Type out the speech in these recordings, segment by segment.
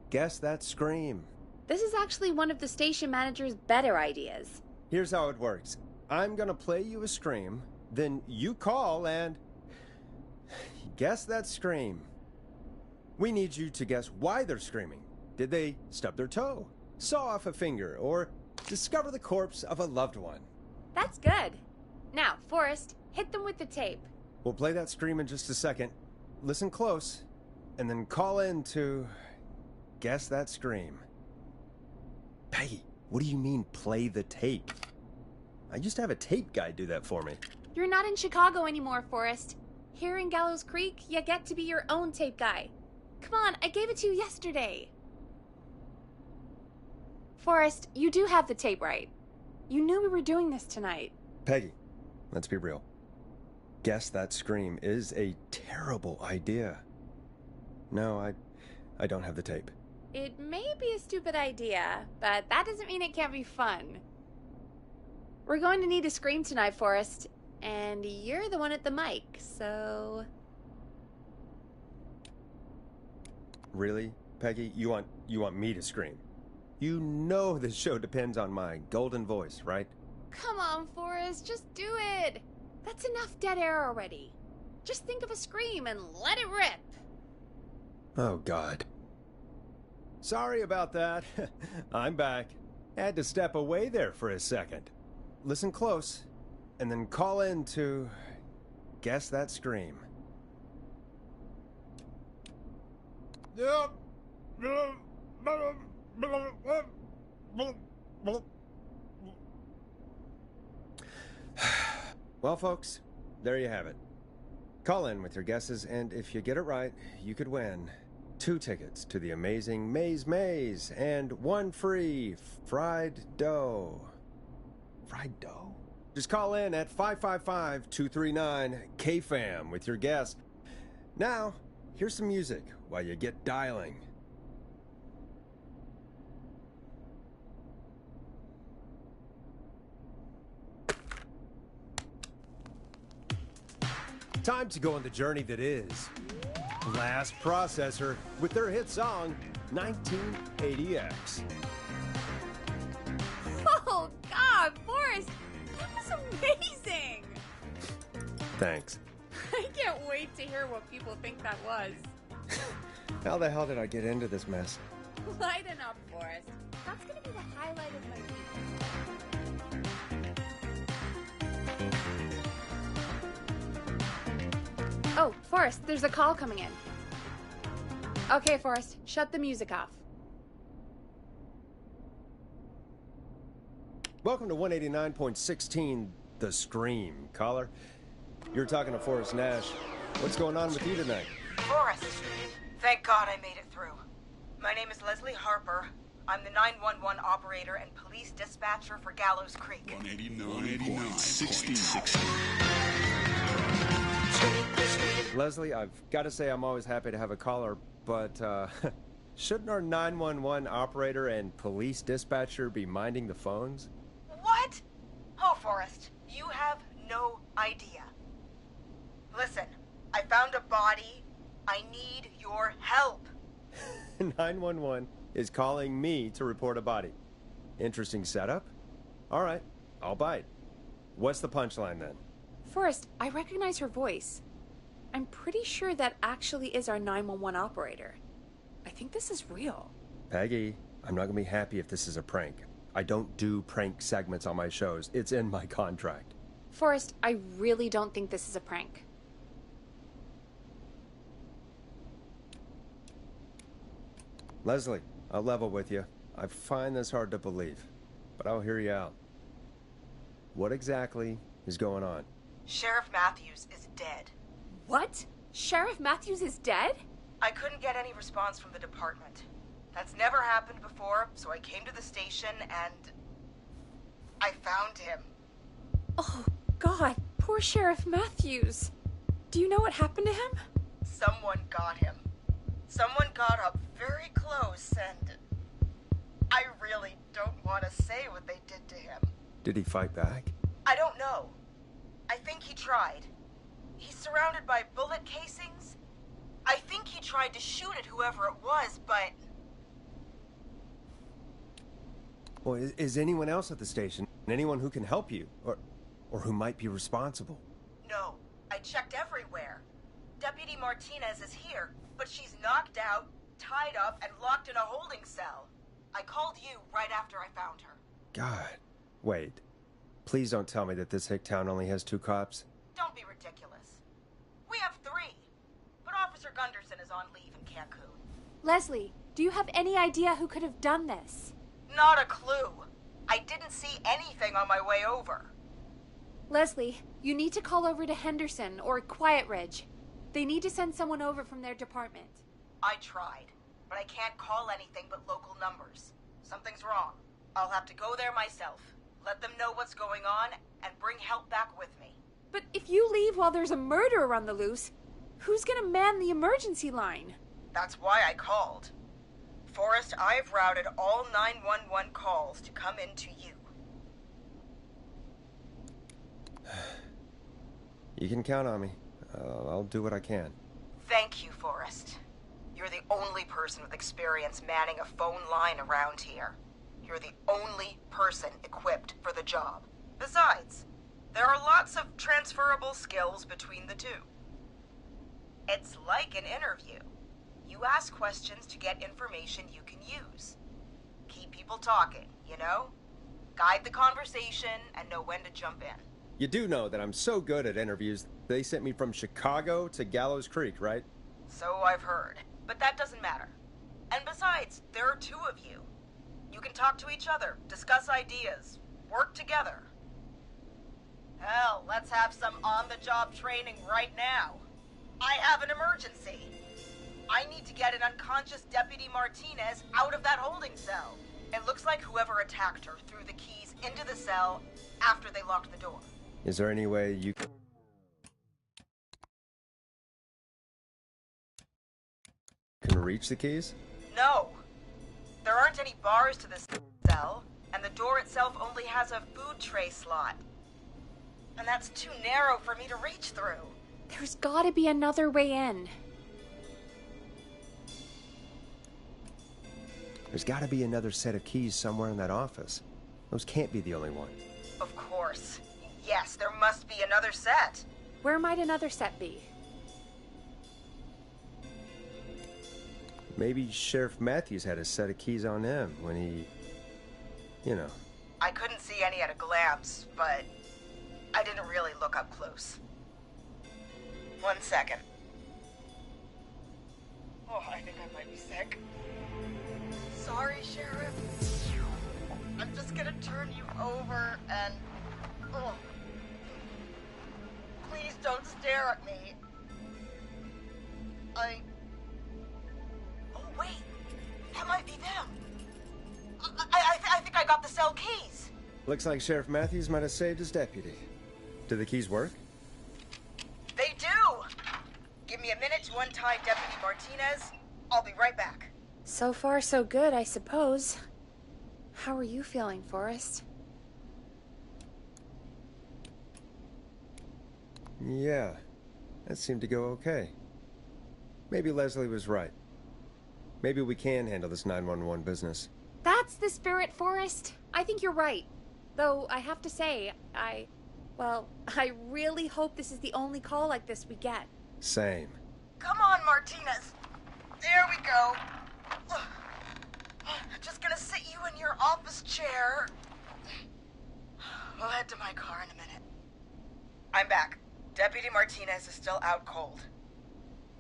guess that scream. This is actually one of the station manager's better ideas. Here's how it works. I'm gonna play you a scream, then you call and guess that scream. We need you to guess why they're screaming. Did they stub their toe, saw off a finger, or discover the corpse of a loved one? That's good. Now, Forrest, hit them with the tape. We'll play that scream in just a second. Listen close, and then call in to guess that scream. Peggy, what do you mean, play the tape? I used to have a tape guy do that for me. You're not in Chicago anymore, Forrest. Here in Gallows Creek, you get to be your own tape guy. Come on, I gave it to you yesterday. Forrest, you do have the tape right. You knew we were doing this tonight. Peggy, let's be real. Guess that scream is a terrible idea. No, I don't have the tape. It may be a stupid idea, but that doesn't mean it can't be fun. We're going to need a scream tonight, Forrest, and you're the one at the mic, so... Really, Peggy? You want me to scream? You know this show depends on my golden voice, right? Come on, Forrest, just do it. That's enough dead air already. Just think of a scream and let it rip. Oh, God. Sorry about that. I'm back. Had to step away there for a second. Listen close, and then call in to guess that scream. Well, folks, there you have it. Call in with your guesses, and if you get it right, you could win 2 tickets to the amazing Maze and 1 free fried dough. Fried dough? Just call in at 555-239-KFAM with your guess. Now, here's some music while you get dialing. Time to go on the journey that is Blast Processor with their hit song 1980X. Oh, God, Forrest, that was amazing. Thanks. I can't wait to hear what people think that was. How the hell did I get into this mess? Lighten up, Forrest. That's going to be the highlight of my week. Oh, Forrest, there's a call coming in. Okay, Forrest, shut the music off. Welcome to 189.16, The Scream. Caller, you're talking to Forrest Nash. What's going on with you tonight? Forrest, thank God I made it through. My name is Leslie Harper. I'm the 911 operator and police dispatcher for Gallows Creek. 189.16. Leslie, I've got to say I'm always happy to have a caller, but shouldn't our 911 operator and police dispatcher be minding the phones? What? Oh, Forrest, you have no idea. Listen, I found a body. I need your help. 911 is calling me to report a body. Interesting setup. All right, I'll bite. What's the punchline then? Forrest, I recognize her voice. I'm pretty sure that actually is our 911 operator. I think this is real. Peggy, I'm not going to be happy if this is a prank. I don't do prank segments on my shows. It's in my contract. Forrest, I really don't think this is a prank. Leslie, I'll level with you. I find this hard to believe, but I'll hear you out. What exactly is going on? Sheriff Matthews is dead. What? Sheriff Matthews is dead? I couldn't get any response from the department. That's never happened before, so I came to the station and I found him. Oh, God, poor Sheriff Matthews. Do you know what happened to him? Someone got him. Someone got up very close and I really don't want to say what they did to him. Did he fight back? I don't know. I think he tried. He's surrounded by bullet casings. I think he tried to shoot at whoever it was, but Well, is anyone else at the station? Anyone who can help you? Or who might be responsible? No, I checked everywhere. Deputy Martinez is here, but she's knocked out, tied up, and locked in a holding cell. I called you right after I found her. God. Wait. Please don't tell me that this hick town only has 2 cops. Don't be ridiculous. We have 3, but Officer Gunderson is on leave in Cancun. Leslie, do you have any idea who could have done this? Not a clue. I didn't see anything on my way over. Leslie, you need to call over to Henderson or Quiet Ridge. They need to send someone over from their department. I tried, but I can't call anything but local numbers. Something's wrong. I'll have to go there myself, let them know what's going on, and bring help back with me. But if you leave while there's a murderer on the loose, who's gonna man the emergency line? That's why I called. Forrest, I've routed all 911 calls to come in to you. You can count on me. I'll do what I can. Thank you, Forrest. You're the only person with experience manning a phone line around here. You're the only person equipped for the job. Besides, there are lots of transferable skills between the two. It's like an interview. You ask questions to get information you can use. Keep people talking, you know? Guide the conversation and know when to jump in. You do know that I'm so good at interviews, they sent me from Chicago to Gallows Creek, right? So I've heard. But that doesn't matter. And besides, there are 2 of you. You can talk to each other, discuss ideas, work together. Hell, let's have some on-the-job training right now. I have an emergency. I need to get an unconscious Deputy Martinez out of that holding cell. It looks like whoever attacked her threw the keys into the cell after they locked the door. Is there any way you can reach the keys? No. There aren't any bars to this cell, and the door itself only has a food tray slot. And that's too narrow for me to reach through. There's gotta be another way in. There's gotta be another set of keys somewhere in that office. Those can't be the only one. Of course. Yes, there must be another set. Where might another set be? Maybe Sheriff Matthews had a set of keys on him when he... you know. I couldn't see any at a glance, but I didn't really look up close. 1 second. Oh, I think I might be sick. Sorry, Sheriff. I'm just gonna turn you over and... Oh. Please don't stare at me. Oh, wait. That might be them. I think I got the cell keys. Looks like Sheriff Matthews might have saved his deputy. Do the keys work? They do! Give me a minute to untie Deputy Martinez. I'll be right back. So far, so good, I suppose. How are you feeling, Forrest? Yeah, that seemed to go okay. Maybe Leslie was right. Maybe we can handle this 911 business. That's the spirit, Forrest. I think you're right. Though, I have to say, I really hope this is the only call like this we get. Same. Come on, Martinez. There we go. Just gonna sit you in your office chair. We'll head to my car in a minute. I'm back. Deputy Martinez is still out cold.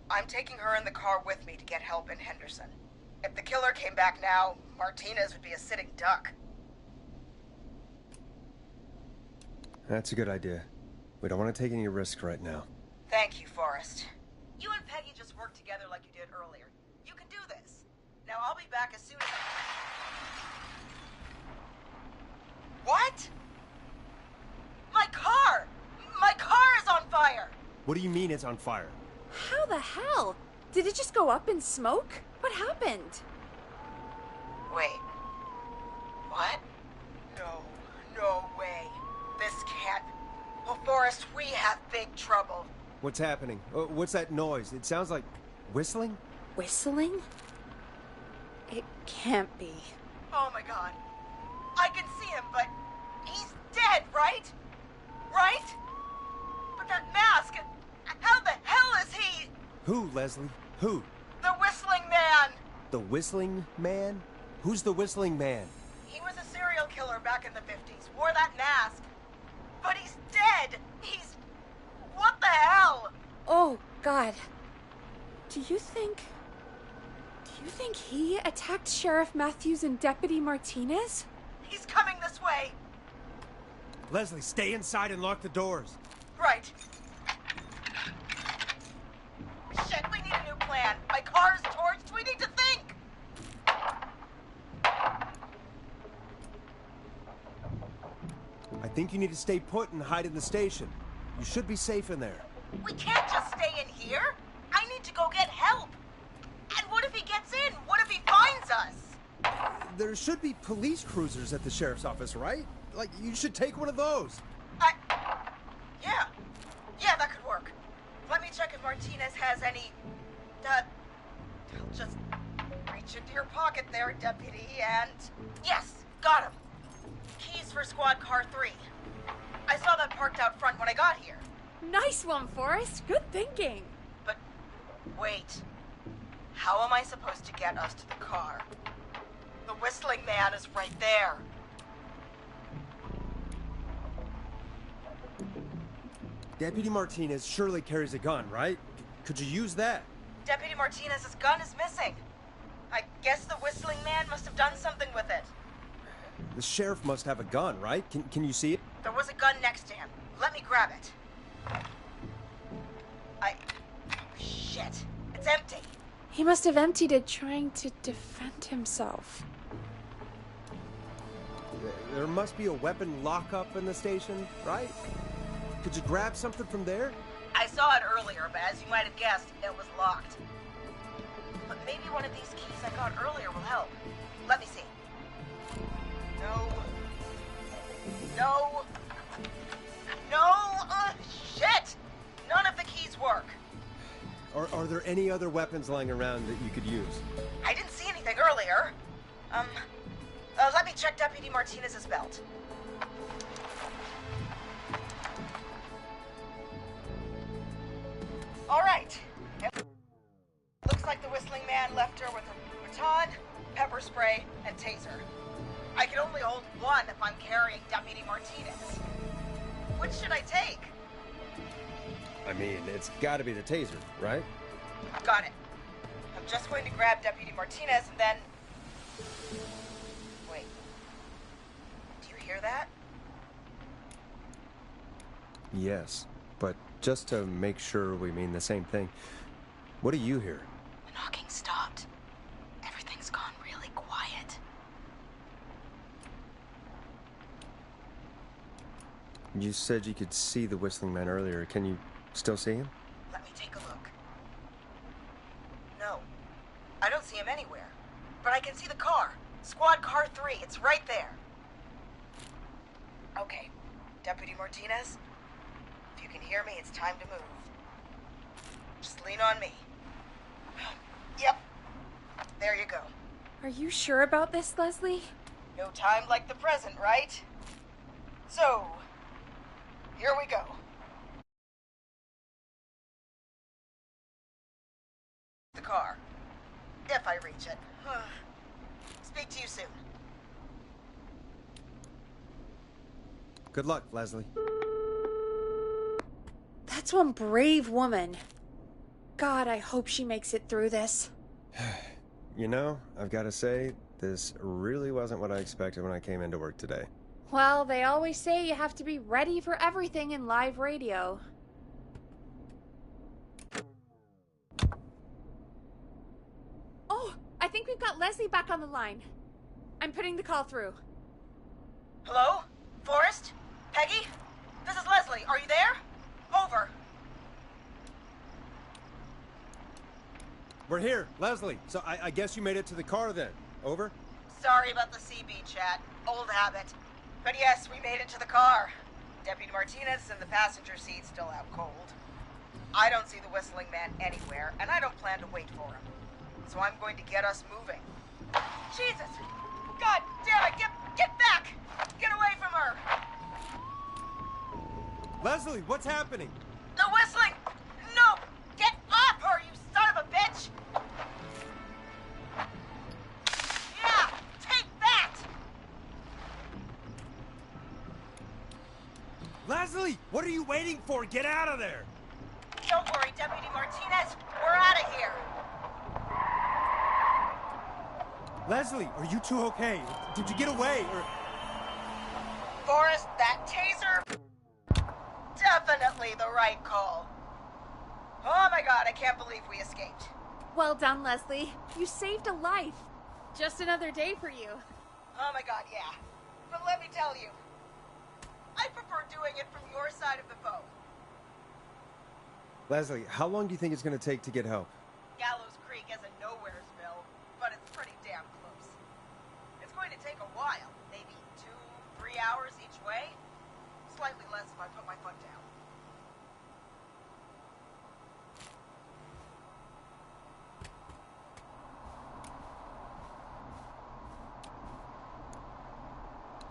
I'm taking her in the car with me to get help in Henderson. If the killer came back now, Martinez would be a sitting duck. That's a good idea. We don't want to take any risks right now. Thank you, Forrest. You and Peggy just worked together like you did earlier. You can do this. Now I'll be back as soon as What? My car! My car is on fire! What do you mean it's on fire? How the hell? Did it just go up in smoke? What happened? Wait. What? No way. This can't... Well, Forrest, we have big trouble. What's happening? What's that noise? It sounds like whistling? Whistling? It can't be. Oh my god. I can see him, but he's dead, right? Right? But that mask, how the hell is he? Who, Leslie? Who? The Whistling Man! The Whistling Man? Who's the Whistling Man? He was a serial killer back in the 50s, wore that mask. But he's dead! He's... What the hell? Oh, God. Do you think he attacked Sheriff Matthews and Deputy Martinez? He's coming this way. Leslie, stay inside and lock the doors. Right. Shit, we need a new plan. My car's torched. We need to think. I think you need to stay put and hide in the station. You should be safe in there. We can't just stay in here. I need to go get help. And what if he gets in? What if he finds us? There should be police cruisers at the sheriff's office, right? Like, you should take one of those. Yeah. Yeah, that could work. Let me check if Martinez has any... I'll just reach into your pocket there, Deputy, and... Yes, got him. Keys for Squad Car 3. I saw that parked out front when I got here. Nice one, Forrest. Good thinking. But, wait. How am I supposed to get us to the car? The Whistling Man is right there. Deputy Martinez surely carries a gun, right? Could you use that? Deputy Martinez's gun is missing. I guess the Whistling Man must have done something with it. The sheriff must have a gun, right? Can you see it? There was a gun next to him. Let me grab it. Oh, shit. It's empty. He must have emptied it trying to defend himself. There must be a weapon lockup in the station, right? Could you grab something from there? I saw it earlier, but as you might have guessed, it was locked. But maybe one of these keys I got earlier will help. Let me see. No. No. No! Shit! None of the keys work. Are there any other weapons lying around that you could use? I didn't see anything earlier. Let me check Deputy Martinez's belt. All right. Looks like the Whistling Man left her with a baton, pepper spray, and taser. I can only hold one if I'm carrying Deputy Martinez. Which should I take? I mean, it's gotta be the taser, right? Got it. I'm just going to grab Deputy Martinez and then... Wait. Do you hear that? Yes, but just to make sure we mean the same thing, what do you hear? The knocking stopped. Everything's gone really quiet. You said you could see the Whistling Man earlier. Can you still see him? Let me take a look. No. I don't see him anywhere. But I can see the car. Squad Car 3. It's right there. Okay. Deputy Martinez, if you can hear me, it's time to move. Just lean on me. Yep. There you go. Are you sure about this, Leslie? No time like the present, right? So, here we go. The car. If I reach it. Speak to you soon. Good luck, Leslie. That's one brave woman. God, I hope she makes it through this. You know, I've got to say, this really wasn't what I expected when I came into work today. Well, they always say you have to be ready for everything in live radio. Oh, I think we've got Leslie back on the line. I'm putting the call through. Hello? Forrest? Peggy? This is Leslie. Are you there? Over. We're here, Leslie. So I guess you made it to the car then. Over? Sorry about the CB chat. Old habit. But yes, we made it to the car. Deputy Martinez in the passenger seat, still out cold. I don't see the Whistling Man anywhere, and I don't plan to wait for him. So I'm going to get us moving. Jesus! God damn it! Get back! Leslie, what's happening? The whistling! No! Get off her, you son of a bitch! Yeah! Take that! Leslie, what are you waiting for? Get out of there! Don't worry, Deputy Martinez. We're out of here. Leslie, are you two okay? Did you get away? Or... Forrest, that taser... Definitely the right call. Oh my god, I can't believe we escaped. Well done, Leslie. You saved a life. Just another day for you. Oh my god, yeah. But let me tell you, I prefer doing it from your side of the phone. Leslie, how long do you think it's going to take to get help? Gallows Creek isn't Nowheresville, but it's pretty damn close. It's going to take a while, maybe 2-3 hours each way. Slightly less if I put my foot down.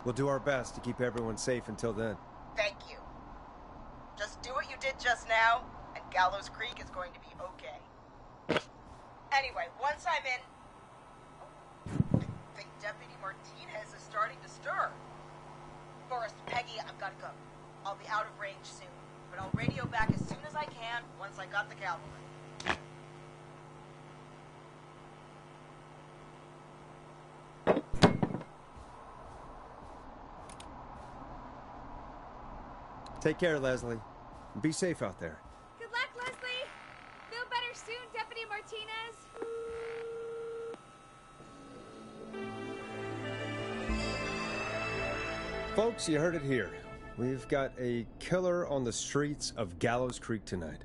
We'll do our best to keep everyone safe until then. Thank you. Just do what you did just now, and Gallows Creek is going to be okay. Anyway, once I'm in... I think Deputy Martinez is starting to stir. Forrest, Peggy, I've got to go. I'll be out of range soon, but I'll radio back as soon as I can once I got the cavalry. Take care, Leslie. Be safe out there. Good luck, Leslie. Feel better soon, Deputy Martinez. Folks, you heard it here. We've got a killer on the streets of Gallows Creek tonight.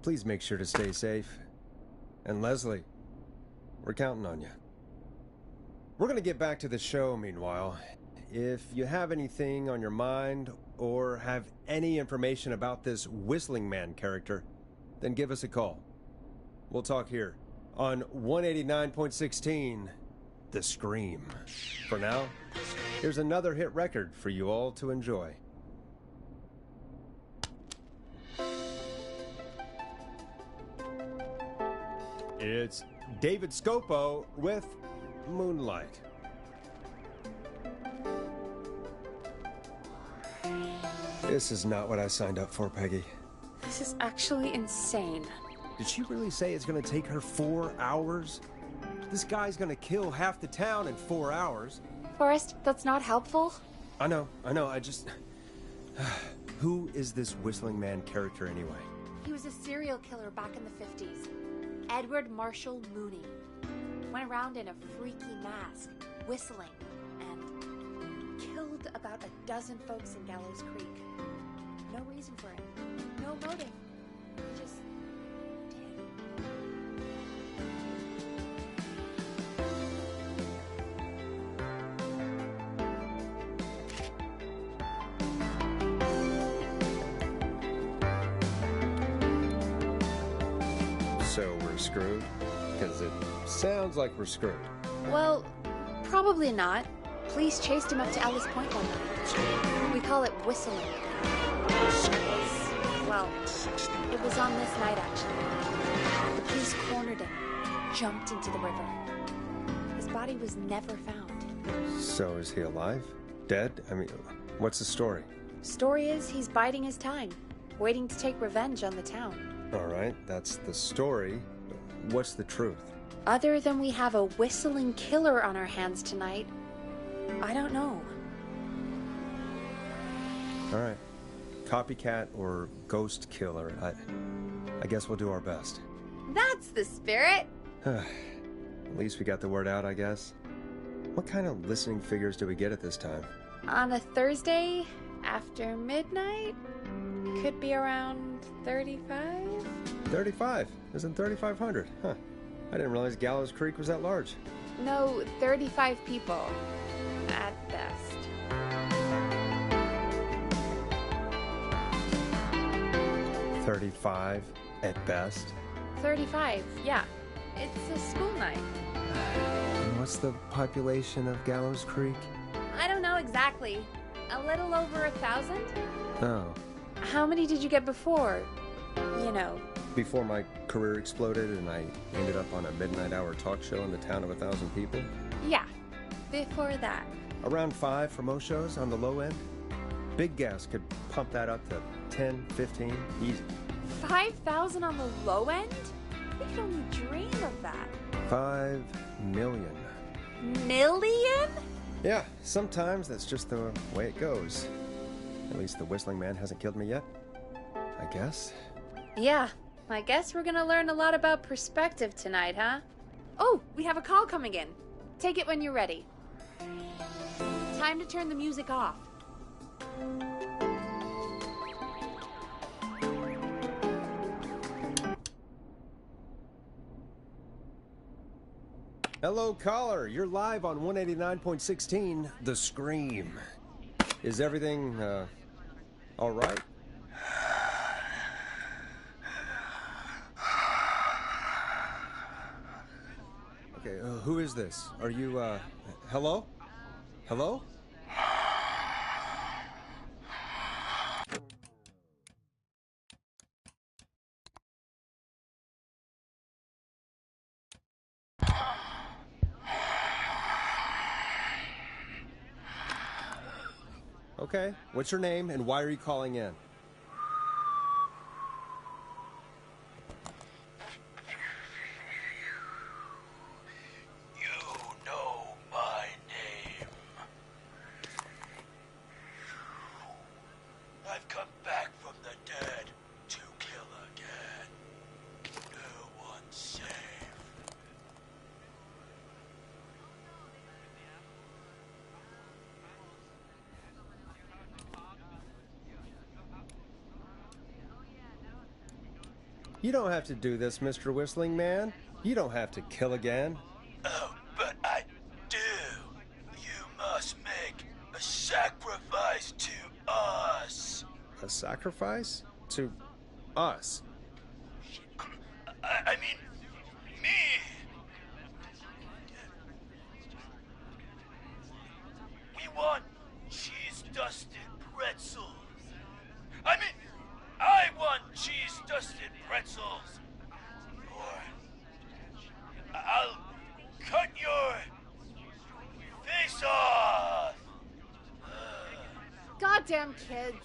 Please make sure to stay safe. And Leslie, we're counting on you. We're going to get back to the show meanwhile. If you have anything on your mind or have any information about this Whistling Man character, then give us a call. We'll talk here on 189.16, The Scream. For now, here's another hit record for you all to enjoy. It's David Scopo with Moonlight. This is not what I signed up for, Peggy. This is actually insane. Did she really say it's going to take her 4 hours? This guy's going to kill half the town in 4 hours. Forrest, that's not helpful. I know, I just... Who is this Whistling Man character anyway? He was a serial killer back in the 50s. Edward Marshall Mooney. Went around in a freaky mask, whistling, and killed about a dozen folks in Gallows Creek. No reason for it. No motive. He just did. So we're screwed? Because it sounds like we're screwed. Well, probably not. Police chased him up to Alice Point one night. We call it whistling. Well, it was on this night, actually. The police cornered him, jumped into the river. His body was never found. So is he alive? Dead? I mean, what's the story? Story is he's biding his time, waiting to take revenge on the town. All right, that's the story. What's the truth? Other than we have a whistling killer on our hands tonight, I don't know. All right. Copycat or ghost killer. I guess we'll do our best. That's the spirit. At least we got the word out, I guess. What kind of listening figures do we get at this time? On a Thursday after midnight, could be around 35? 35? Isn't 3,500? Huh. I didn't realize Gallows Creek was that large. No, 35 people. At best. 35 at best? 35, yeah. It's a school night. And what's the population of Gallows Creek? I don't know exactly. A little over 1,000? Oh, How many did you get before? You know. Before my career exploded and I ended up on a midnight hour talk show in the town of 1,000 people? Yeah, before that. Around 5 for most shows on the low end. Big gas could pump that up to 10, 15, easy. 5,000 on the low end? We could only dream of that. 5 million. Million? Yeah, sometimes that's just the way it goes. At least the Whistling Man hasn't killed me yet, I guess. Yeah, I guess we're gonna learn a lot about perspective tonight, huh? Oh, we have a call coming in. Take it when you're ready. Time to turn the music off. Hello, caller. You're live on 189.16, The Scream. Is everything, all right? Okay, who is this? Are you, hello? Hello? Okay, what's your name and why are you calling in? You know my name. I've come back from the dead to kill again. No one's safe. You don't have to do this, Mr. Whistling Man. You don't have to kill again. Oh, but I do. You must make a sacrifice to us. A sacrifice? To us? I mean, me. We want cheese-dusted pretzels. I mean, I want cheese-dusted pretzels. Or I'll cut your face off. Goddamn kids.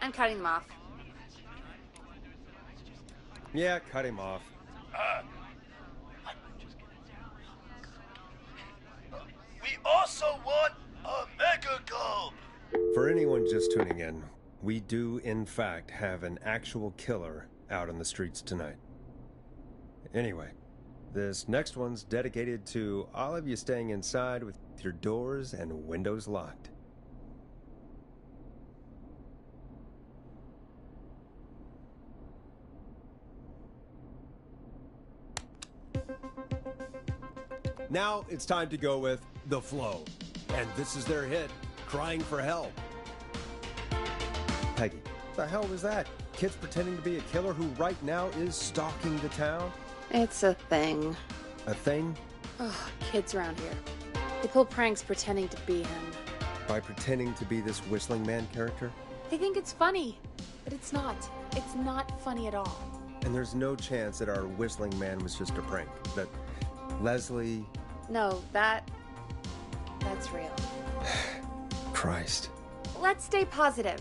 I'm cutting them off. Yeah, cut him off. We also want a mega gulp. For anyone just tuning in, we do, in fact, have an actual killer out on the streets tonight. Anyway, this next one's dedicated to all of you staying inside with your doors and windows locked. Now it's time to go with The Flow. And this is their hit, Crying for Help. Peggy, what the hell was that? Kids pretending to be a killer who right now is stalking the town? It's a thing. A thing? Ugh, kids around here. They pull pranks pretending to be him. By pretending to be this Whistling Man character? They think it's funny, but it's not. It's not funny at all. And there's no chance that our Whistling Man was just a prank. That Leslie... No, that's real. Christ. Let's stay positive.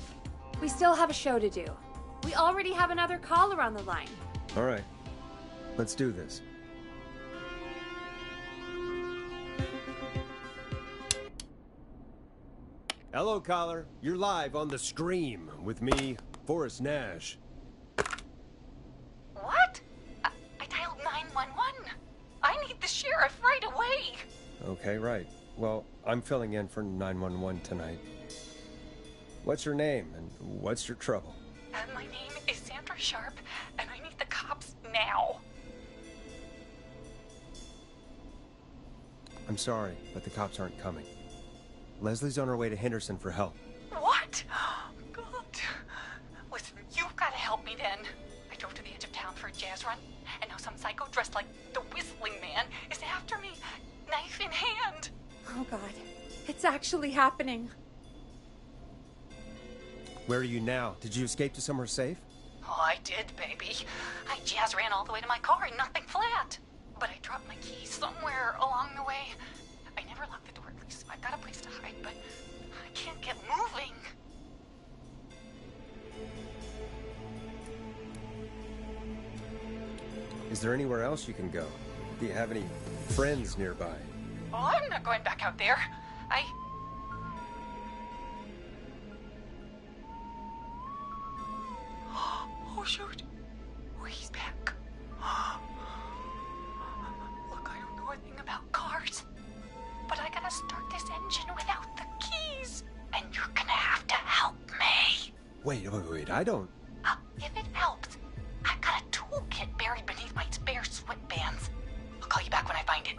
We still have a show to do. We already have another caller on the line. All right. Let's do this. Hello, caller. You're live on The Scream with me, Forrest Nash. What? I dialed 911. I need the sheriff right away. Okay, right. Well, I'm filling in for 911 tonight. What's your name and what's your trouble? My name is Sandra Sharp, and I need the cops now. I'm sorry, but the cops aren't coming. Leslie's on her way to Henderson for help. What? God. Listen, you've got to help me then. I drove to the edge of town for a jazz run, and now some psycho dressed like the Whistling Man is after me, knife in hand. Oh God, it's actually happening. Where are you now? Did you escape to somewhere safe? Oh, I did, baby. I jazz ran all the way to my car and nothing flat. But I dropped my keys somewhere along the way. I never locked the door, at least I've got a place to hide, but I can't get moving. Is there anywhere else you can go? Do you have any friends nearby? Oh, I'm not going back out there. Oh, shoot. Oh, he's back. Look, I don't know a thing about cars, but I gotta start this engine without the keys. And you're gonna have to help me. Wait, I don't... If it helps, I've got a toolkit buried beneath my spare sweatbands. I'll call you back when I find it.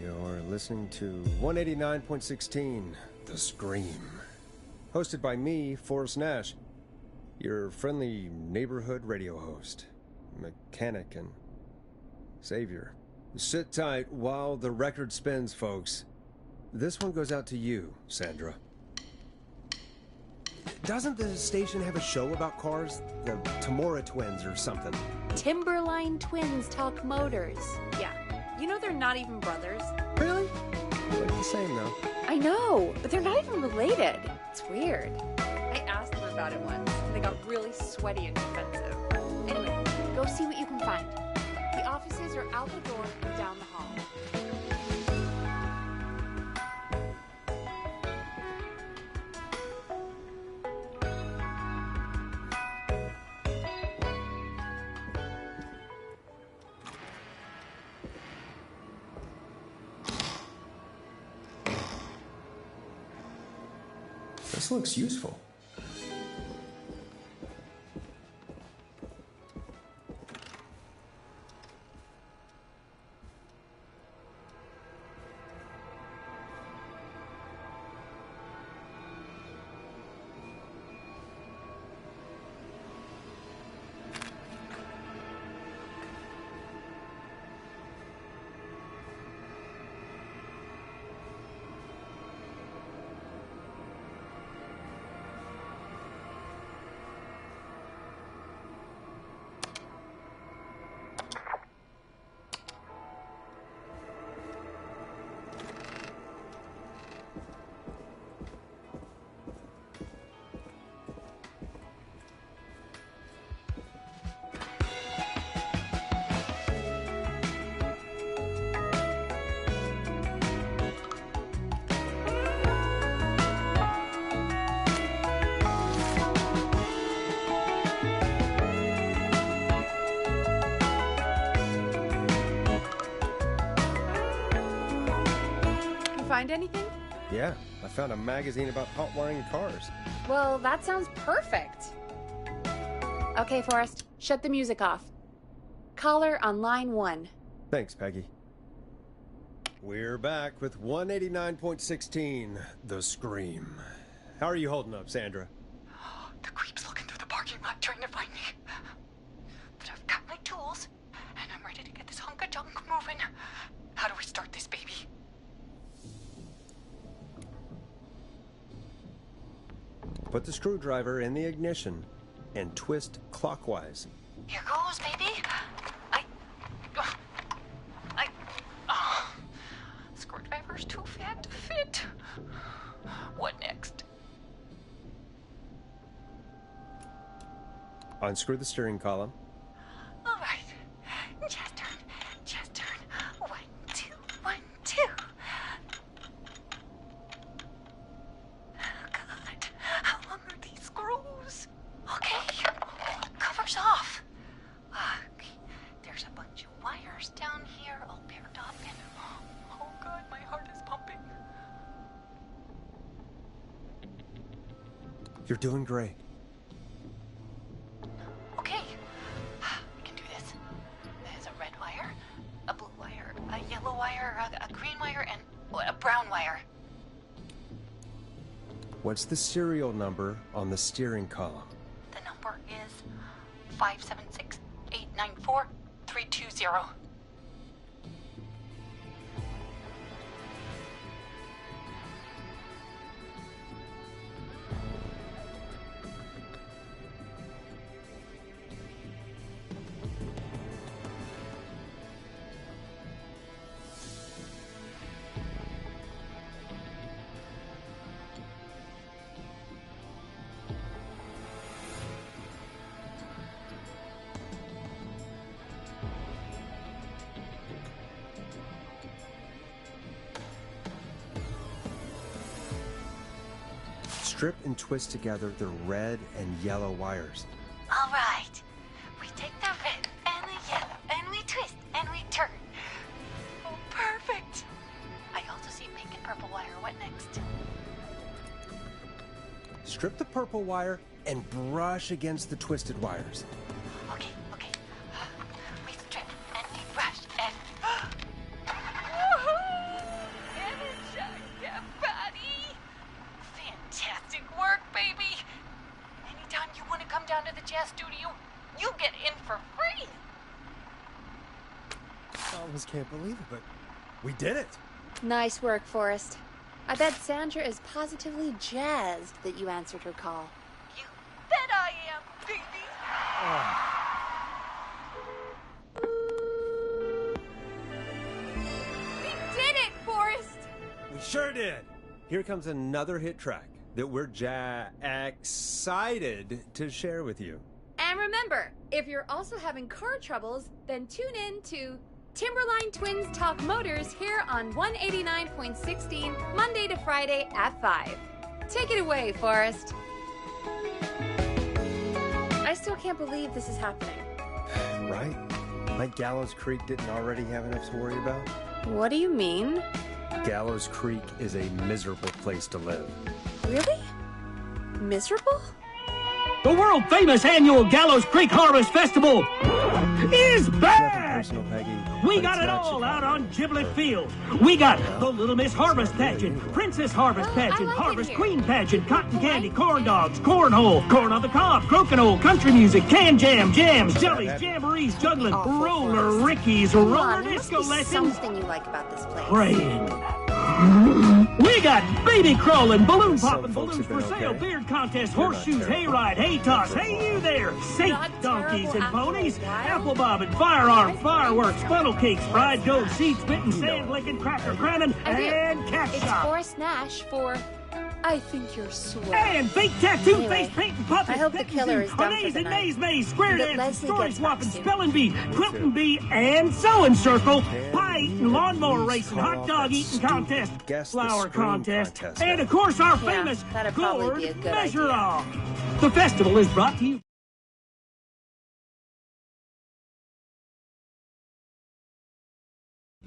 You're listening to 189.16, The Scream. Hosted by me, Forrest Nash, your friendly neighborhood radio host, mechanic, and savior. Sit tight while the record spins, folks. This one goes out to you, Sandra. Doesn't the station have a show about cars? The Tamora twins or something? Timberline Twins Talk Motors. Yeah. You know they're not even brothers. Really? Look the same, though. I know, but they're not even related. It's weird. I asked them about it once, and they got really sweaty and defensive. Anyway, go see what you can find. The offices are out the door and down the hall. This looks useful. Find anything? Yeah, I found a magazine about hot wiring cars. Well, that sounds perfect. Okay, Forrest, shut the music off. Caller on line 1. Thanks, Peggy. We're back with 189.16, The Scream. How are you holding up, Sandra? The creep's looking through the parking lot trying to find me. But I've got my tools, and I'm ready to get this hunk of junk moving. How do we start this baby? Put the screwdriver in the ignition and twist clockwise. Here goes, baby. Screwdriver's too fat to fit. What next? Unscrew the steering column. All right. Just turn. 1, 2, 1, 2. Oh, God. How long are these screws? Okay. Cover's off. Okay. There's a bunch of wires down here all paired up and... Oh, God, my heart is pumping. You're doing great. Okay. We can do this. There's a red wire, a blue wire, a yellow wire, a green wire, and a brown wire. What's the serial number on the steering column? The number is 576-894-320. strip and twist together the red and yellow wires. All right. We take the red and the yellow, and we twist, and we turn. Oh, perfect. I also see pink and purple wire. What next? Strip the purple wire and brush against the twisted wires. Okay. We strip, and we brush, and... Energize that body! Fantastic work, baby! Anytime you want to come down to the jazz studio, you get in for free! I almost can't believe it, but we did it. Nice work, Forrest. I bet Sandra is positively jazzed that you answered her call. You bet I am, baby! We did it, Forrest! We sure did. Here comes another hit track that we're excited to share with you. And remember, if you're also having car troubles, then tune in to Timberline Twins Talk Motors here on 189.16, Monday to Friday at 5. Take it away, Forrest. I still can't believe this is happening. Right? Like Gallows Creek didn't already have enough to worry about? What do you mean? Gallows Creek is a miserable place to live. Really? Miserable? The world-famous annual Gallows Creek Harvest Festival is back! Personal, Peggy, We but got it's it not all Chicago. out on Giblet Field. We got the Little Miss Harvest Pageant, Princess Harvest I Pageant, like it Harvest here. Queen Pageant, Cotton I Candy, like Corn it. Dogs, Cornhole, Corn on the Cob, Crokinole, Country Music, Can Jam, Jams, Jellies, Jamborees, Juggling, Awful, Roller Forrest. Rickies, Come Roller on, there must Disco be Lessons, something you like about this place. Praying. We got baby crawling, balloon Some popping, folks balloons have been for sale, okay. beard contest, You're not horseshoes, terrible. hayride, hay toss, hey you there, safe Not donkeys terrible and after a ponies, while. apple bobbing, firearm, fireworks, funnel cakes, fried dough, seed spitting, You know sand it. licking, cracker cramming, I do. and cat It's shop. Forrest Nash for I Think You're Swell. And fake tattoo, Anyway, face painting, puppets, I hope the killer is done for amaze the and night. maze maze, square That dance, Leslie story gets swapping, back soon. spelling bee, Me quilting too. bee, and sewing circle, And pie eating, lawnmower please racing, call hot off dog that eating contest, stupid Guess the flower Scream contest, contest and now. of course our Yeah, famous that'd probably gourd be a good measure idea. off. The festival is brought to you.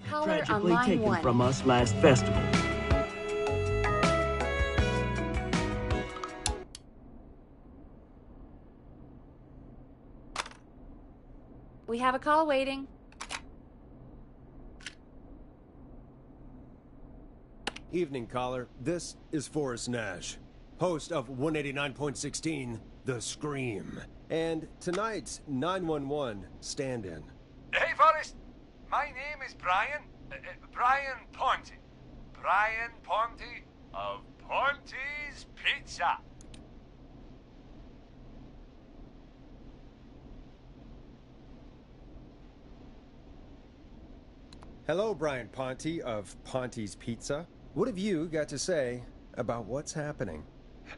Caller on Tragically line taken 1. from us last festival. We have a call waiting. Evening, caller. This is Forrest Nash, host of 189.16, The Scream, and tonight's 911 stand-in. Hey, Forrest. My name is Brian. Brian Ponte. Brian Ponte of Ponte's Pizza. Hello, Brian Ponte of Ponte's Pizza. What have you got to say about what's happening?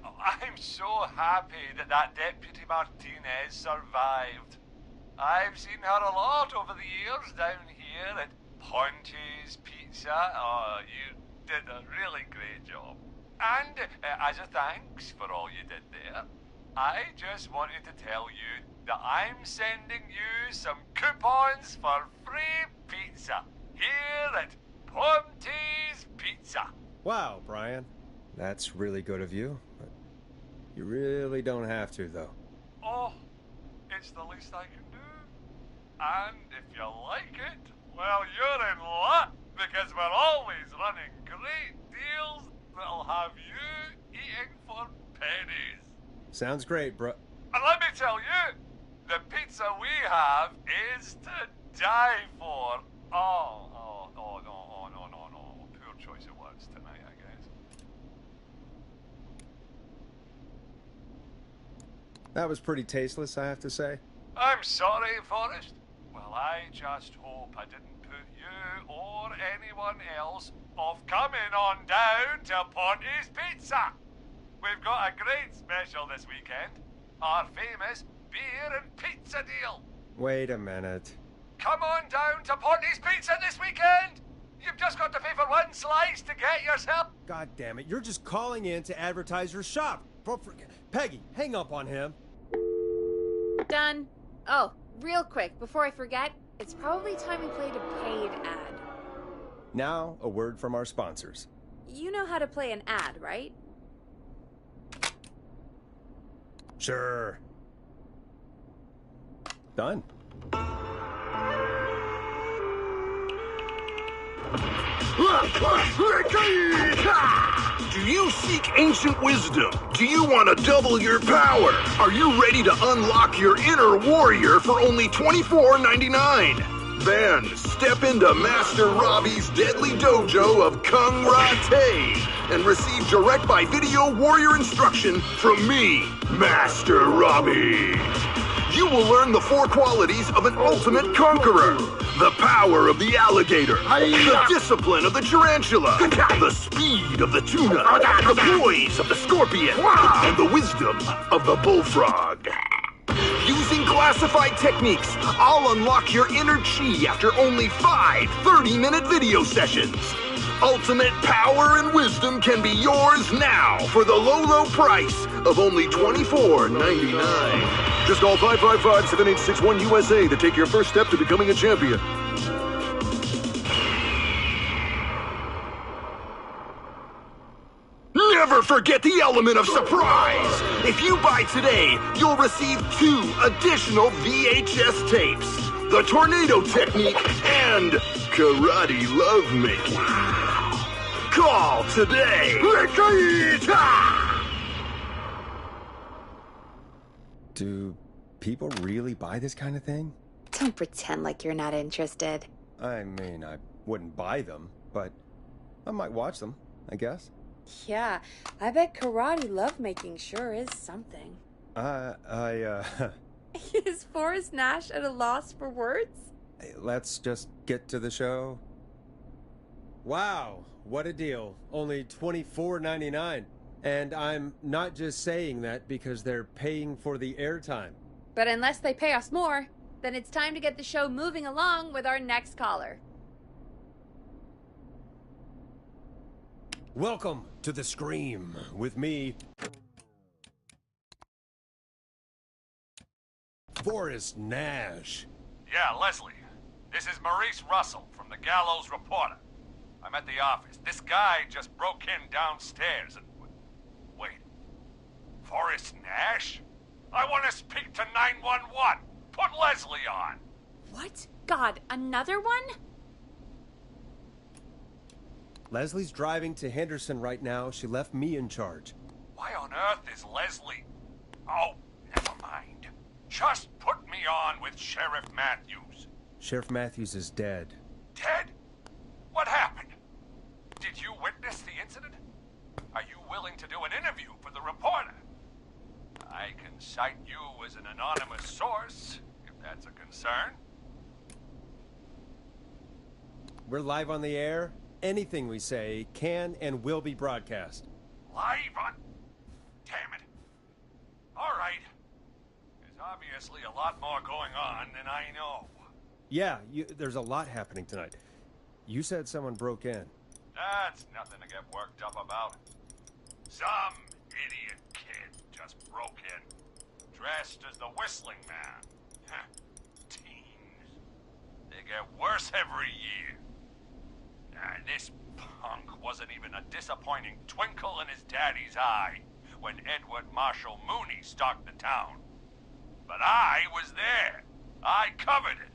I'm so happy that Deputy Martinez survived. I've seen her a lot over the years down here at Ponte's Pizza. Oh, you did a really great job. And as a thanks for all you did there, I just wanted to tell you that I'm sending you some coupons for free pizza here at Ponte's Pizza. Wow, Brian. That's really good of you, but you really don't have to, though. Oh, it's the least I can do. And if you like it, well, you're in luck, because we're always running great deals that'll have you eating for pennies. Sounds great, bro. And let me tell you, the pizza we have is to die for. Oh, no. Poor choice of words tonight, I guess. That was pretty tasteless, I have to say. I'm sorry, Forrest. Well, I just hope I didn't put you or anyone else off coming on down to Ponte's Pizza. We've got a great special this weekend. Our famous beer and pizza deal. Wait a minute. Come on down to Ponte's Pizza this weekend. You've just got to pay for one slice to get yourself. God damn it, you're just calling in to advertise your shop. Peggy, hang up on him. Done. Oh, real quick, before I forget, it's probably time we played a paid ad. Now, a word from our sponsors. You know how to play an ad, right? Sure. Done. Do you seek ancient wisdom? Do you want to double your power? Are you ready to unlock your inner warrior for only $24.99? Then step into Master Robbie's deadly dojo of Kung Rate and receive direct by video warrior instruction from me, Master Robbie. You will learn the 4 qualities of an ultimate conqueror. The power of the alligator, the discipline of the tarantula, the speed of the tuna, the poise of the scorpion, and the wisdom of the bullfrog. Using classified techniques, I'll unlock your inner chi after only 5 30-minute video sessions. Ultimate power and wisdom can be yours now for the low, low price of only $24.99. Just call 555-7861 USA to take your first step to becoming a champion. Never forget the element of surprise! If you buy today, you'll receive 2 additional VHS tapes, the tornado technique and karate lovemaking. Call today! Do people really buy this kind of thing? Don't pretend like you're not interested. I mean, I wouldn't buy them, but I might watch them, I guess. Yeah, I bet karate lovemaking sure is something. Is Forrest Nash at a loss for words? Let's just get to the show. Wow, what a deal. Only $24.99. And I'm not just saying that because they're paying for the airtime. But unless they pay us more, then it's time to get the show moving along with our next caller. Welcome to The Scream with me, Forrest Nash. Yeah, Leslie. This is Maurice Russell from the Gallows Reporter. I'm at the office. This guy just broke in downstairs and... Wait. Forrest Nash? I want to speak to 911. Put Leslie on. What? God, another one? Leslie's driving to Henderson right now. She left me in charge. Why on earth is Leslie... Oh, never mind. Just put me on with Sheriff Matthews. Sheriff Matthews is dead. Dead? What happened? Did you witness the incident? Are you willing to do an interview for the reporter? I can cite you as an anonymous source, if that's a concern. We're live on the air. Anything we say can and will be broadcast. Live on... Damn it. All right. There's obviously a lot more going on than I know. Yeah, there's a lot happening tonight. You said someone broke in. That's nothing to get worked up about. Some idiot kid just broke in, dressed as the Whistling Man. Teens. They get worse every year. This punk wasn't even a disappointing twinkle in his daddy's eye when Edward Marshall Mooney stalked the town. But I was there. I covered it.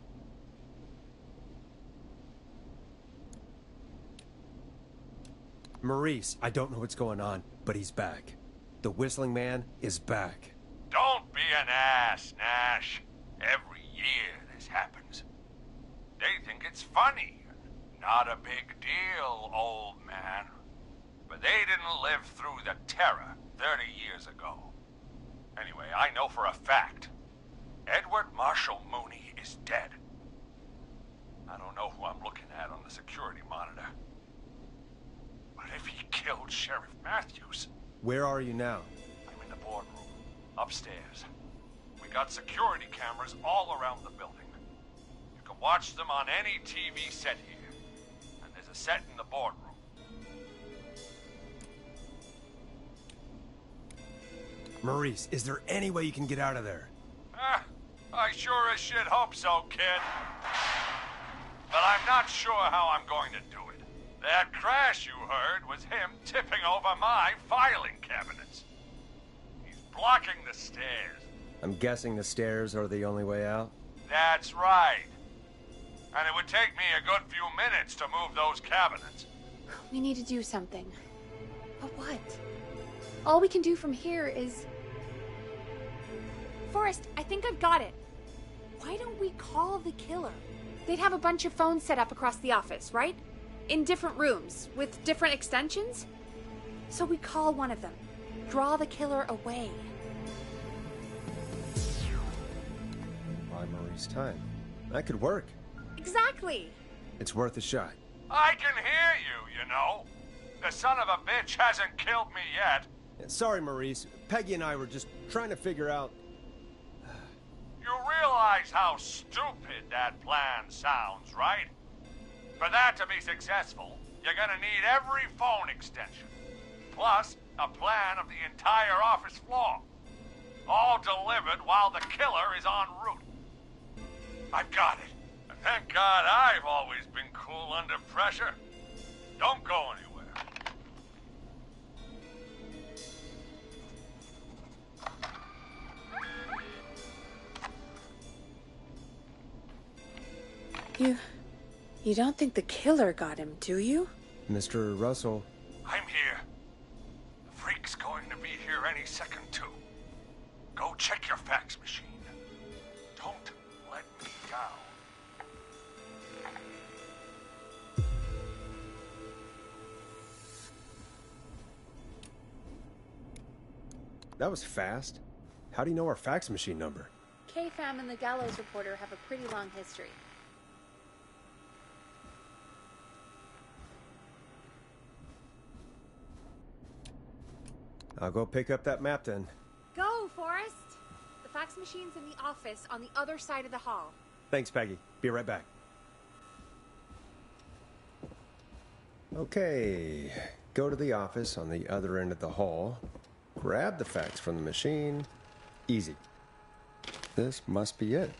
Maurice, I don't know what's going on, but he's back. The Whistling Man is back. Don't be an ass, Nash. Every year this happens. They think it's funny. Not a big deal, old man. But they didn't live through the terror 30 years ago. Anyway, I know for a fact. Edward Marshall Mooney is dead. I don't know who I'm looking at on the security monitor. But if he killed Sheriff Matthews... Where are you now? I'm in the boardroom, upstairs. We got security cameras all around the building. You can watch them on any TV set here. And there's a set in the boardroom. Maurice, is there any way you can get out of there? I sure as shit hope so, kid. But I'm not sure how I'm going to do it. That crash you heard was him tipping over my filing cabinets. He's blocking the stairs. I'm guessing the stairs are the only way out? That's right. And it would take me a good few minutes to move those cabinets. We need to do something. But what? All we can do from here is... Forrest, I think I've got it. Why don't we call the killer? They'd have a bunch of phones set up across the office, right? In different rooms, with different extensions? So we call one of them. Draw the killer away. Buy Maurice time. That could work. Exactly! It's worth a shot. I can hear you, you know. The son of a bitch hasn't killed me yet. Sorry, Maurice. Peggy and I were just trying to figure out... You realize how stupid that plan sounds, right? For that to be successful, you're gonna need every phone extension. Plus, a plan of the entire office floor. All delivered while the killer is en route. I've got it. And thank God I've always been cool under pressure. Don't go anywhere. You don't think the killer got him, do you? Mr. Russell. I'm here. The freak's going to be here any second, too. Go check your fax machine. Don't let me down. That was fast. How do you know our fax machine number? K-Fam and the Gallows Reporter have a pretty long history. I'll go pick up that map then. Go, Forrest! The fax machine's in the office on the other side of the hall. Thanks, Peggy. Be right back. Okay. Go to the office on the other end of the hall. Grab the fax from the machine. Easy. This must be it.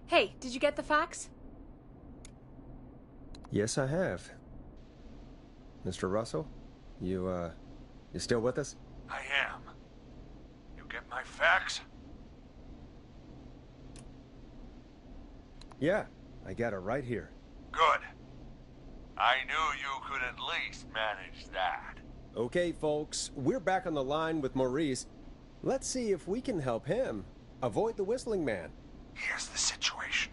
Hey, did you get the fax? Yes, I have. Mr. Russell, you still with us? I am. You get my fax? Yeah, I got it right here. Good. I knew you could at least manage that. Okay, folks, we're back on the line with Maurice. Let's see if we can help him avoid the Whistling Man. Here's the situation.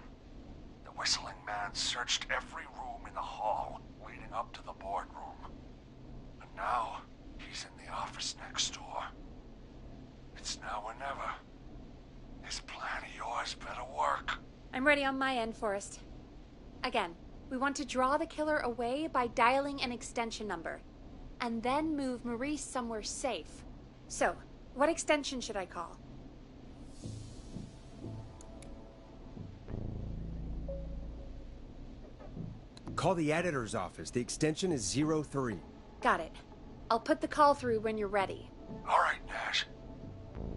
The Whistling Man searched every room in the hall leading up to the boardroom. And now, he's in the office next door. It's now or never. This plan of yours better work. I'm ready on my end, Forrest. Again, we want to draw the killer away by dialing an extension number, and then move Maurice somewhere safe. So, what extension should I call? Call the editor's office. The extension is 03. Got it. I'll put the call through when you're ready. All right, Nash.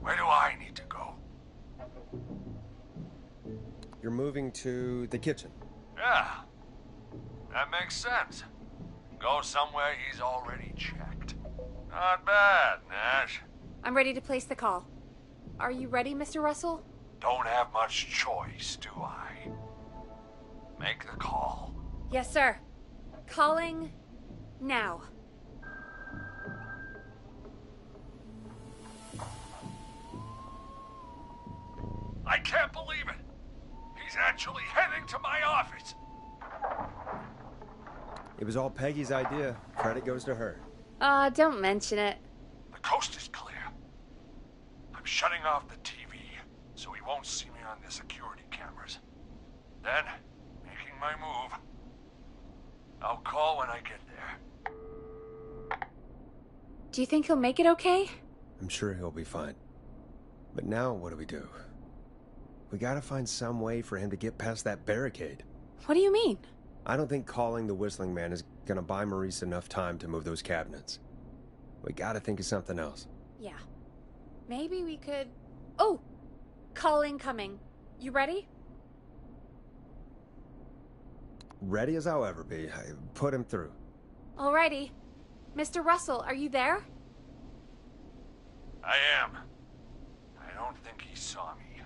Where do I need to go? You're moving to the kitchen. Yeah. That makes sense. Go somewhere he's already checked. Not bad, Nash. I'm ready to place the call. Are you ready, Mr. Russell? Don't have much choice, do I? Make the call. Yes, sir. Calling now. I can't believe it. He's actually heading to my office. It was all Peggy's idea. Credit goes to her. Don't mention it. The coast is clear. I'm shutting off the TV so he won't see me on the security cameras. Then, making my move. I'll call when I get there. Do you think he'll make it okay? I'm sure he'll be fine. But now what do? We gotta find some way for him to get past that barricade. What do you mean? I don't think calling the Whistling Man is gonna buy Maurice enough time to move those cabinets. We gotta think of something else. Yeah. Maybe we could... Oh! Call incoming. You ready? Ready as I'll ever be. Put him through. Alrighty. Mr. Russell, are you there? I am. I don't think he saw me.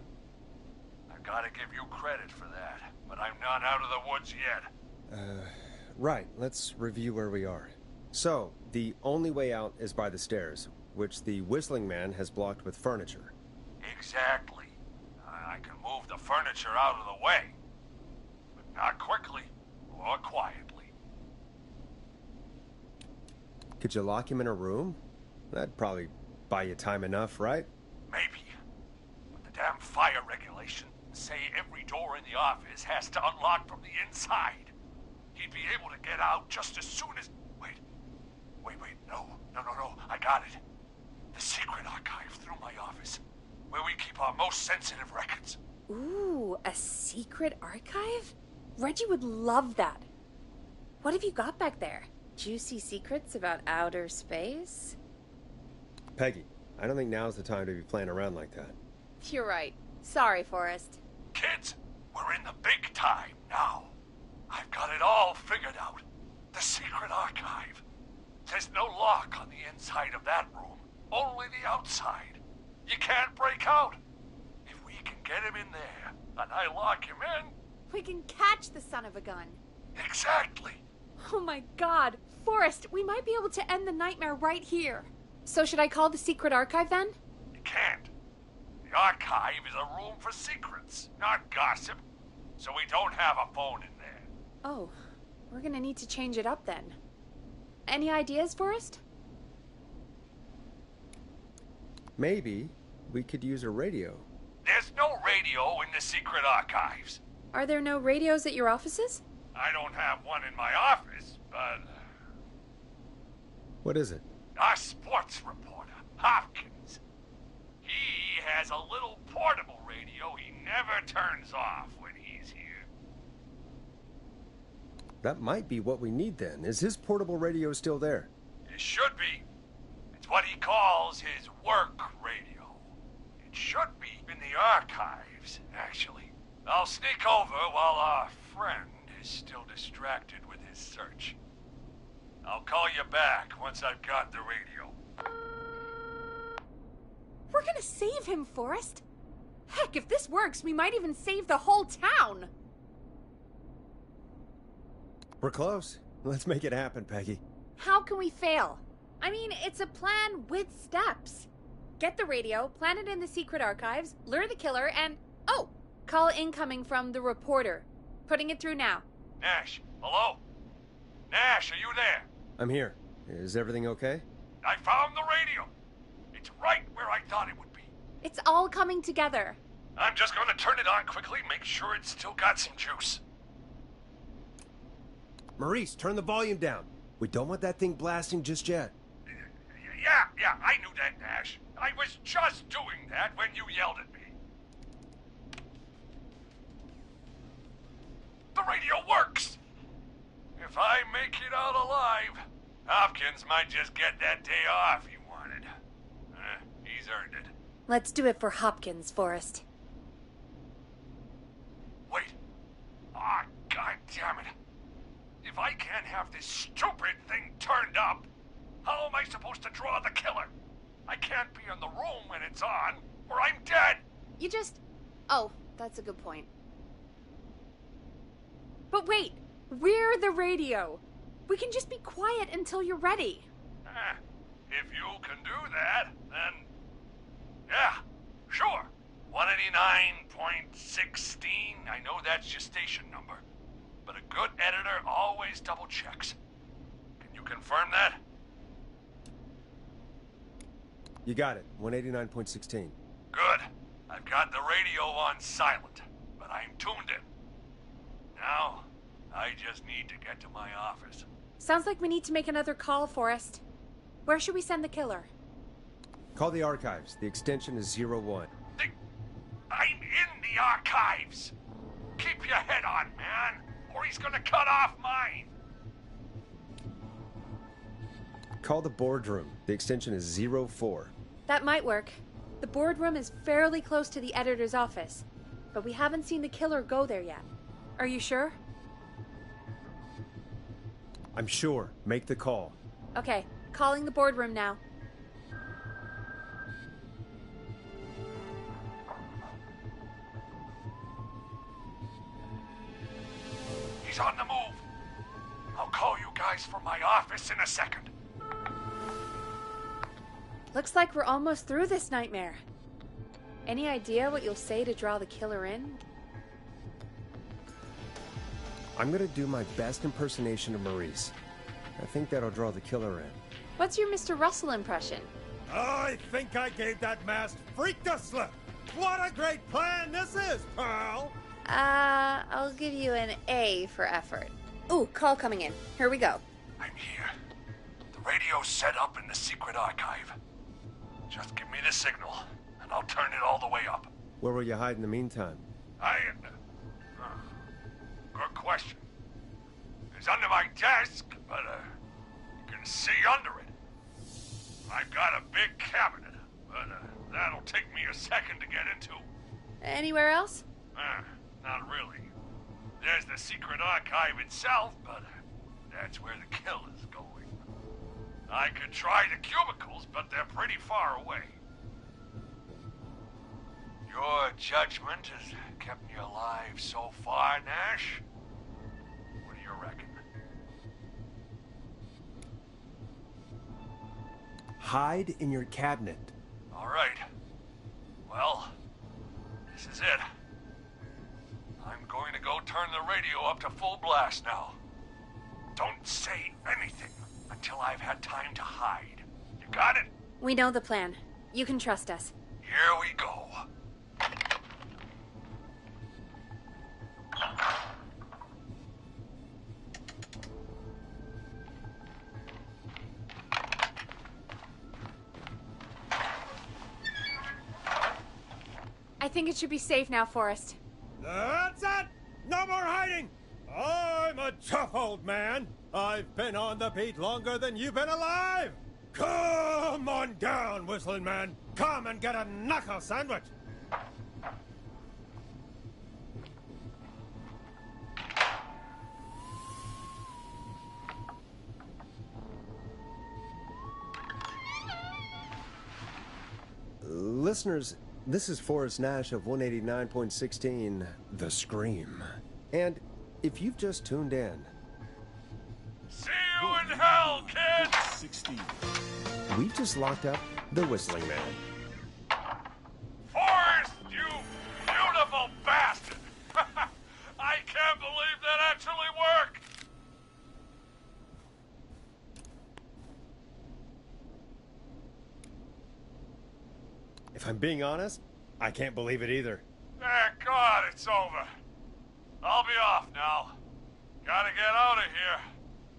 I gotta give you credit for that, but I'm not out of the woods yet. Right. Let's review where we are. So, the only way out is by the stairs, which the Whistling Man has blocked with furniture. Exactly. I can move the furniture out of the way, but not quickly or quietly. Could you lock him in a room? That'd probably buy you time enough, right? Maybe. But the damn fire regulations say every door in the office has to unlock from the inside. He'd be able to get out just as soon as... Wait. No. I got it. The secret archive through my office, where we keep our most sensitive records. Ooh, a secret archive? Reggie would love that. What have you got back there? Juicy secrets about outer space? Peggy, I don't think now's the time to be playing around like that. You're right. Sorry, Forrest. Kids, we're in the big time now. I've got it all figured out. The secret archive. There's no lock on the inside of that room, only the outside. You can't break out. If we can get him in there, and I lock him in... We can catch the son of a gun. Exactly. Oh my god. Forrest, we might be able to end the nightmare right here. So should I call the secret archive then? You can't. The archive is a room for secrets, not gossip. So we don't have a phone in there. Oh, we're gonna need to change it up then. Any ideas, Forrest? Maybe we could use a radio. There's no radio in the secret archives. Are there no radios at your offices? I don't have one in my office, but... What is it? Our sports reporter, Hopkins. He has a little portable radio he never turns off when he's here. That might be what we need then. Is his portable radio still there? It should be. It's what he calls his work radio. It should be in the archives, actually. I'll sneak over while our friend is still distracted with his search. I'll call you back once I've got the radio. We're gonna save him, Forrest. Heck, if this works, we might even save the whole town. We're close. Let's make it happen, Peggy. How can we fail? I mean, it's a plan with steps. Get the radio, plant it in the secret archives, lure the killer, and... Oh! Call incoming from the reporter. Putting it through now. Nash, hello? Nash, are you there? I'm here. Is everything okay? I found the radio. It's right where I thought it would be. It's all coming together. I'm just gonna turn it on quickly, make sure it's still got some juice. Maurice, turn the volume down. We don't want that thing blasting just yet. Yeah, I knew that, Nash. I was just doing that when you yelled at me. The radio works! If I make it out alive, Hopkins might just get that day off he wanted. He's earned it. Let's do it for Hopkins, Forrest. Wait. Ah, God damn it. If I can't have this stupid thing turned up, how am I supposed to draw the killer? I can't be in the room when it's on, or I'm dead. You just... Oh, that's a good point. But wait, we're the radio. We can just be quiet until you're ready. If you can do that, then... Yeah, sure. 189.16, I know that's your station number. But a good editor always double checks. Can you confirm that? You got it. 189.16. Good. I've got the radio on silent, but I'm tuned in. Now, I just need to get to my office. Sounds like we need to make another call, Forrest. Where should we send the killer? Call the archives. The extension is 01. I'm in the archives. Keep your head on, man, or he's gonna cut off mine. Call the boardroom. The extension is 04. That might work. The boardroom is fairly close to the editor's office, but we haven't seen the killer go there yet. Are you sure? I'm sure. Make the call. Okay, calling the boardroom now. He's on the move. I'll call you guys from my office in a second. Looks like we're almost through this nightmare. Any idea what you'll say to draw the killer in? I'm gonna do my best impersonation of Maurice. I think that'll draw the killer in. What's your Mr. Russell impression? I think I gave that masked freak the slip. What a great plan this is, Pearl! I'll give you an A for effort. Ooh, call coming in. Here we go. I'm here. The radio's set up in the secret archive. Just give me the signal, and I'll turn it all the way up. Where will you hide in the meantime? Good question. It's under my desk, but you can see under it. I've got a big cabinet, but that'll take me a second to get into. Anywhere else? Not really. There's the secret archive itself, but that's where the killer's going. I could try the cubicles, but they're pretty far away. Your judgment has kept me alive so far, Nash. What do you reckon? Hide in your cabinet. All right. Well, this is it. I'm going to go turn the radio up to full blast now. Don't say anything until I've had time to hide. You got it? We know the plan. You can trust us. Here we go. I think it should be safe now, Forrest. That's it! No more hiding! I'm a tough old man. I've been on the beat longer than you've been alive! Come on down, Whistling Man. Come and get a knuckle sandwich. Listeners, this is Forrest Nash of 189.16, The Scream. And if you've just tuned in... See you in hell, kids! 16. We just locked up the Whistling Man. Forrest, you beautiful bastard! I can't believe that actually worked! If I'm being honest, I can't believe it either. Thank God it's over. I'll be off now. Gotta get out of here.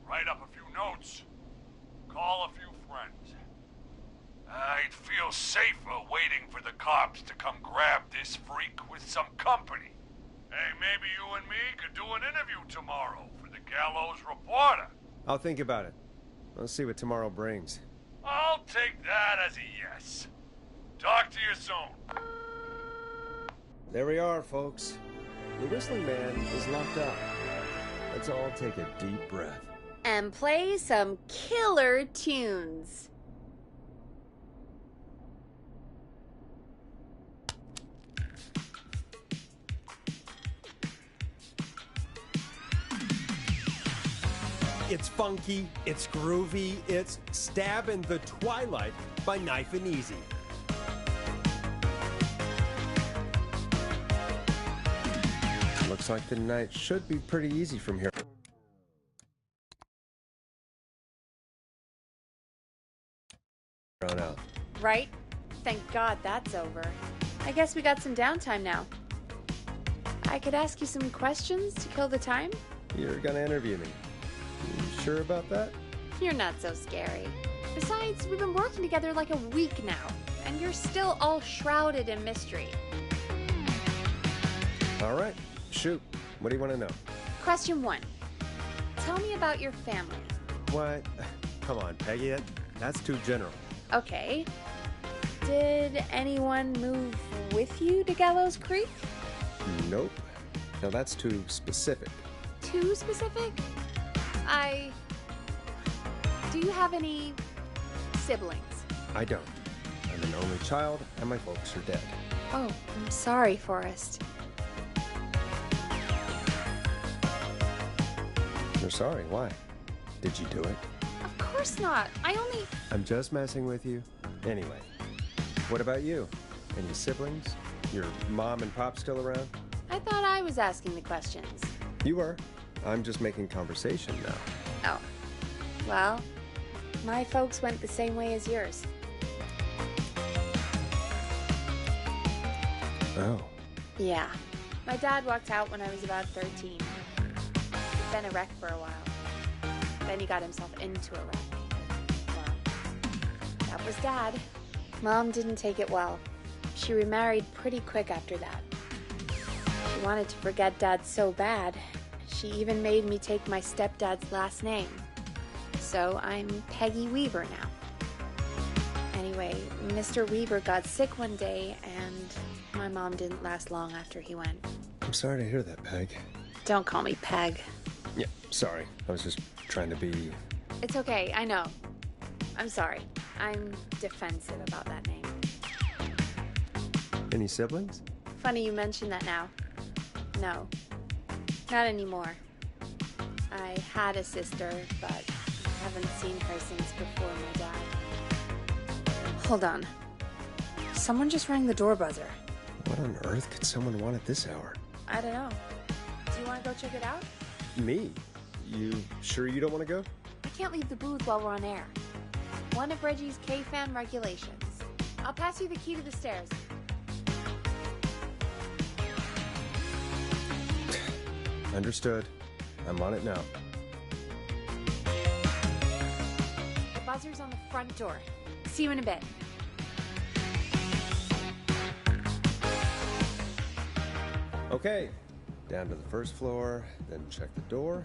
Write up a few notes. Call a few friends. I'd feel safer waiting for the cops to come grab this freak with some company. Hey, maybe you and me could do an interview tomorrow for the Gallows Reporter. I'll think about it. Let's see what tomorrow brings. I'll take that as a yes. Talk to you soon. There we are, folks. The Whistling Man is locked up. Let's all take a deep breath. And play some killer tunes. It's funky, it's groovy, it's Stab in the Twilight by Knife and Easy. Looks like the night should be pretty easy from here on out. Right? Thank God that's over. I guess we got some downtime now. I could ask you some questions to kill the time? You're gonna interview me. You sure about that? You're not so scary. Besides, we've been working together like a week now. and you're still all shrouded in mystery. All right, shoot. What do you want to know? Question 1. Tell me about your family. What? Come on, Peggy. That's too general. Okay. Did anyone move with you to Gallows Creek? Nope. Now that's too specific. Too specific? Do you have any siblings? I don't. I'm an only child, and my folks are dead. Oh, I'm sorry, Forrest. You're sorry. Why? Did you do it? Of course not. I'm just messing with you. Anyway, what about you? Any siblings? Your mom and pop still around? I thought I was asking the questions. You were. I'm just making conversation now. Oh. Well, my folks went the same way as yours. Oh. Yeah. My dad walked out when I was about 13. He'd been a wreck for a while. Then he got himself into a wreck. Well, that was Dad. Mom didn't take it well. She remarried pretty quick after that. She wanted to forget Dad so bad, she even made me take my stepdad's last name. So I'm Peggy Weaver now. Anyway, Mr. Weaver got sick one day, and my mom didn't last long after he went. I'm sorry to hear that, Peg. Don't call me Peg. Yeah, sorry. I was just trying to be... It's okay, I know. I'm sorry. I'm defensive about that name. Any siblings? Funny you mention that now. No, not anymore. I had a sister, but I haven't seen her since before my dad. Hold on. Someone just rang the door buzzer. What on earth could someone want at this hour? I don't know. Do you want to go check it out? Me? You sure you don't want to go? I can't leave the booth while we're on air. One of Reggie's K-Fan regulations. I'll pass you the key to the stairs. Understood. I'm on it now. The buzzer's on the front door. See you in a bit. Okay. Down to the first floor, then check the door.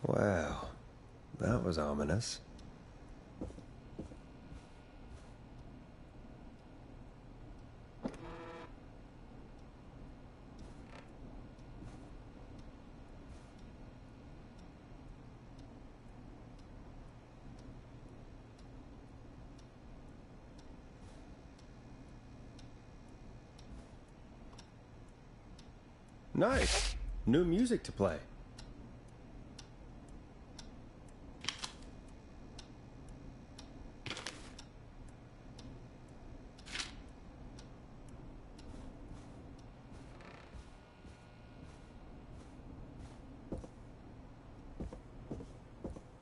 Wow. That was ominous. Nice. New music to play.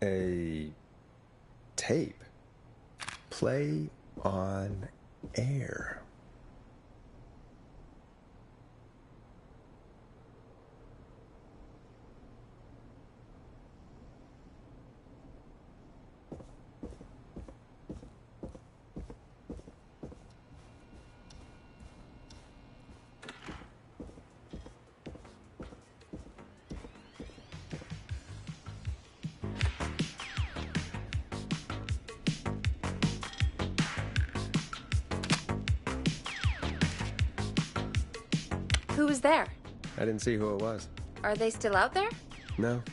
A tape. Play on air. Who was there? I didn't see who it was. Are they still out there? No.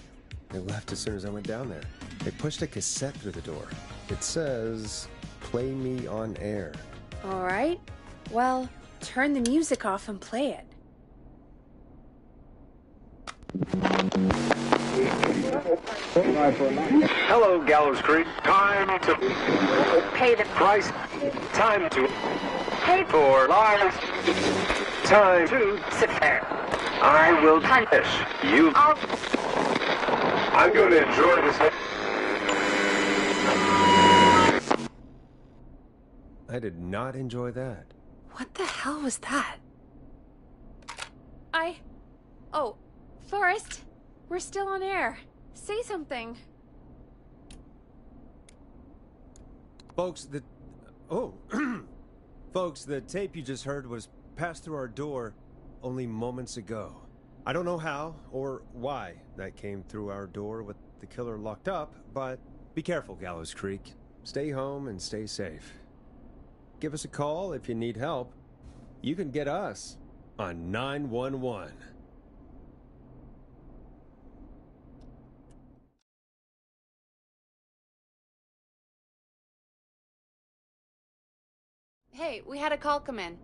They left as soon as I went down there. They pushed a cassette through the door. It says, "Play me on air." All right. Well, turn the music off and play it. Hello, Gallows Creek. Time to Pay the price. Time to pay for lives. Time to sit there. I will punish you. I'm going to enjoy this. I did not enjoy that. What the hell was that? Oh, Forrest, we're still on air. Say something. Folks, Folks, the tape you just heard was passed through our door only moments ago. I don't know how or why that came through our door with the killer locked up, but be careful, Gallows Creek. Stay home and stay safe. Give us a call if you need help. You can get us on 911. Hey, we had a call come in.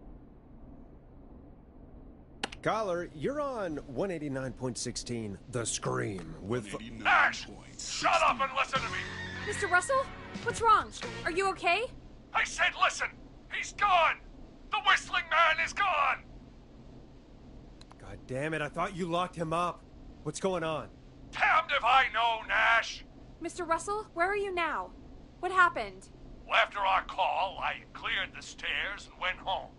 Caller, you're on 189.16, The Scream, with... Ash! Shut up and listen to me! Mr. Russell? What's wrong? Are you okay? I said listen! He's gone! The Whistling Man is gone! God damn it, I thought you locked him up. What's going on? Damned if I know, Nash! Mr. Russell, where are you now? What happened? Well, after our call, I cleared the stairs and went home.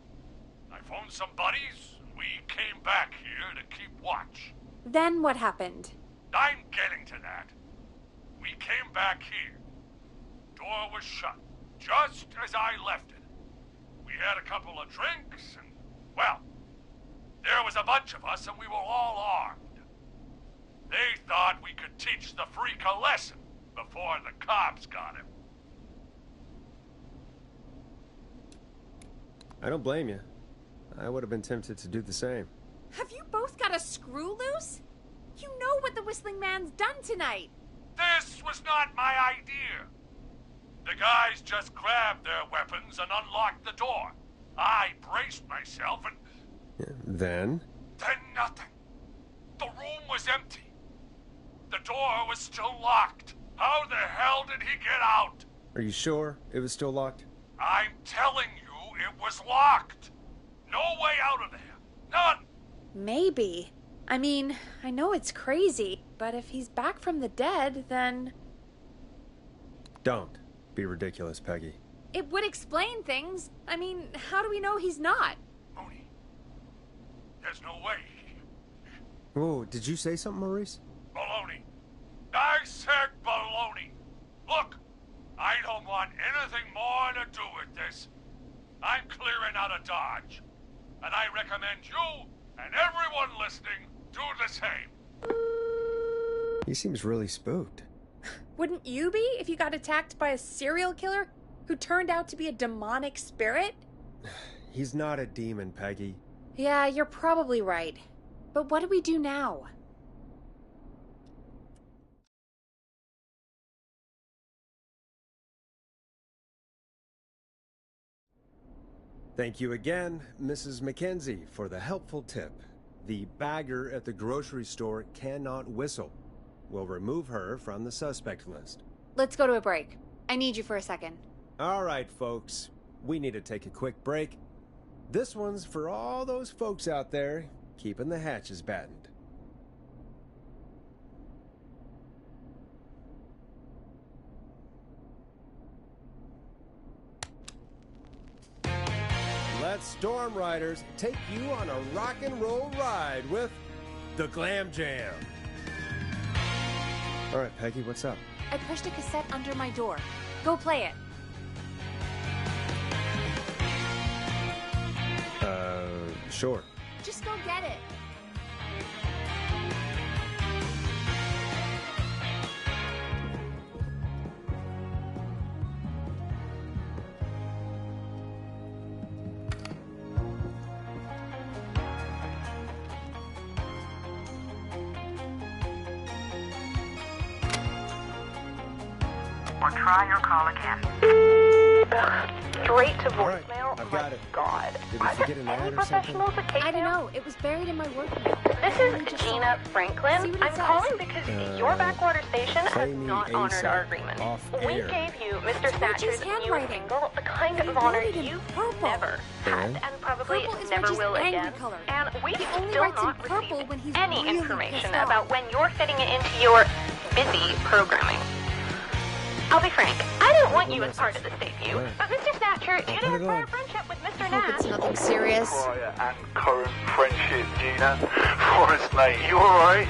I phoned some buddies, and we came back here to keep watch. Then what happened? I'm getting to that. We came back here. Door was shut, just as I left it. We had a couple of drinks, and, well, there was a bunch of us, and we were all armed. They thought we could teach the freak a lesson before the cops got him. I don't blame you. I would have been tempted to do the same. Have you both got a screw loose? You know what the Whistling Man's done tonight. This was not my idea. The guys just grabbed their weapons and unlocked the door. I braced myself and... Then nothing. The room was empty. The door was still locked. How the hell did he get out? Are you sure it was still locked? I'm telling you, it was locked. No way out of there. None. Maybe. I mean, I know it's crazy, but if he's back from the dead, then... Don't be ridiculous, Peggy. It would explain things. I mean, how do we know he's not? Mooney, there's no way. Whoa, did you say something, Maurice? Baloney. I said baloney. Look, I don't want anything more to do with this. I'm clearing out of Dodge. And I recommend you and everyone listening do the same. He seems really spooked. Wouldn't you be if you got attacked by a serial killer who turned out to be a demonic spirit? He's not a demon, Peggy. Yeah, you're probably right. But what do we do now? Thank you again, Mrs. Mackenzie, for the helpful tip. The bagger at the grocery store cannot whistle. We'll remove her from the suspect list. Let's go to a break. I need you for a second. All right, folks. We need to take a quick break. This one's for all those folks out there keeping the hatches battened. Let Storm Riders take you on a rock and roll ride with the Glam Jam. All right, Peggy, what's up? I pushed a cassette under my door. Go play it. Sure. Just go get it. Or try your call again. Straight to All right, voicemail? I've got it. God. Did we Are forget there an any ad or professionals something? at K-Town? I don't know. It was buried in my work email. This is Gina See Franklin. what it I'm says. calling because your backwater station has play me not honored ASAP, our agreement. off We air. gave you Mr. That's Thatcher's Reggie's new handwriting. single, the kind They of honor wrote it in you purple. never had And? and probably Purple is never Reggie's will angry again. color. And we've He only still writes in not purple received when he's any really information pissed off. about when you're fitting it into your busy programming. I'll be frank. I don't want you as part of this debut. But Mr. Snatcher, due to his prior friendship with Mr. I hope Nash... it's nothing serious. Prior and current friendship, Gina. Forrest, mate, you alright?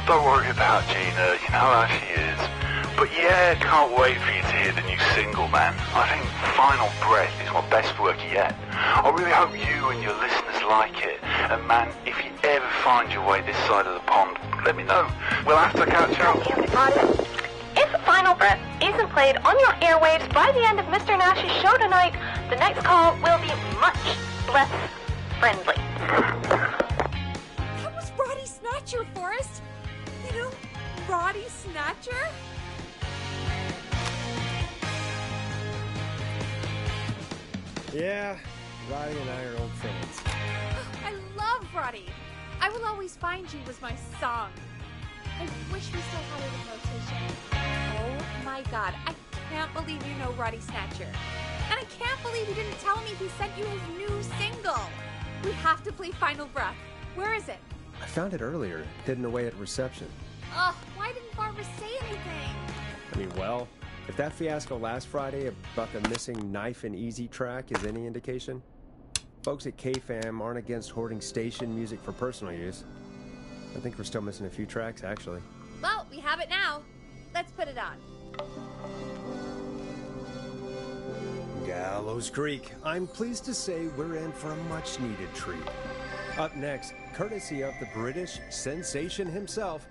Don't worry about Gina, you know how she is. But yeah, can't wait for you to hear the new single, man. I think Final Breath is my best work yet. I really hope you and your listeners like it. And man, if you ever find your way this side of the pond, let me know. We'll have to catch up. If Final Breath isn't played on your airwaves by the end of Mr. Nash's show tonight, the next call will be much less friendly. That was Roddy Snatcher, Forrest. You know, Roddy Snatcher? Yeah, Roddy and I are old friends. I love Roddy. I Will Always Find You was my song. I wish we still had it in rotation. Oh my god, I can't believe you know Roddy Snatcher. And I can't believe you didn't tell me he sent you his new single. We have to play Final Breath. Where is it? I found it earlier, hidden away at reception. Ugh, why didn't Barbara say anything? I mean, well, if that fiasco last Friday about the missing Knife and Easy track is any indication, folks at KFAM aren't against hoarding station music for personal use. I think we're still missing a few tracks, actually. Well, we have it now. Let's put it on. Gallows Creek. I'm pleased to say we're in for a much-needed treat. Up next, courtesy of the British sensation himself,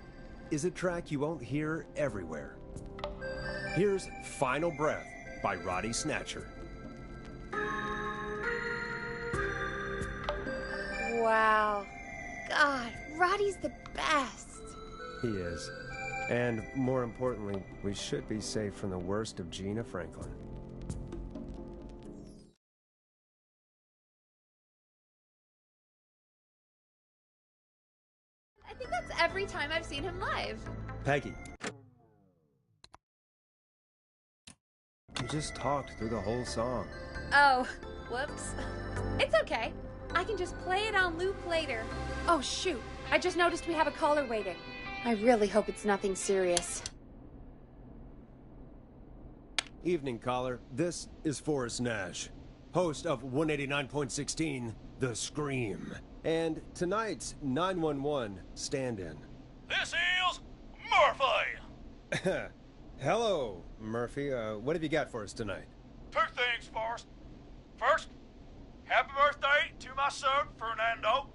is a track you won't hear everywhere. Here's Final Breath by Roddy Snatcher. Wow. God, Roddy's the best. He is. And more importantly, we should be safe from the worst of Gina Franklin. I think that's every time I've seen him live. Peggy. You just talked through the whole song. Oh, whoops. It's okay. I can just play it on loop later. Oh, shoot. I just noticed we have a caller waiting. I really hope it's nothing serious. Evening, caller. This is Forrest Nash, host of 189.16, The Scream. And tonight's 911 stand-in. This is Murphy! Hello, Murphy. What have you got for us tonight? Two things, Forrest. First, happy birthday to my son, Fernando.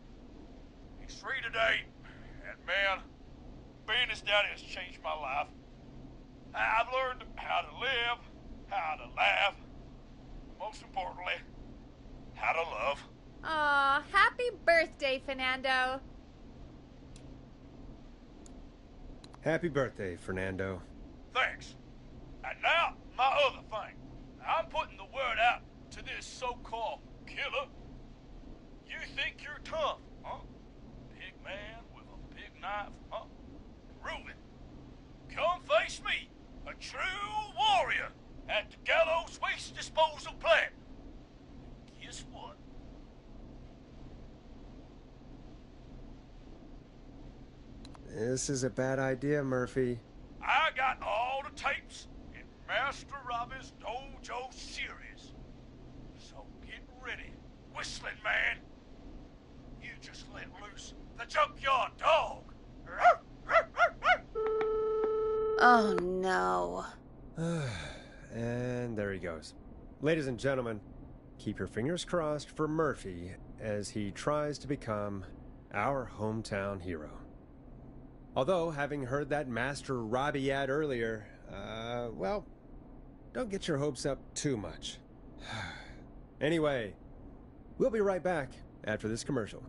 He's 3 today, and man, being his daddy has changed my life. I've learned how to live, how to laugh, most importantly, how to love. Aw, happy birthday, Fernando. Happy birthday, Fernando. Thanks. And now, my other thing. I'm putting the word out to this so-called killer. You think you're tough, huh? Big man with a big knife, huh? Prove it. Come face me, a true warrior, at the Gallows Waste Disposal Plant. Guess what? This is a bad idea, Murphy. I got all the tapes in Master Robbie's Dojo series. So get ready, whistling man. You just let loose the junkyard dog. Oh, no. And there he goes. Ladies and gentlemen, keep your fingers crossed for Murphy as he tries to become our hometown hero. Although, having heard that Master Robbie ad earlier, well, don't get your hopes up too much. Anyway, we'll be right back after this commercial.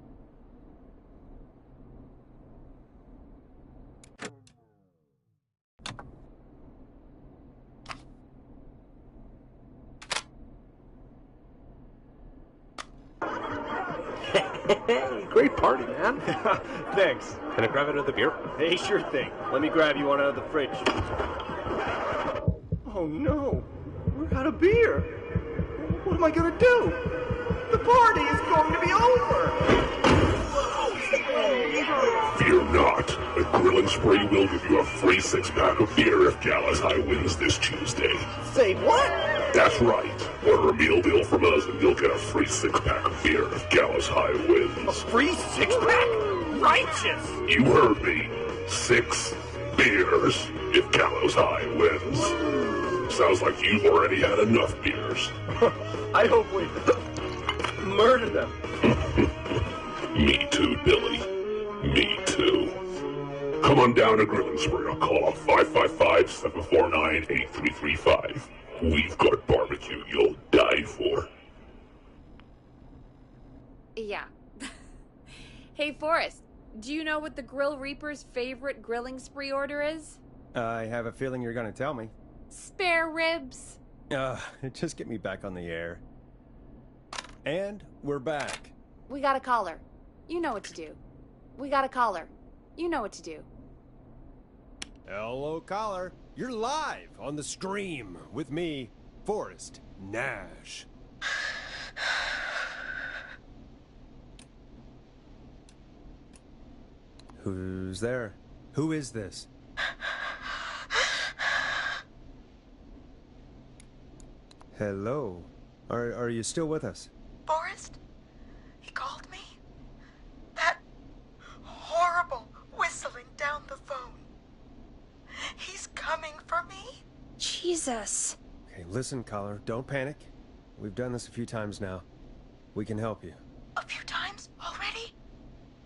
Great party, man. Thanks. Can I grab another beer? Hey, sure thing. Let me grab you one out of the fridge. Oh no, we're out of beer. What am I gonna do? The party is going to be over. Fear not. A Grill and Spray will give you a free 6-pack of beer if Gallows High wins this Tuesday. Say what? That's right. Order a meal deal from us and you'll get a free 6-pack of beer if Gallows High wins. A free 6-pack? Righteous! You heard me. 6 beers if Gallows High wins. Sounds like you've already had enough beers. I hope we murder them. Me too, Billy. Me too. Come on down to Grilling Spree or call up 555-749-8335. We've got barbecue you'll die for. Yeah. Hey, Forrest, do you know what the Grill Reaper's favorite Grilling Spree order is? I have a feeling you're gonna tell me. Spare ribs. Just get me back on the air. And we're back. We got a caller. You know what to do. We got a caller. You know what to do. Hello, caller. You're live on the stream with me, Forrest Nash. Who's there? Who is this? Hello. Are you still with us? Forrest? He called me? That horrible whistling down the phone. He's coming for me? Jesus. Okay, listen, caller. Don't panic. We've done this a few times now. We can help you. A few times already?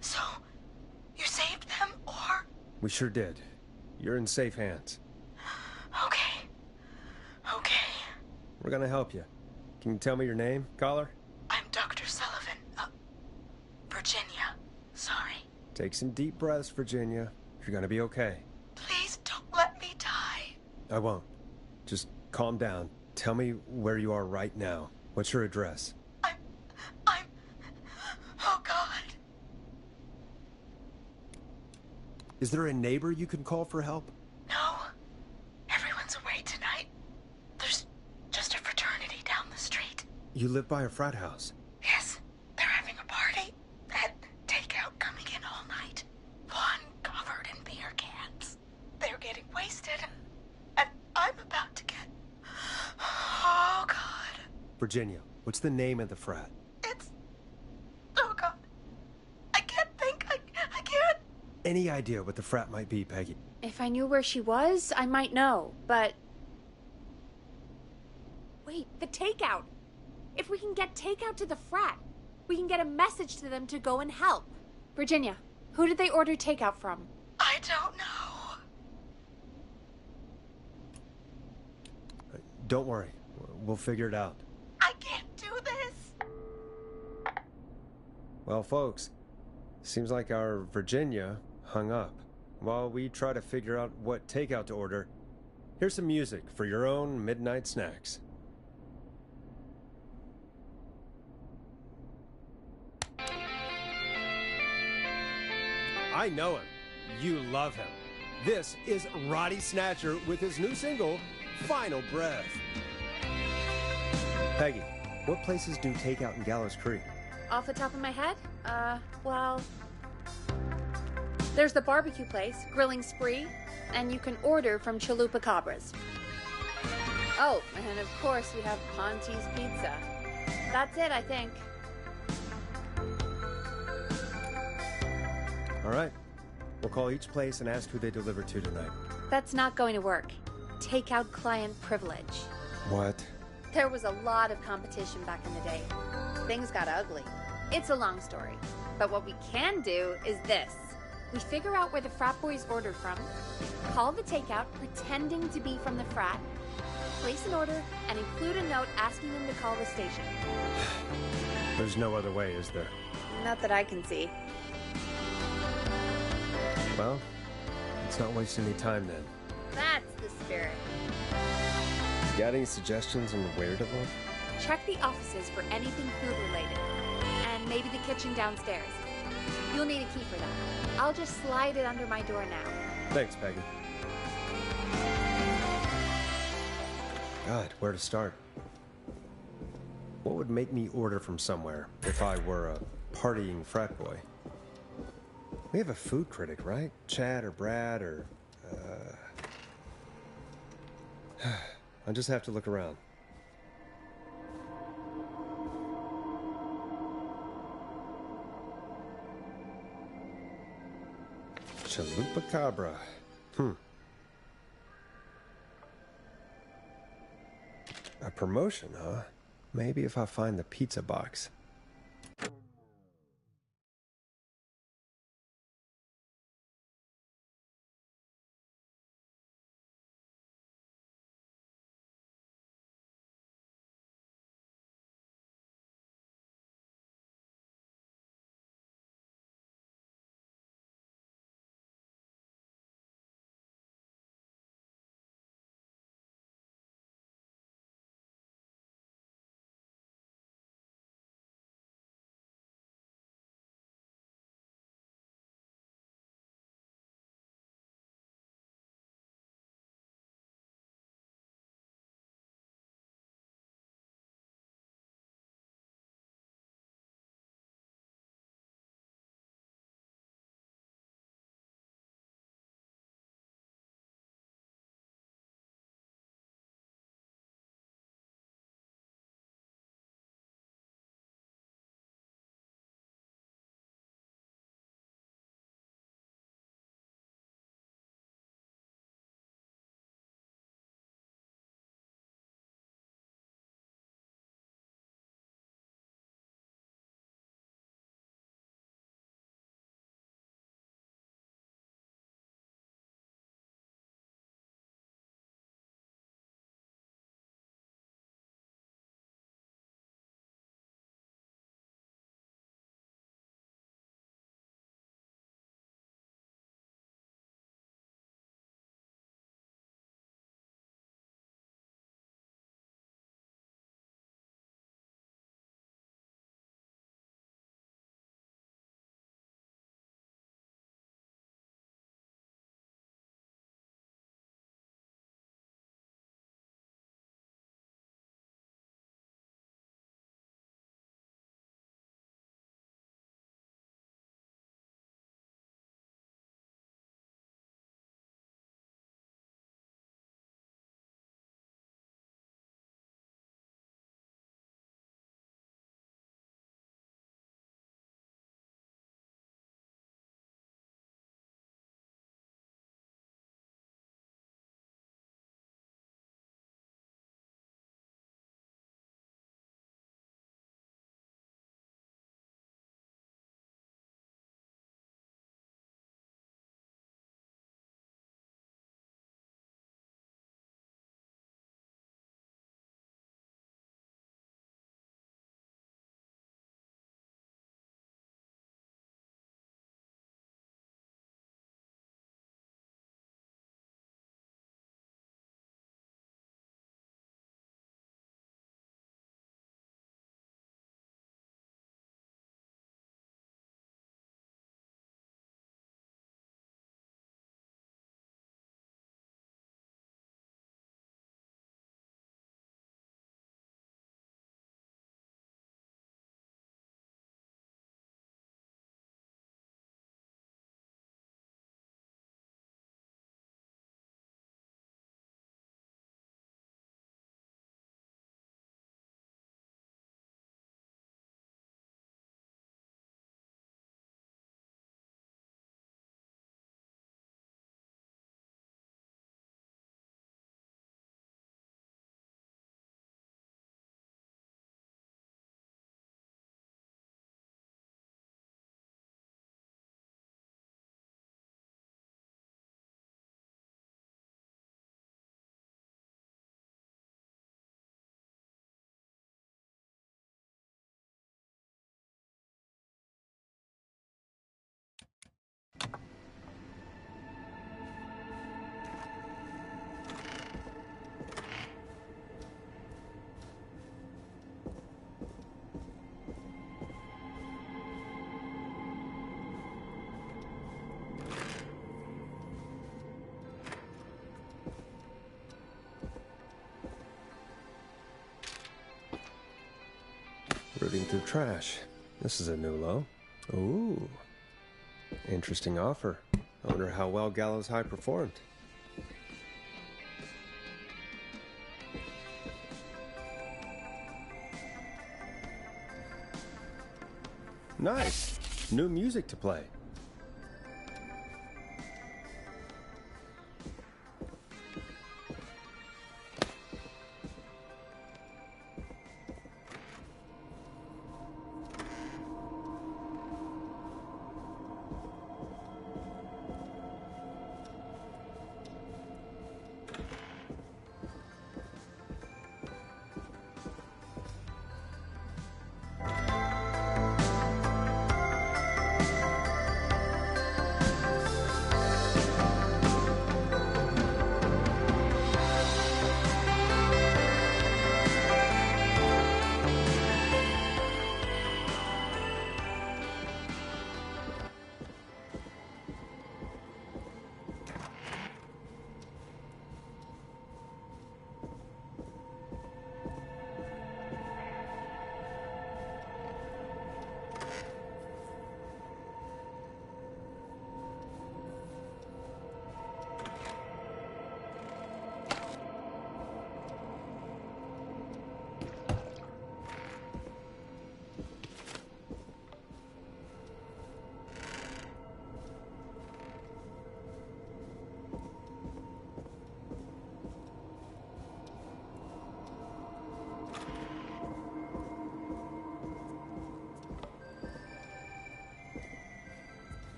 So, you saved them, or? We sure did. You're in safe hands. Okay. Okay. We're gonna help you. Can you tell me your name, caller? I'm Dr. Sullivan. Virginia. Sorry. Take some deep breaths, Virginia. You're gonna be okay. Please don't let me die. I won't. Just calm down. Tell me where you are right now. What's your address? Oh, God. Is there a neighbor you can call for help? No. Everyone's away tonight. There's just a fraternity down the street. You live by a frat house. Yes. They're having a party. Had takeout coming in all night. One covered in beer cans. They're getting wasted. And I'm about to get... Oh, God. Virginia, what's the name of the frat? It's... Oh, God. I can't think. I can't. Any idea what the frat might be, Peggy? If I knew where she was, I might know, but... Wait, the takeout! If we can get takeout to the frat, we can get a message to them to go and help. Virginia, who did they order takeout from? I don't know. Don't worry. We'll figure it out. I can't do this. Well, folks, seems like our Virginia hung up. While we try to figure out what takeout to order, here's some music for your own midnight snacks. I know him. You love him. This is Roddy Snatcher with his new single, Final Breath. Peggy, what places do takeout in Gallows Creek? Off the top of my head? Well... There's the barbecue place, Grilling Spree, and you can order from Chalupa Cabras. Oh, and of course we have Ponte's Pizza. That's it, I think. All right. We'll call each place and ask who they deliver to tonight. That's not going to work. Takeout client privilege. What? There was a lot of competition back in the day. Things got ugly. It's a long story. But what we can do is this. We figure out where the frat boys ordered from, call the takeout pretending to be from the frat, place an order, and include a note asking them to call the station. There's no other way, is there? Not that I can see. Well, let's not waste any time then. That's the spirit. Got any suggestions on where to look? Check the offices for anything food-related. And maybe the kitchen downstairs. You'll need a key for that. I'll just slide it under my door now. Thanks, Peggy. God, where to start? What would make me order from somewhere if I were a partying frat boy? We have a food critic, right? Chad or Brad or I'll just have to look around. Chalupacabra. A promotion, huh? Maybe if I find the pizza box. Rooting through trash. This is a new low. Ooh. Interesting offer. I wonder how well Gallows High performed. Nice. New music to play.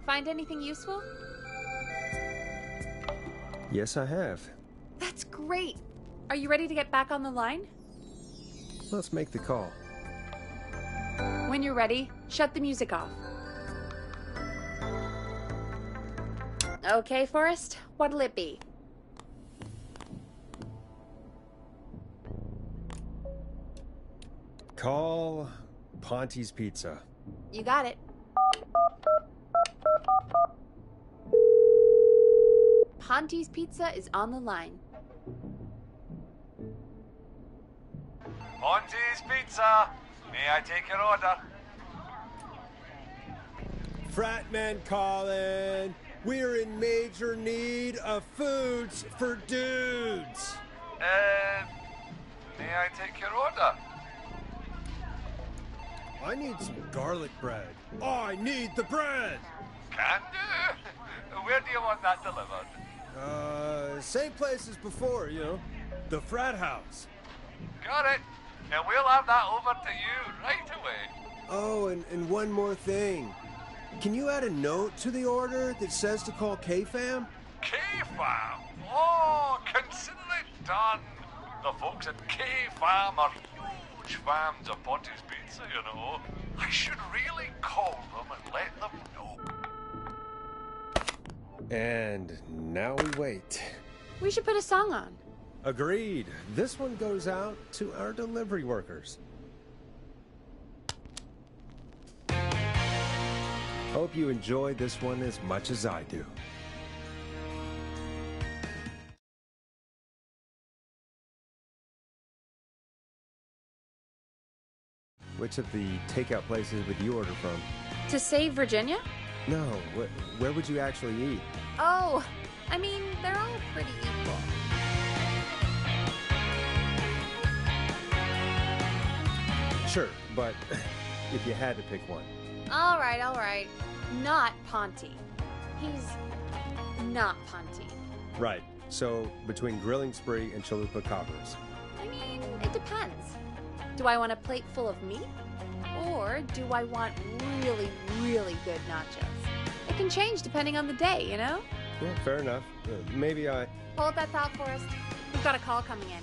Find anything useful? Yes, I have. That's great. Are you ready to get back on the line? Let's make the call. When you're ready, shut the music off. Okay, Forrest, what'll it be? Call Ponte's Pizza. You got it. Ponte's Pizza is on the line. Ponte's Pizza. May I take your order? Fratman calling. We're in major need of foods for dudes. May I take your order? I need some garlic bread. I need the bread. Can do. Where do you want that delivered? Same place as before, you know. The frat house. Got it. And we'll have that over to you right away. Oh, and one more thing. Can you add a note to the order that says to call K-Fam? K-Fam? Oh, consider it done. The folks at K-Fam are huge fans of Ponte's Pizza, you know. I should really call them and let them know. And now we wait. We should put a song on. Agreed. This one goes out to our delivery workers. Hope you enjoy this one as much as I do. Which of the takeout places would you order from? To save Virginia? No, where would you actually eat? Oh, I mean, they're all pretty equal. Sure, but if you had to pick one. All right. Not Ponte. He's not Ponte. Right. So, between Grilling Spree and Chalupa Cabras. I mean, it depends. Do I want a plate full of meat? Or do I want really, really good nachos? It can change depending on the day, you know? Yeah, fair enough. Maybe I... Hold that thought, Forrest. We've got a call coming in.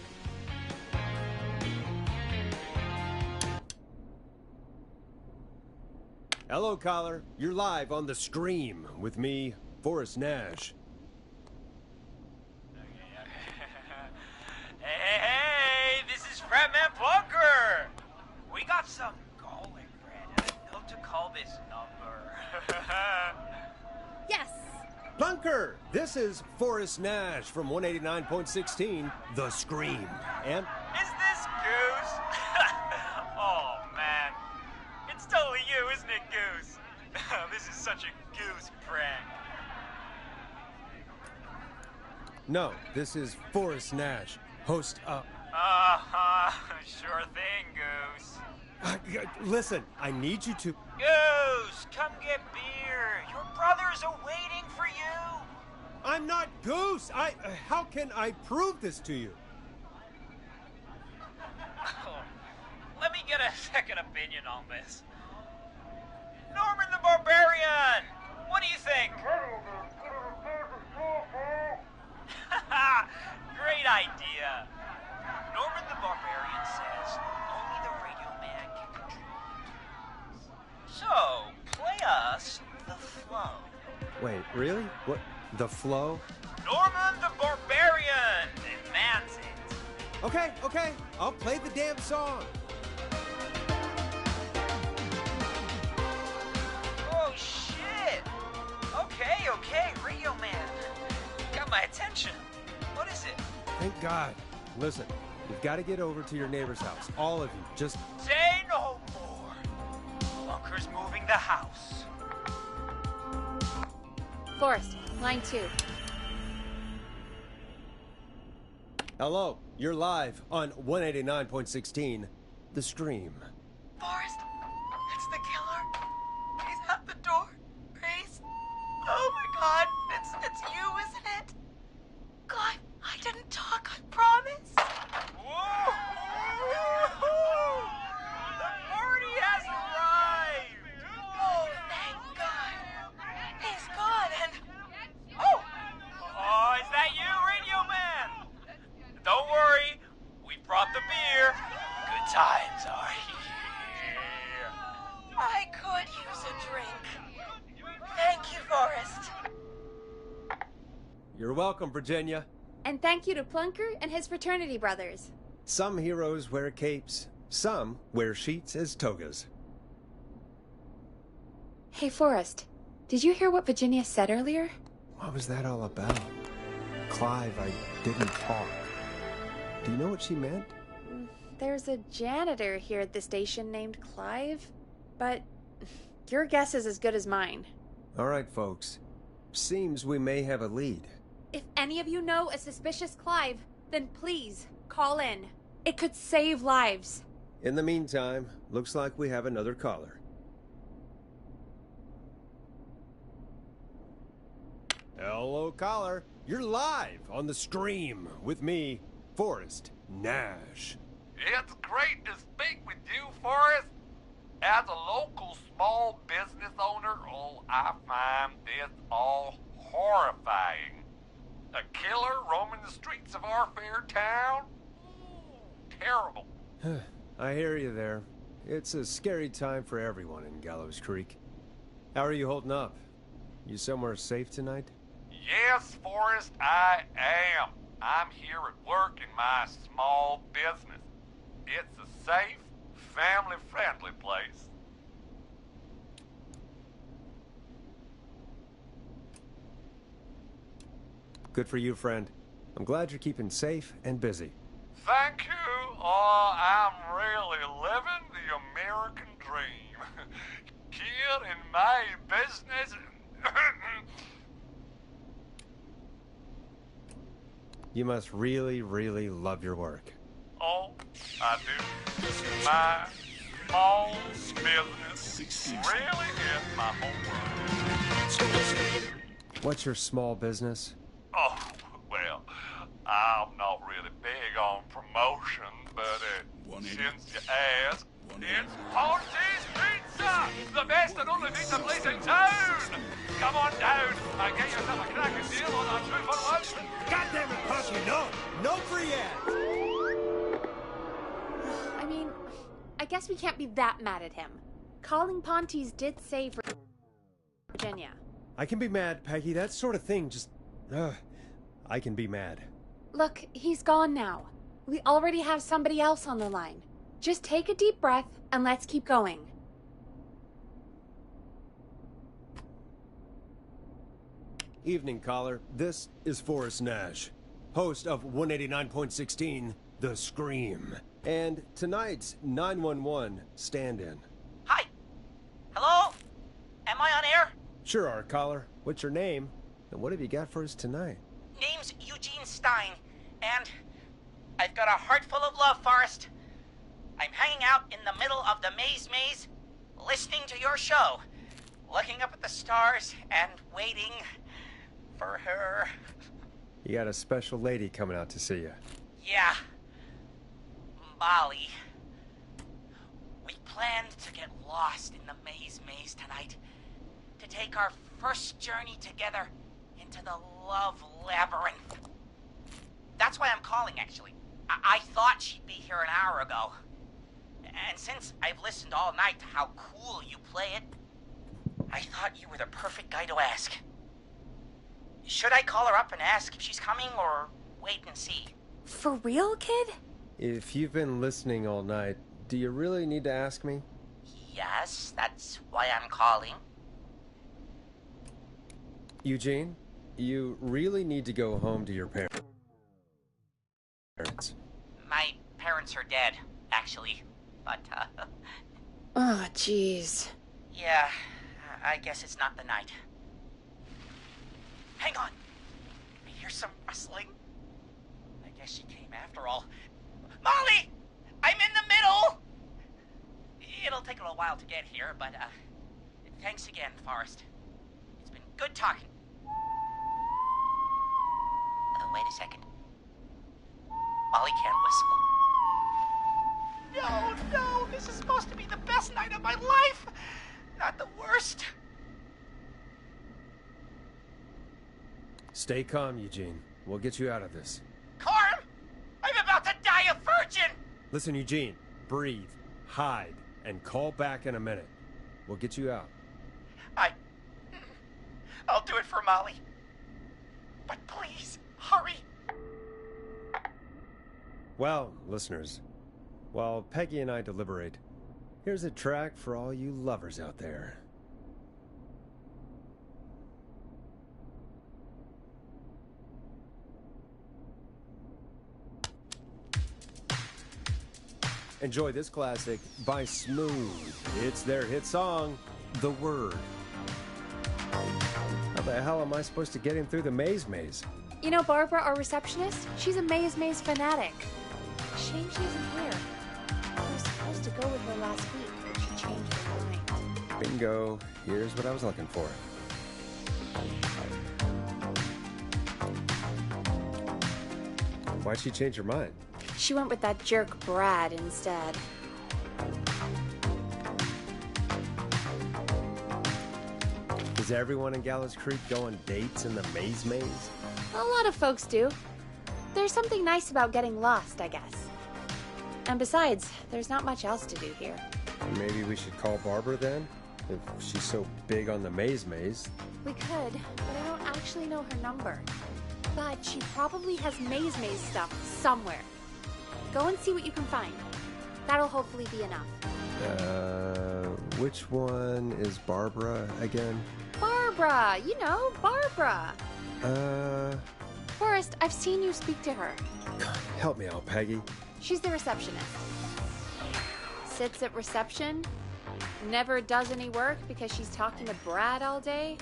Hello, caller. You're live on The Scream with me, Forrest Nash. Hey, this is Fratman Bunker. We got some garlic bread and a note to call this number. Yes. Bunker, this is Forrest Nash from 189.16, The Scream. And... Is this Goose? Oh, man. It's totally you, isn't it, Goose? This is such a Goose prank. No, this is Forrest Nash, host Sure thing, Goose. listen, I need you to... Goose, come get beer. Your brothers are waiting for you. I'm not Goose! How can I prove this to you? Let me get a second opinion on this. Norman the Barbarian! What do you think? Great idea. Norman the Barbarian says only the radio man can control it. So, play us the flow. Wait, really? What? The flow? Norman the Barbarian demands it. Okay, I'll play the damn song. Oh, shit. Okay, radio man. Got my attention. What is it? Thank God. Listen, you've got to get over to your neighbor's house. All of you, just... Say no more. Bunker's moving the house. Forrest, line 2. Hello, you're live on 189.16, The Scream. Forrest, it's the killer. He's at the door. Grace. Oh my God, it's you, isn't it? God, I didn't talk, I promise. Whoa! The party has arrived! Oh, thank God. He's gone and... Oh! Oh, is that you, radio man? Don't worry, we brought the beer. Good times are here. I could use a drink. Thank you, Forrest. You're welcome, Virginia. And thank you to Plunker and his fraternity brothers. Some heroes wear capes, some wear sheets as togas. Hey, Forrest, did you hear what Virginia said earlier? What was that all about? Clive, I didn't talk. Do you know what she meant? There's a janitor here at the station named Clive, but your guess is as good as mine. All right, folks. Seems we may have a lead. If any of you know a suspicious Clive, then please call in. It could save lives. In the meantime, looks like we have another caller. Hello, caller. You're live on The Scream with me, Forrest Nash. It's great to speak with you, Forrest. As a local small business owner, I find this all horrifying. A killer roaming the streets of our fair town? Ooh, terrible. I hear you there. It's a scary time for everyone in Gallows Creek. How are you holding up? You somewhere safe tonight? Yes, Forrest, I am. I'm here at work in my small business. It's a safe, family-friendly place. Good for you, friend. I'm glad you're keeping safe and busy. Thank you. Oh, I'm really living the American dream. Here in my business. You must really, really love your work. Oh, I do. My small business really is my home run. What's your small business? Oh, well, I'm not really big on promotion, but since you asked, it's Ponty's Pizza! The best and only pizza place in town! Come on down and get yourself a cracking deal on our 2-for-1. God damn it, Puffy, no! No free ads! I mean, I guess we can't be that mad at him. Calling Ponty's did save Virginia. I can be mad, Peggy. That sort of thing just... I can be mad. Look, he's gone now. We already have somebody else on the line. Just take a deep breath and let's keep going. Evening, caller. This is Forrest Nash, host of 189.16, The Scream. And tonight's 911 stand-in. Hi. Hello? Am I on air? Sure are, caller. What's your name? And what have you got for us tonight? name's Eugene Stein, and I've got a heart full of love, Forrest. I'm hanging out in the middle of the maze, listening to your show, looking up at the stars and waiting for her. You got a special lady coming out to see you. Yeah. Molly. We planned to get lost in the maze tonight. To take our first journey together into the love labyrinth. That's why I'm calling, actually. I thought she'd be here an hour ago. And since I've listened all night to how cool you play it, I thought you were the perfect guy to ask. Should I call her up and ask if she's coming, or wait and see? For real, kid? If you've been listening all night, do you really need to ask me? Yes, that's why I'm calling. Eugene, you really need to go home to your parents. My parents are dead, actually. But, Oh, jeez. yeah, I guess it's not the night. Hang on. I hear some rustling. I guess she came after all. Molly! I'm in the middle! It'll take a little while to get here, but, thanks again, Forrest. It's been good talking. Oh, wait a second. Molly can't whistle. No, this is supposed to be the best night of my life! Not the worst. Stay calm, Eugene. We'll get you out of this. Carm! I'm about to die a virgin! Listen, Eugene. Breathe, hide, and call back in a minute. We'll get you out. I'll do it for Molly. But please, hurry. Well, listeners, while Peggy and I deliberate, here's a track for all you lovers out there. Enjoy this classic by Smooth. It's their hit song, The Word. How the hell am I supposed to get him through the maze? You know Barbara, our receptionist? She's a maze fanatic. Shame she isn't here. I was supposed to go with her last week, but she changed her mind. Bingo. Here's what I was looking for. Why'd she change her mind? She went with that jerk Brad instead. Is everyone in Gallows Creek going dates in the maze? A lot of folks do. There's something nice about getting lost, I guess. And besides, there's not much else to do here. Maybe we should call Barbara then? If she's so big on the maze. We could, but I don't actually know her number. But she probably has maze stuff somewhere. Go and see what you can find. That'll hopefully be enough. Which one is Barbara again? Barbara! You know, Barbara! Forrest, I've seen you speak to her. Help me out, Peggy. She's the receptionist. Sits at reception, never does any work because she's talking to Brad all day.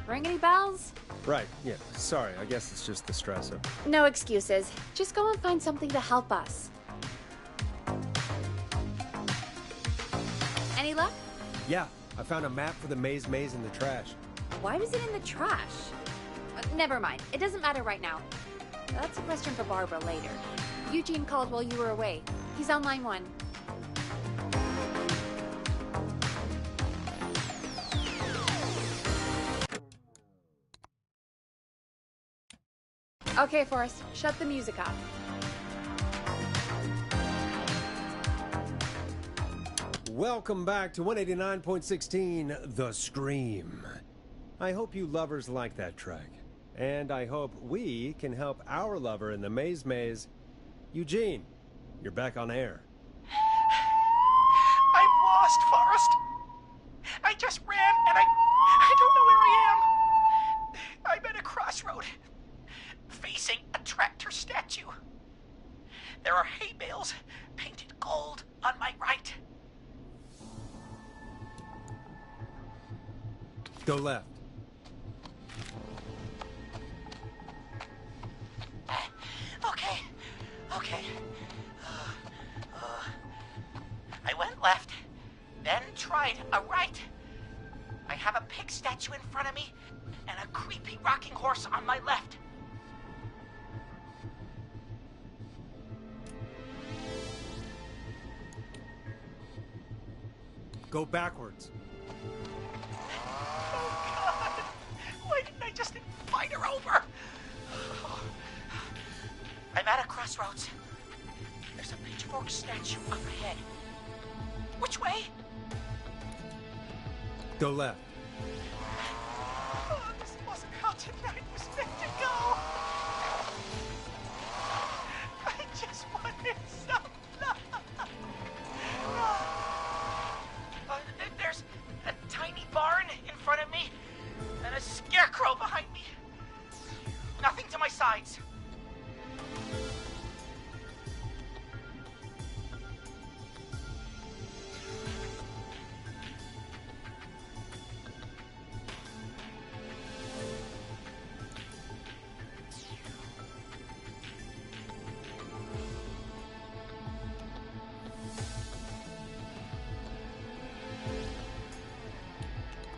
Ring any bells? Right, yeah, sorry, I guess it's just the stress of... No excuses. Just go and find something to help us. Any luck? Yeah, I found a map for the maze in the trash. Why was it in the trash? Never mind. It doesn't matter right now. That's a question for Barbara later. Eugene called while you were away. He's on line 1. Okay, Forrest, shut the music off. Welcome back to 189.16, The Scream. I hope you lovers like that track. And I hope we can help our lover in the maze. Eugene, you're back on air. I'm lost, Forrest. I just ran and I don't know where I am. I'm at a crossroad, facing a tractor statue. There are hay bales painted gold on my right. Go left. Okay. I went left, then tried a right. I have a pig statue in front of me and a creepy rocking horse on my left. Go backwards. Oh, God. Why didn't I just invite her over? I'm at a crossroads. There's a pitchfork statue up ahead. Which way? Go left. Oh, this wasn't how tonight was meant to go. I just wanted some love. There's a tiny barn in front of me and a scarecrow behind me. Nothing to my sides.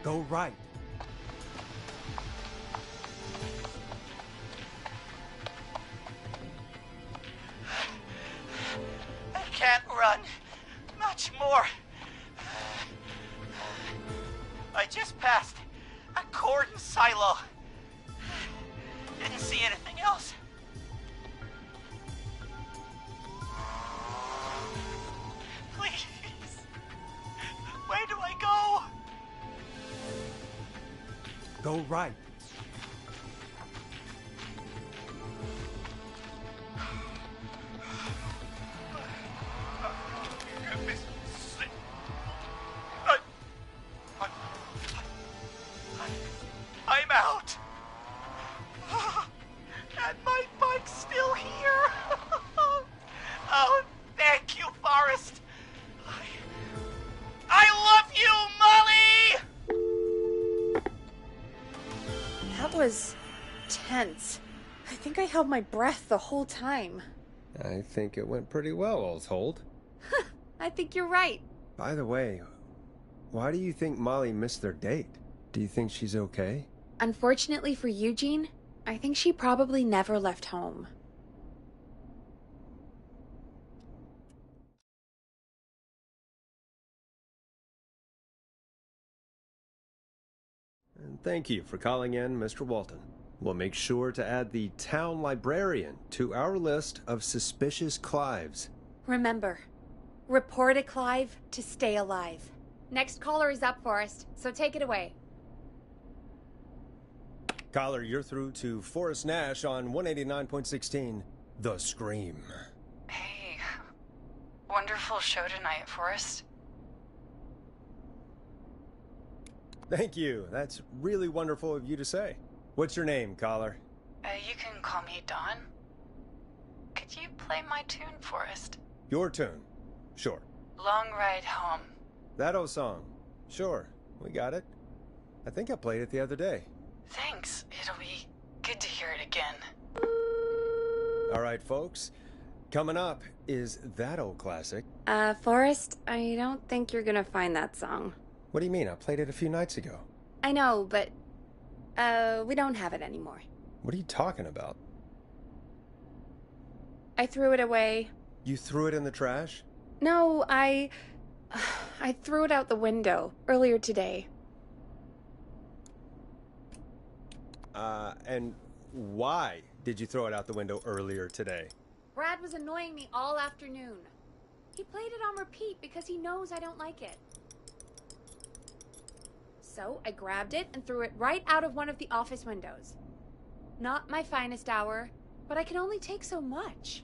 Go right. I can't run much more. I just passed a cordon silo. Didn't see anything else. Please. Where do I go? Go right. I'm out. And my bike's still here. Oh, thank you, Forrest. I love you, Molly! That was tense. I think I held my breath the whole time. I think it went pretty well, all told. I think you're right. By the way, why do you think Molly missed their date? Do you think she's okay? Unfortunately for Eugene, I think she probably never left home. And thank you for calling in, Mr. Walton. We'll make sure to add the town librarian to our list of suspicious Clives. Remember, report a Clive to stay alive. Next caller is up, Forrest, so take it away. Caller, you're through to Forrest Nash on 189.16, The Scream. Hey, wonderful show tonight, Forrest. Thank you. That's really wonderful of you to say. What's your name, caller? You can call me Dawn. Could you play my tune, Forrest? Your tune. Sure. Long Ride Home. That old song. Sure. We got it. I think I played it the other day. Thanks. It'll be good to hear it again. All right, folks. Coming up is that old classic. Forrest, I don't think you're gonna find that song. What do you mean? I played it a few nights ago. I know, but, we don't have it anymore. What are you talking about? I threw it away. You threw it in the trash? No, I threw it out the window earlier today. And why did you throw it out the window earlier today? Brad was annoying me all afternoon. He played it on repeat because he knows I don't like it. So I grabbed it and threw it right out of one of the office windows. Not my finest hour, but I can only take so much.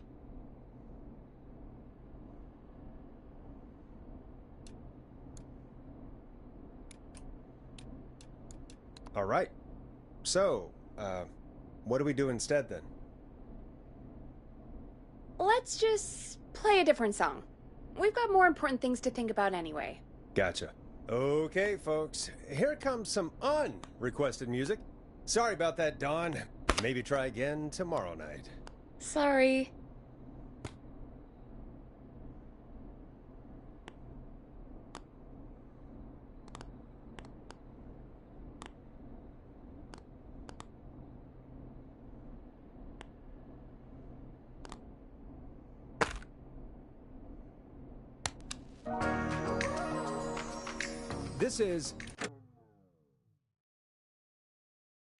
All right. So, what do we do instead then? Let's just play a different song. We've got more important things to think about anyway. Gotcha. Okay, folks. Here comes some unrequested music. Sorry about that, Dawn. Maybe try again tomorrow night. Sorry. This is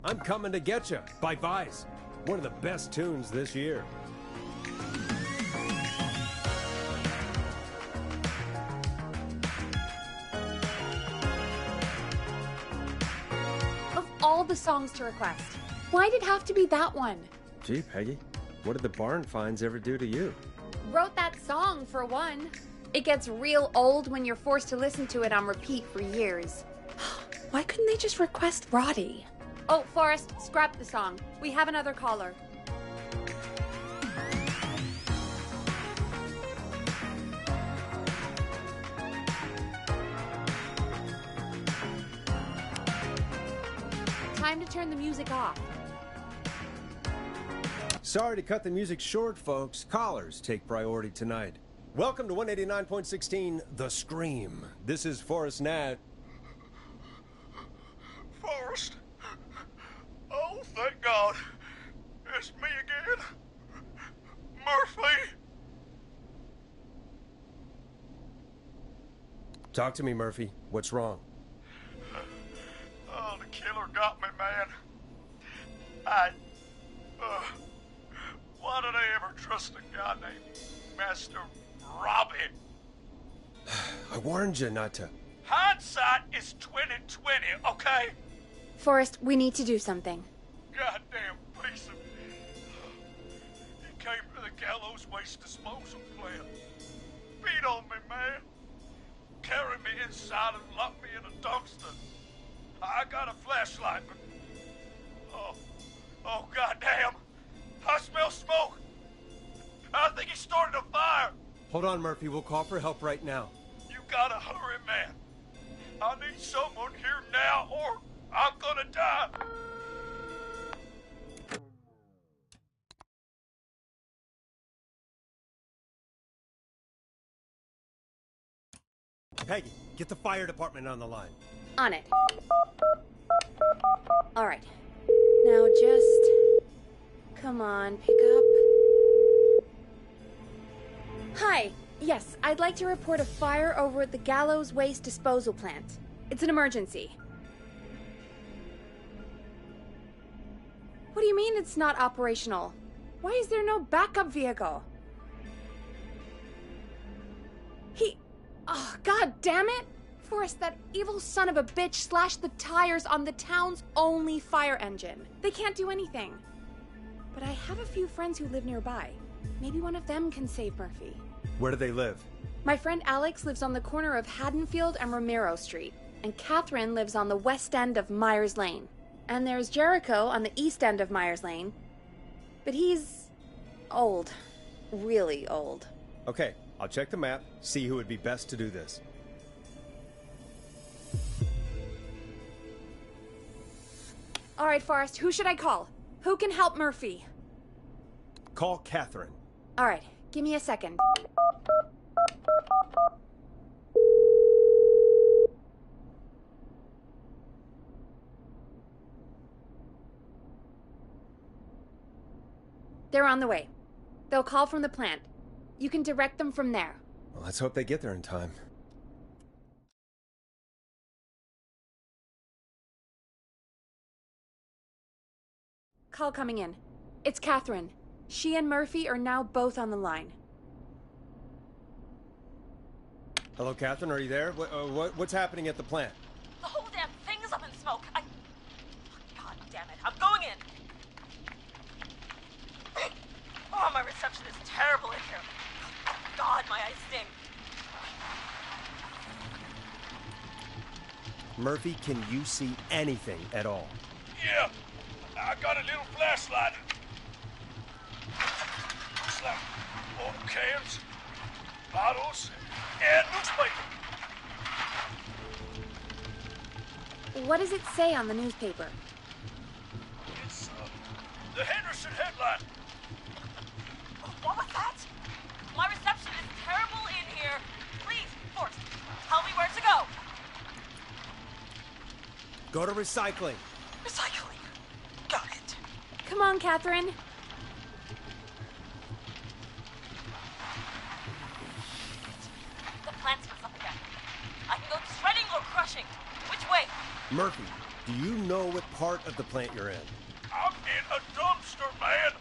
I'm Coming to Getcha by Vice. One of the best tunes this year. Of all the songs to request, why'd it have to be that one? Gee, Peggy, what did the barn finds ever do to you? Wrote that song, for one. It gets real old when you're forced to listen to it on repeat for years. Why couldn't they just request Roddy? Oh, Forrest, scrap the song. We have another caller. Time to turn the music off. Sorry to cut the music short, folks. Callers take priority tonight. Welcome to 189.16, The Scream. This is Forrest Nat. Forrest? Oh, thank God. It's me again. Murphy. Talk to me, Murphy. What's wrong? Oh, the killer got me, man. Why did I ever trust a guy named Master Robbie? I warned you not to. Hindsight is 20/20, okay? Forrest, we need to do something. Goddamn piece of... He came to the gallows waste disposal plant. Beat on me, man. Carried me inside and locked me in a dumpster. I got a flashlight, but... Oh, goddamn. I smell smoke. I think he started a fire. Hold on, Murphy. We'll call for help right now. You gotta hurry, man. I need someone here now, or I'm gonna die. Peggy, get the fire department on the line. On it. All right. Now just... Come on, pick up. Hi. Yes, I'd like to report a fire over at the Gallows Waste Disposal Plant. It's an emergency. What do you mean it's not operational? Why is there no backup vehicle? Oh, God damn it! Forrest, that evil son of a bitch slashed the tires on the town's only fire engine. They can't do anything. But I have a few friends who live nearby. Maybe one of them can save Murphy. Where do they live? My friend Alex lives on the corner of Haddonfield and Romero Street, and Catherine lives on the west end of Myers Lane. And there's Jericho on the east end of Myers Lane. But he's... old. Really old. Okay, I'll check the map, see who would be best to do this. All right, Forrest, who should I call? Who can help Murphy? Call Catherine. All right, give me a second. They're on the way. They'll call from the plant. You can direct them from there. Well, let's hope they get there in time. Call coming in. It's Catherine. She and Murphy are now both on the line. Hello, Catherine, are you there? What's happening at the plant? The whole damn thing is up in smoke. God damn it. I'm going in. Oh, my reception is terrible in here. God, my eyes sting. Murphy, can you see anything at all? Yeah, I got a little flashlight. Looks like old cans, bottles, and newspaper. What does it say on the newspaper? It's, the Henderson headline. What was that? My reception is terrible in here. Please, Forrest, tell me where to go. Go to recycling. Recycling. Got it. Come on, Catherine. The plant's up again. I can go shredding or crushing. Murphy, do you know what part of the plant you're in? I'm in a dumpster, man.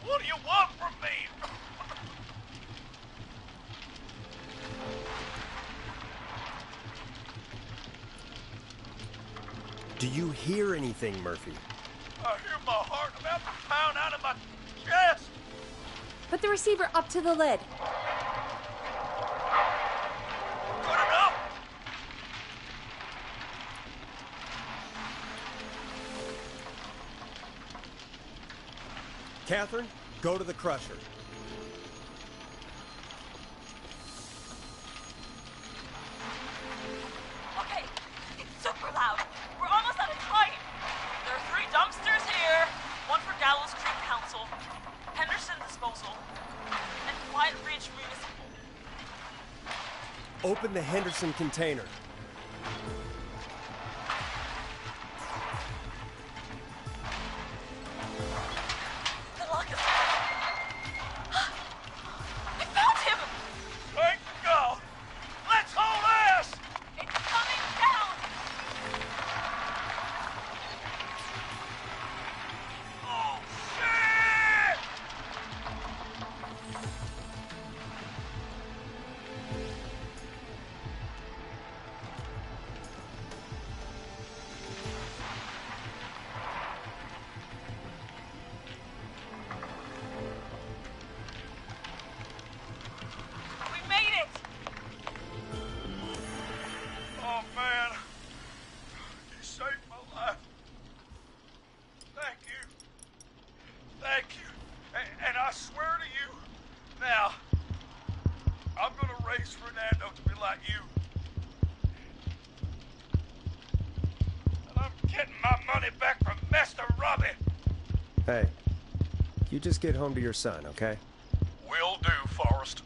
What do you want from me? Do you hear anything, Murphy? I hear my heart about to pound out of my chest. Put the receiver up to the lid. Good enough. Catherine, go to the crusher. Okay, it's super loud. We're almost out of time. There are 3 dumpsters here. 1 for Gallows Creek Council, Henderson Disposal, and Quiet Ridge Municipal. Open the Henderson container. The lock is... I found him! Thank God. Let's hold ass. It's coming down! Oh, shit! We made it! Oh, man. You saved my life. Thank you. Thank you. And I swear to you, now, I'm gonna raise Fernando to be like you. And I'm getting my money back from Master Robbie. Hey, you just get home to your son, okay? Will do, Forrest.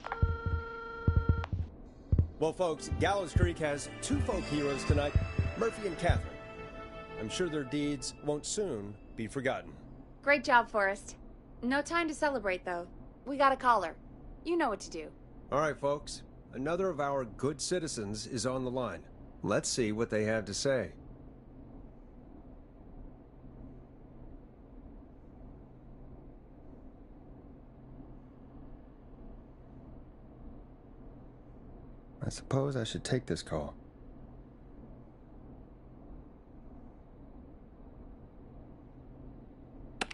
Well, folks, Gallows Creek has 2 folk heroes tonight, Murphy and Catherine. I'm sure their deeds won't soon be forgotten. Great job, Forrest. No time to celebrate, though. We got a caller. You know what to do. All right, folks, another of our good citizens is on the line. Let's see what they have to say. I suppose I should take this call.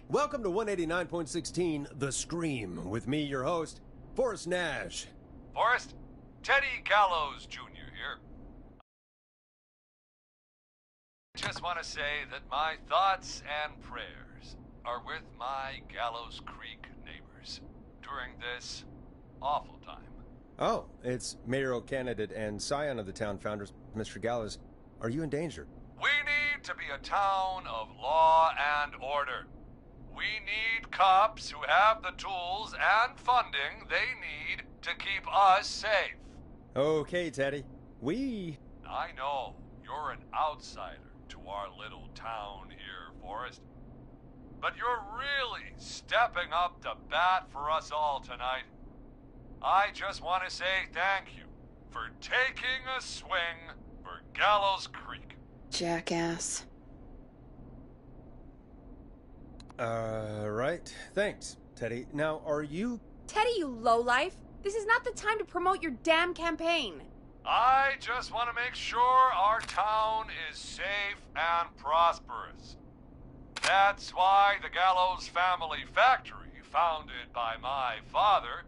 Welcome to 189.16 The Scream, with me, your host, Forrest Nash. Forrest, Teddy Gallows Jr. here. I just want to say that my thoughts and prayers are with my Gallows Creek neighbors during this awful time. Oh, it's mayoral candidate and scion of the town founders, Mr. Gallows. Are you in danger? We need to be a town of law and order. We need cops who have the tools and funding they need to keep us safe. Okay, Teddy. I know you're an outsider to our little town here, Forrest. But you're really stepping up to bat for us all tonight. I just want to say thank you for taking a swing for Gallows Creek. Jackass. Right. Thanks, Teddy. Now, are you... Teddy, you lowlife! This is not the time to promote your damn campaign. I just want to make sure our town is safe and prosperous. That's why the Gallows Family Factory, founded by my father,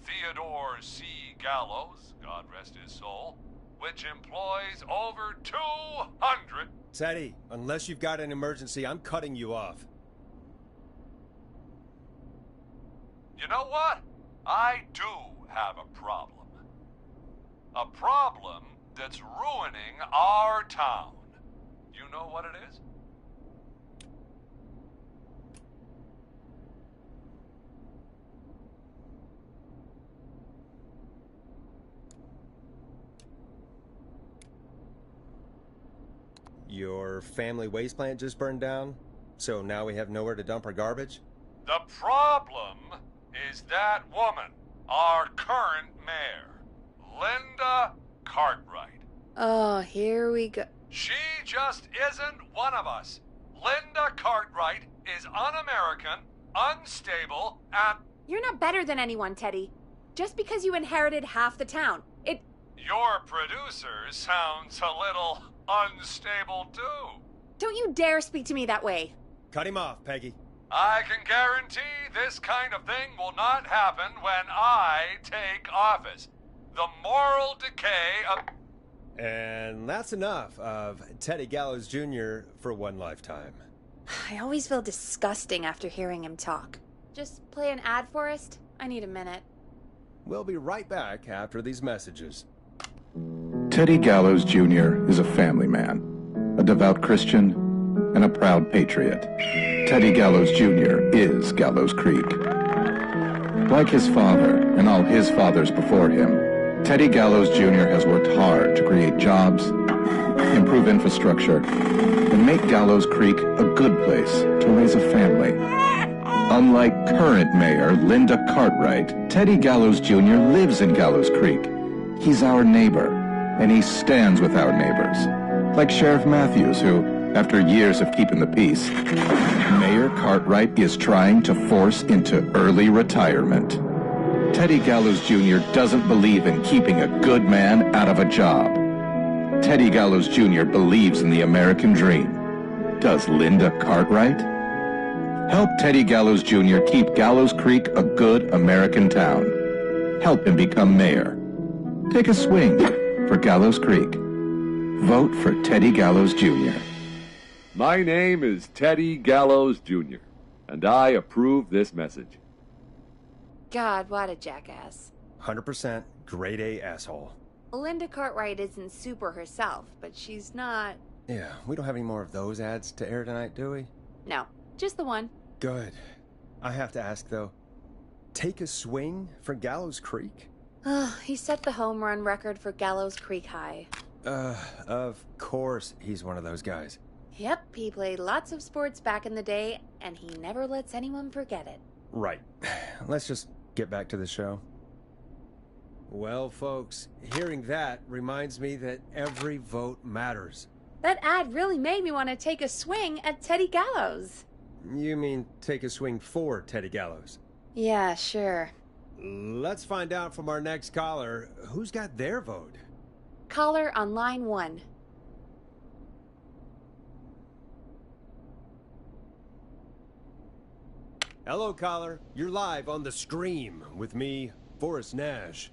Theodore C. Gallows, God rest his soul, which employs over 200... Teddy, unless you've got an emergency, I'm cutting you off. You know what? I do have a problem. A problem that's ruining our town. You know what it is? Your family waste plant just burned down, so now we have nowhere to dump our garbage? The problem is that woman, our current mayor, Linda Cartwright. Oh, here we go. She just isn't one of us. Linda Cartwright is un-American, unstable, and... You're not better than anyone, Teddy. Just because you inherited half the town, Your producer sounds a little unstable, too. Don't you dare speak to me that way. Cut him off, Peggy. I can guarantee this kind of thing will not happen when I take office. The moral decay of... And that's enough of Teddy Gallows Jr. for one lifetime. I always feel disgusting after hearing him talk. Just play an ad, Forrest. I need a minute. We'll be right back after these messages. Teddy Gallows Jr. is a family man, a devout Christian, and a proud patriot. Teddy Gallows Jr. is Gallows Creek. Like his father and all his fathers before him, Teddy Gallows Jr. has worked hard to create jobs, improve infrastructure, and make Gallows Creek a good place to raise a family. Unlike current mayor Linda Cartwright, Teddy Gallows Jr. lives in Gallows Creek. He's our neighbor, and he stands with our neighbors. Like Sheriff Matthews, who, after years of keeping the peace, Mayor Cartwright is trying to force into early retirement. Teddy Gallows Jr. doesn't believe in keeping a good man out of a job. Teddy Gallows Jr. believes in the American dream. Does Linda Cartwright? Help Teddy Gallows Jr. keep Gallows Creek a good American town. Help him become mayor. Take a swing for Gallows Creek. Vote for Teddy Gallows Jr. My name is Teddy Gallows Jr., and I approve this message. God, what a jackass. 100% grade A asshole. Linda Cartwright isn't super herself, but she's not... Yeah, we don't have any more of those ads to air tonight, do we? No, just the one. Good. I have to ask, though. Take a swing for Gallows Creek? He set the home run record for Gallows Creek High. Of course he's one of those guys. Yep, he played lots of sports back in the day, and he never lets anyone forget it. Right. Let's just get back to the show. Well, folks, hearing that reminds me that every vote matters. That ad really made me want to take a swing at Teddy Gallows. You mean take a swing for Teddy Gallows? Yeah, sure. Let's find out from our next caller who's got their vote. Caller on line 1. Hello, caller. You're live on The Scream with me, Forrest Nash.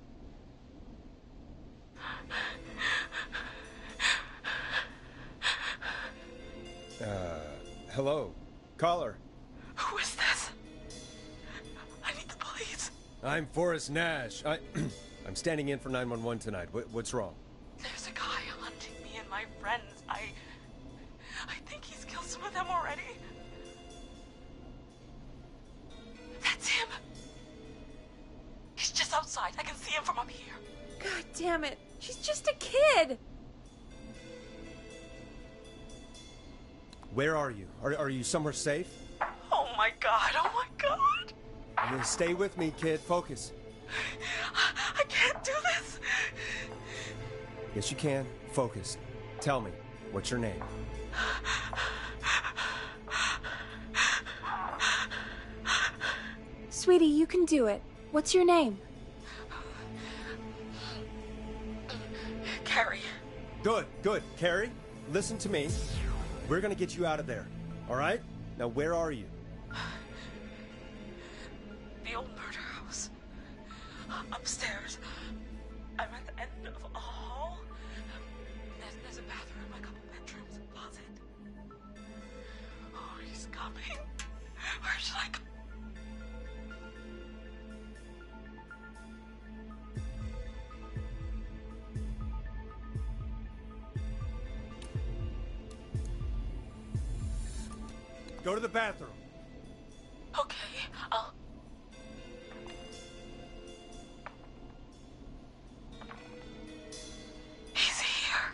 Hello, caller. Who is this? I need the police. I'm Forrest Nash. I'm standing in for 911 tonight. What's wrong? There's a guy hunting me and my friends. I think he's killed some of them already. That's him. He's just outside. I can see him from up here. God damn it. She's just a kid. Where are you? Are you somewhere safe? Oh my god. Oh my god. Stay with me, kid. Focus. I can't do this. Yes, you can. Focus. Tell me, what's your name? Sweetie, you can do it. What's your name? Carrie. Good. Carrie, listen to me. We're gonna get you out of there. All right? Now, where are you? The old murder house. Upstairs. I'm at the end of a hall. There's a bathroom, a couple bedrooms, a closet. Oh, he's coming. Where should I go? Go to the bathroom. Okay, I'll... He's here.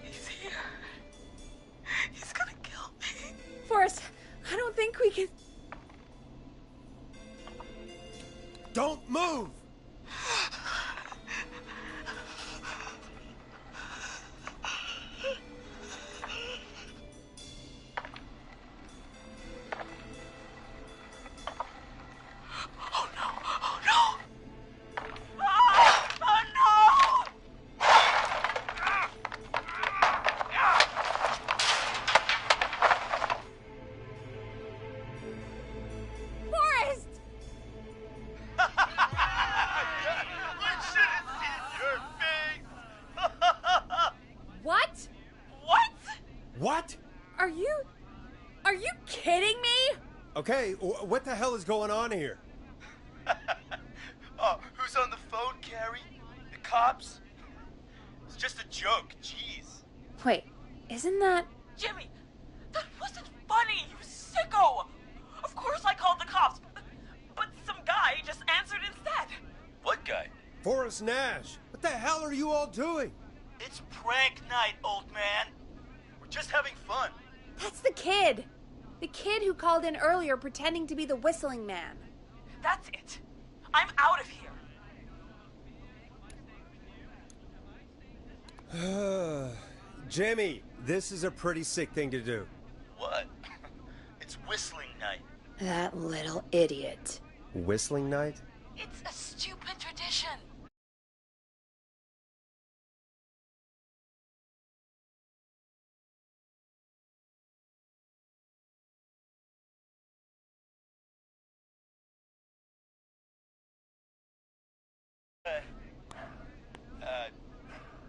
He's here. He's gonna kill me. Forrest, I don't think we can... Don't move! Okay, what the hell is going on here? Oh, who's on the phone, Carrie? The cops? It's just a joke, jeez. Wait, isn't that... Jimmy, that wasn't funny, you sicko! Of course I called the cops, but some guy just answered instead. What guy? Forrest Nash. What the hell are you all doing? It's prank night, old man. We're just having fun. That's the kid! The kid who called in earlier pretending to be the whistling man. That's it. I'm out of here. Jimmy, this is a pretty sick thing to do. What? It's whistling night. That little idiot. Whistling night? It's a stupid tradition.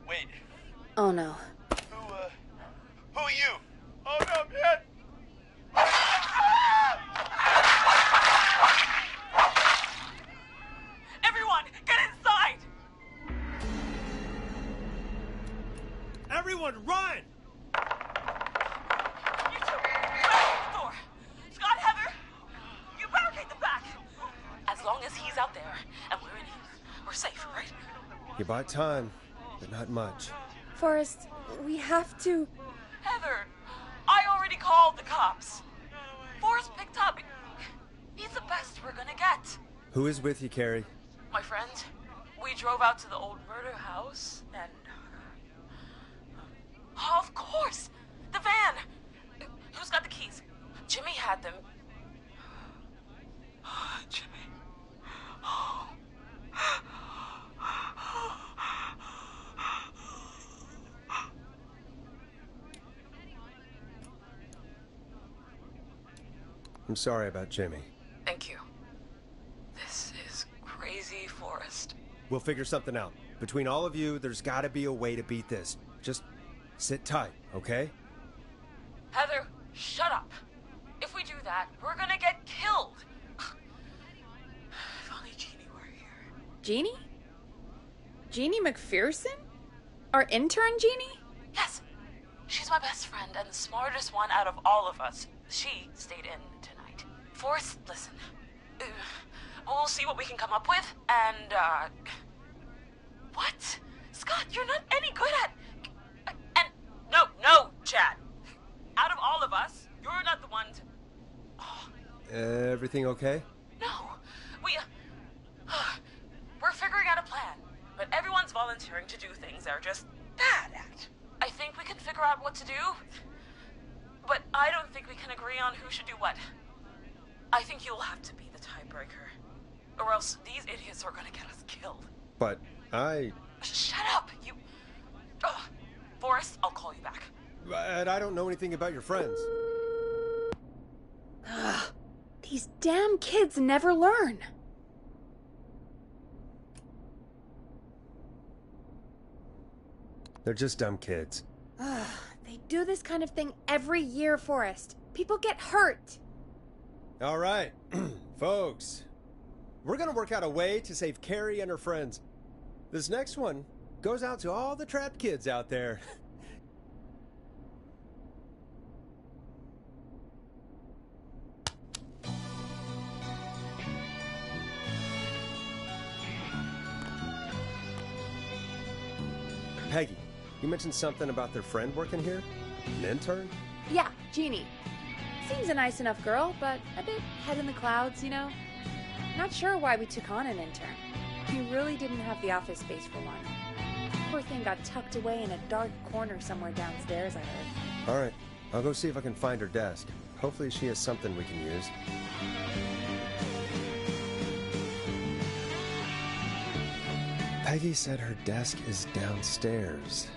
Wait. Oh no. Who are you? Oh no, man! Everyone, get inside! Everyone, run! You two, barricade the door. Scott, Heather, you barricade the back. As long as he's out there and we're in here, we're safe, right? You bought time, but not much. Forrest, we have to... Heather, I already called the cops. Forrest picked up. He's the best we're gonna get. Who is with you, Carrie? My friend, we drove out to the old murder house and... Oh, of course! The van! Who's got the keys? Jimmy had them. Jimmy. I'm sorry about Jimmy. Thank you. This is crazy, Forrest. We'll figure something out. Between all of you, there's gotta be a way to beat this. Just sit tight, okay? Heather, shut up. If we do that, we're gonna get killed. If only Jeannie were here. Jeannie? Jeannie McPherson? Our intern, Jeannie? Yes. She's my best friend and the smartest one out of all of us. She stayed in tonight. Forrest, listen. We'll see what we can come up with, and, What? Scott, you're not any good at... And... No, Chad. Out of all of us, you're not the one to... Oh. Everything okay? No. We're figuring out a plan, but everyone's volunteering to do things they're just bad at. I think we can figure out what to do, but I don't think we can agree on who should do what. I think you'll have to be the tiebreaker, or else these idiots are gonna get us killed. But I... Shut up, you... Forrest, I'll call you back. But I don't know anything about your friends. Ugh, these damn kids never learn. They're just dumb kids. Ugh, they do this kind of thing every year, Forrest. People get hurt. All right, folks. We're gonna work out a way to save Carrie and her friends. This next one goes out to all the trapped kids out there. Peggy, you mentioned something about their friend working here? An intern? Yeah, Jeannie. Seems a nice enough girl, but a bit head in the clouds, you know? Not sure why we took on an intern. We really didn't have the office space for one. Poor thing got tucked away in a dark corner somewhere downstairs, I heard. All right, I'll go see if I can find her desk. Hopefully she has something we can use. Peggy said her desk is downstairs.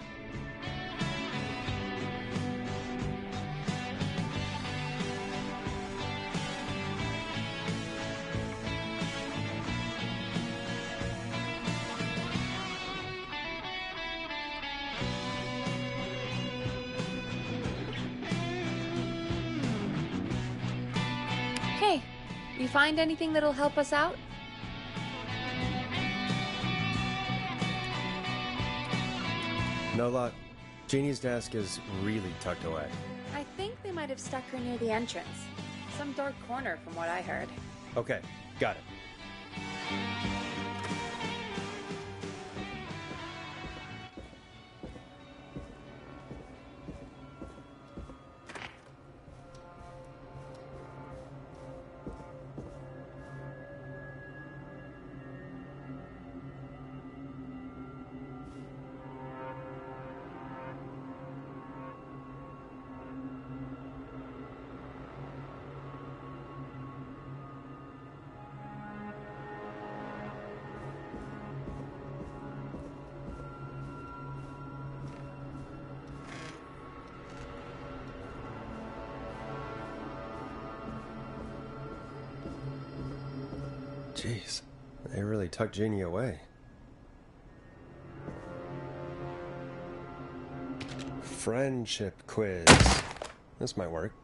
You find anything that'll help us out? No luck. Jeannie's desk is really tucked away. I think they might have stuck her near the entrance. Some dark corner from what I heard. Okay, got it. Jeez, they really tucked Jeannie away. Friendship quiz. This might work.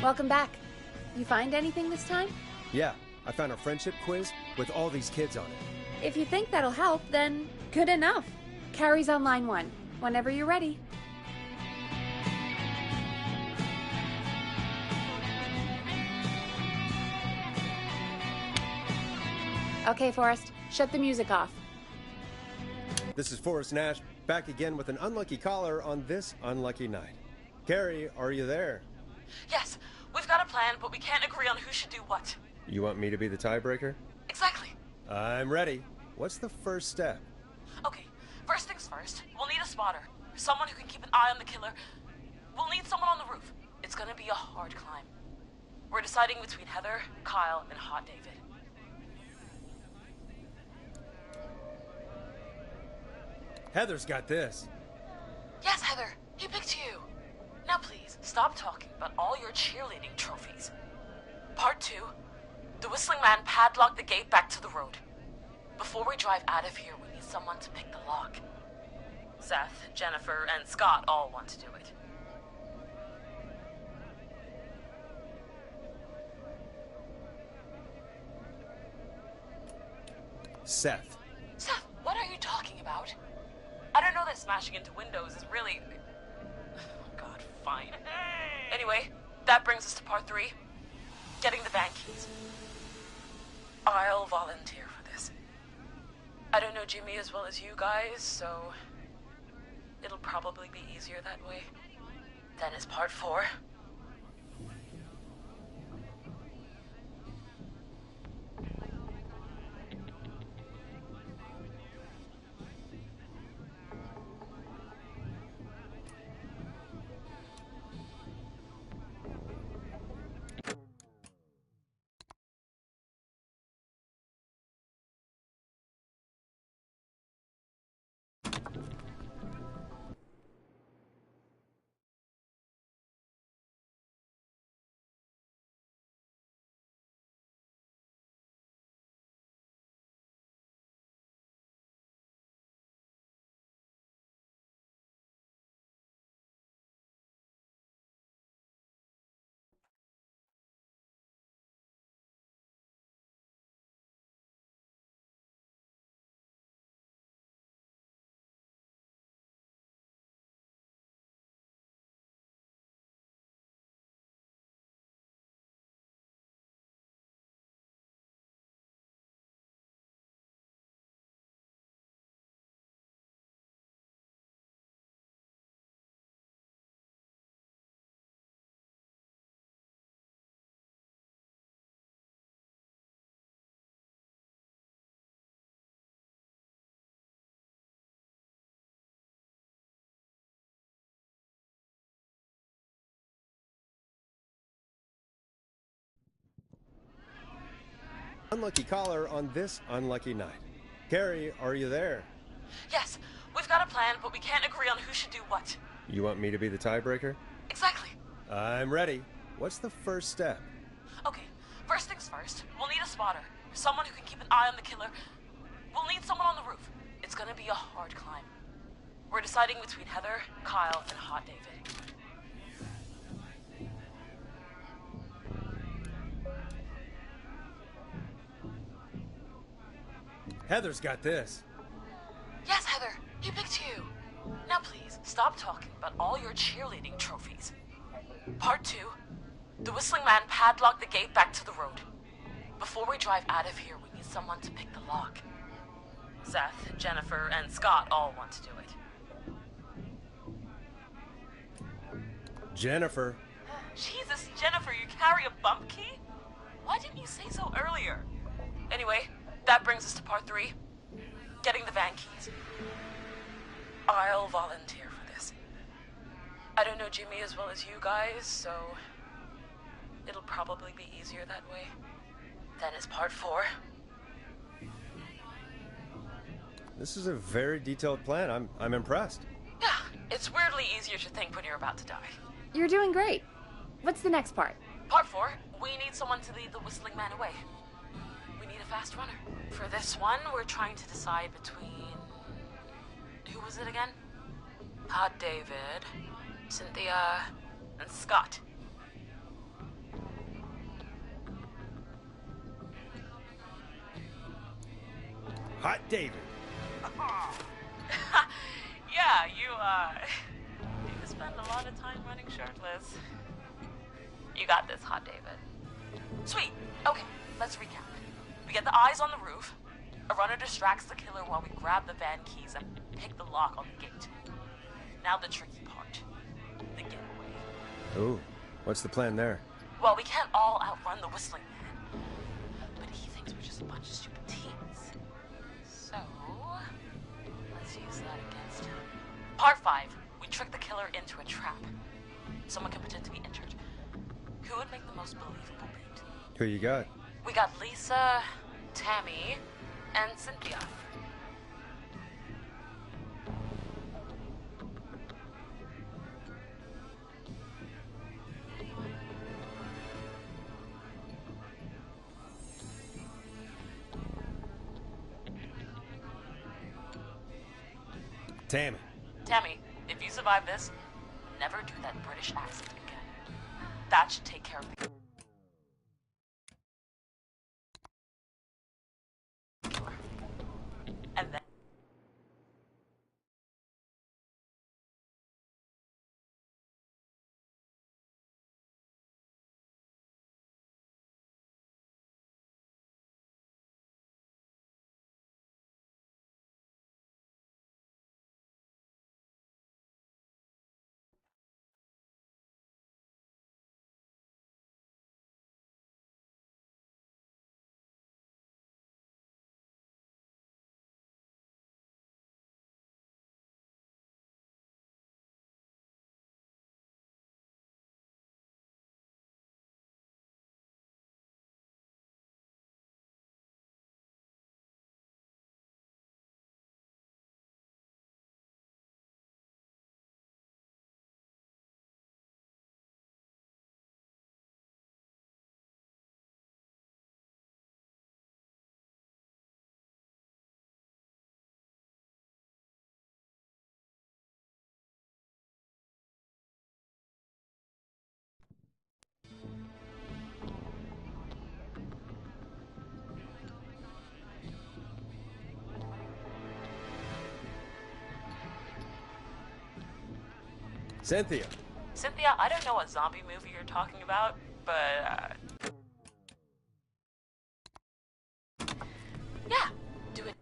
Welcome back. You find anything this time? Yeah, I found a friendship quiz with all these kids on it. If you think that'll help, then good enough. Carrie's on line 1. Whenever you're ready. Okay, Forrest, shut the music off. This is Forrest Nash, back again with an unlucky caller on this unlucky night. Carrie, are you there? Yes, we've got a plan, but we can't agree on who should do what. You want me to be the tiebreaker? Exactly. I'm ready. What's the first step? Okay, first things first, we'll need a spotter. Someone who can keep an eye on the killer. We'll need someone on the roof. It's gonna be a hard climb. We're deciding between Heather, Kyle, and Hot David. Heather's got this. Yes, Heather, he picked you. Now please, stop talking about all your cheerleading trophies. Part 2. The whistling man padlocked the gate back to the road. Before we drive out of here, we need someone to pick the lock. Seth, Jennifer, and Scott all want to do it. Seth. Seth, what are you talking about? I don't know that smashing into windows is really... Oh God, fine. Anyway, that brings us to part 3. Getting the bank keys. I'll volunteer for this. I don't know Jimmy as well as you guys, so... it'll probably be easier that way. Then is part 4. unlucky caller on this unlucky night. Carrie, are you there? Yes, we've got a plan, but we can't agree on who should do what. You want me to be the tiebreaker? Exactly. I'm ready. What's the first step? Okay, first things first, we'll need a spotter. Someone who can keep an eye on the killer. We'll need someone on the roof. It's gonna be a hard climb. We're deciding between Heather, Kyle, and Hot David. Heather's got this. Yes, Heather, he picked you. Now please, stop talking about all your cheerleading trophies. Part 2. The Whistling Man padlocked the gate back to the road. Before we drive out of here, we need someone to pick the lock. Seth, Jennifer, and Scott all want to do it. Jennifer. Jesus, Jennifer, you carry a bump key? Why didn't you say so earlier? Anyway, that brings us to part 3. Getting the van keys. I'll volunteer for this. I don't know Jimmy as well as you guys, so it'll probably be easier that way. Then is part 4. This is a very detailed plan. I'm impressed. Yeah, it's weirdly easier to think when you're about to die. You're doing great. What's the next part? Part 4, we need someone to lead the Whistling Man away. We need a fast runner. For this one, we're trying to decide between... Who was it again? Hot David, Cynthia, and Scott. Hot David. Yeah, you spend a lot of time running shirtless. You got this, Hot David. Sweet. Okay, let's recap. We get the eyes on the roof. A runner distracts the killer while we grab the van keys and pick the lock on the gate. Now the tricky part. The getaway. Ooh, what's the plan there? Well, we can't all outrun the Whistling Man. But he thinks we're just a bunch of stupid teens. So, let's use that against him. Part 5. We trick the killer into a trap. Someone can pretend to be injured. Who would make the most believable beat? Who you got? We got Lisa, Tammy, and Cynthia. Tammy. Tammy, if you survive this, never do that British accent again. That should take care of the... And then... Cynthia. Cynthia, I don't know what zombie movie you're talking about, but, yeah, do it.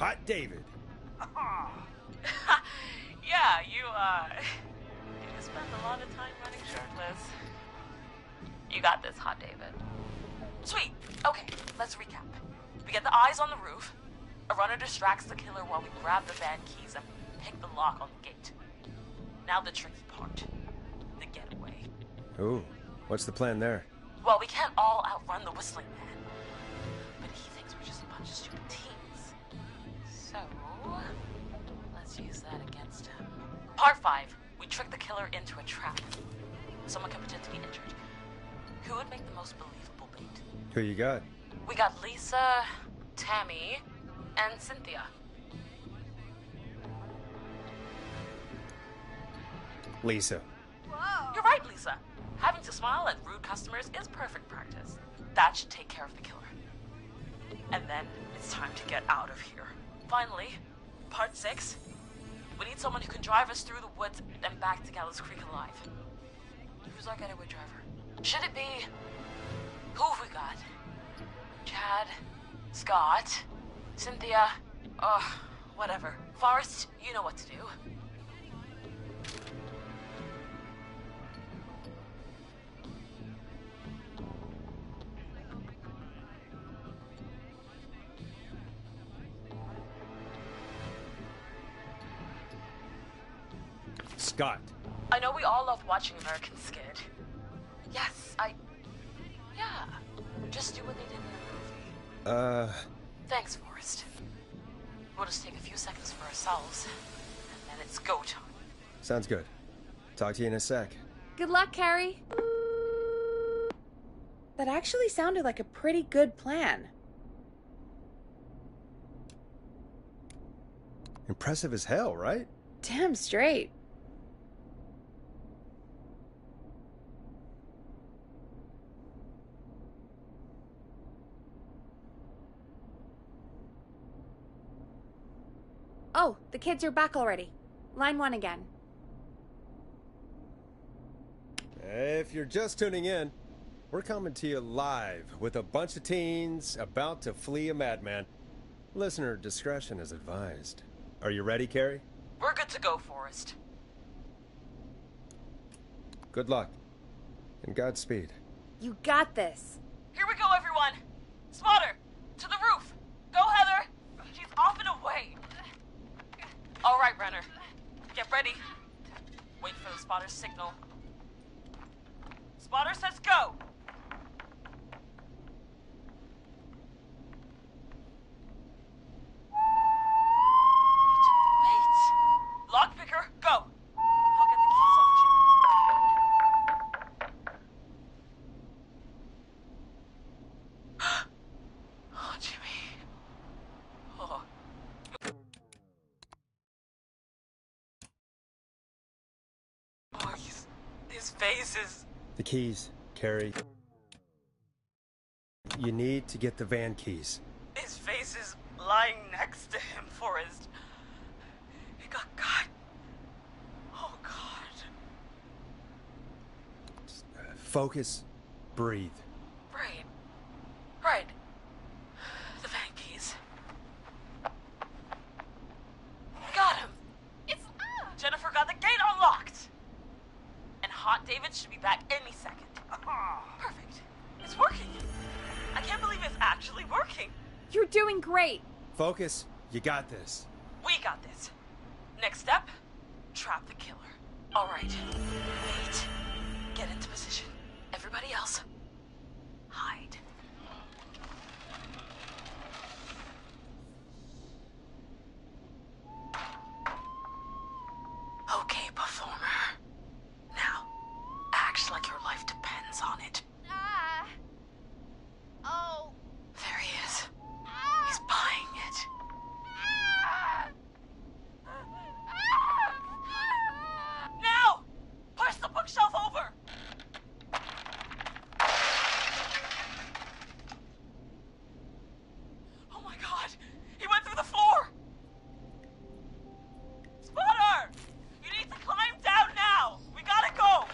Hot David. Yeah, you spend a lot of time running shirtless. You got this, Hot David. Sweet. Okay, let's recap. We get the eyes on the roof. A runner distracts the killer while we grab the van keys and pick the lock on the gate. Now the tricky part. The getaway. Ooh, what's the plan there? Well, we can't all outrun the whistling man. But he thinks we're just a bunch of stupid teens. So, let's use that against him. Part 5. We trick the killer into a trap. Someone can pretend to be injured. Who would make the most believable bait? Who you got? We got Lisa, Tammy, and Cynthia. Lisa. Whoa. You're right, Lisa. Having to smile at rude customers is perfect practice. That should take care of the killer. And then it's time to get out of here. Finally, part 6. We need someone who can drive us through the woods and back to Gallows Creek alive. Who's our getaway driver? Should it be... Who have we got? Chad, Scott, Cynthia, whatever. Forrest, you know what to do. Scott. I know we all love watching American Skid. Yes, yeah. Just do what they did in the movie. Thanks, Forrest. We'll just take a few seconds for ourselves, and then it's go time. Sounds good. Talk to you in a sec. Good luck, Carrie. That actually sounded like a pretty good plan. Impressive as hell, right? Damn straight. Oh, the kids are back already. Line 1 again. If you're just tuning in, we're coming to you live with a bunch of teens about to flee a madman. Listener discretion is advised. Are you ready, Carrie? We're good to go, Forrest. Good luck. And Godspeed. You got this. Here we go, everyone. Spotter, to the roof. Go, Heather. She's off and away. All right, Renner. Get ready. Wait for the spotter's signal. Spotter says go. Wait. Lockpicker, go. I'll get the keys off Jimmy. Oh, Jimmy. Oh. Oh, his face is... The keys, Carrie. You need to get the van keys. His face is lying next to him, Forrest. He got cut. Oh, God. Focus. Breathe. Right. Right. The van keys. Got him. It's... Jennifer got the gate unlocked. And Hot David should be back any second. Perfect. It's working. I can't believe it's actually working. You're doing great. Focus. You got this. We got this. Next step, trap the killer. All right. Wait. Get into position. Everybody else, hide. Okay, performer. Now, act like your life depends on it. Oh. There he is. He's buying it. Now! Push the bookshelf over! Oh my God! He went through the floor! Spotter! You need to climb down now! We gotta go!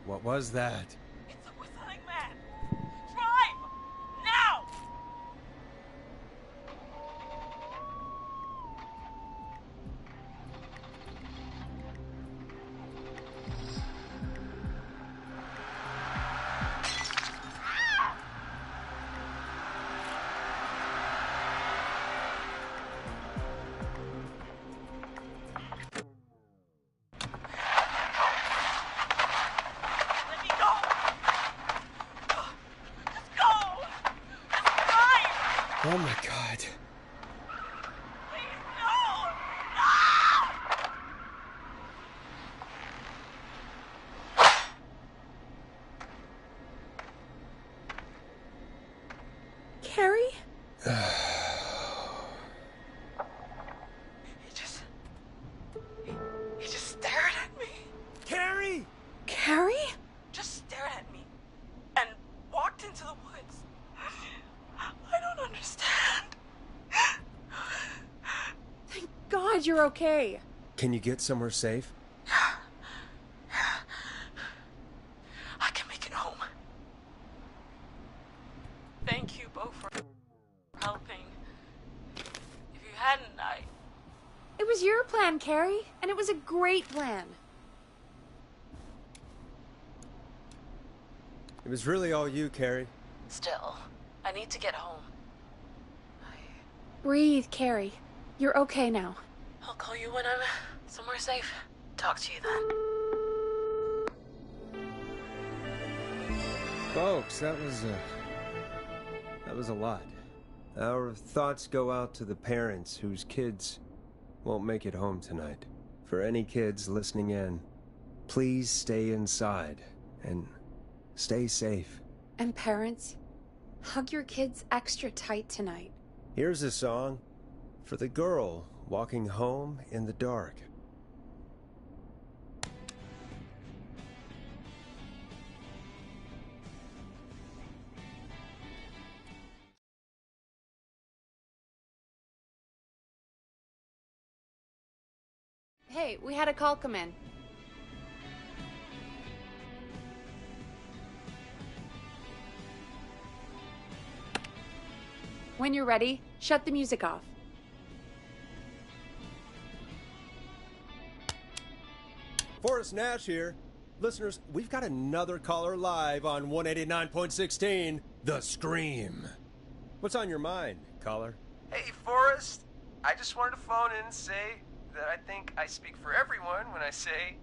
What was that? It's a whistling man. Drive! Now! Oh my God. Carrie? He just stared at me. Carrie! Carrie? Just stared at me and walked into the woods. I don't understand. Thank God you're okay. Can you get somewhere safe? I can make it home. Thank you both for helping. If you hadn't, It was your plan, Carrie, and it was a great plan. It was really all you, Carrie. Still, I need to get home. Breathe, Carrie. You're okay now. I'll call you when I'm somewhere safe. Talk to you then. Folks, that was a lot. Our thoughts go out to the parents whose kids won't make it home tonight. For any kids listening in, please stay inside and stay safe. And parents, hug your kids extra tight tonight. Here's a song for the girl walking home in the dark. Hey, we had a call come in. When you're ready, shut the music off. Forrest Nash here. Listeners, we've got another caller live on 189.16, The Scream. What's on your mind, caller? Hey, Forrest. I just wanted to phone in and say that I think I speak for everyone when I say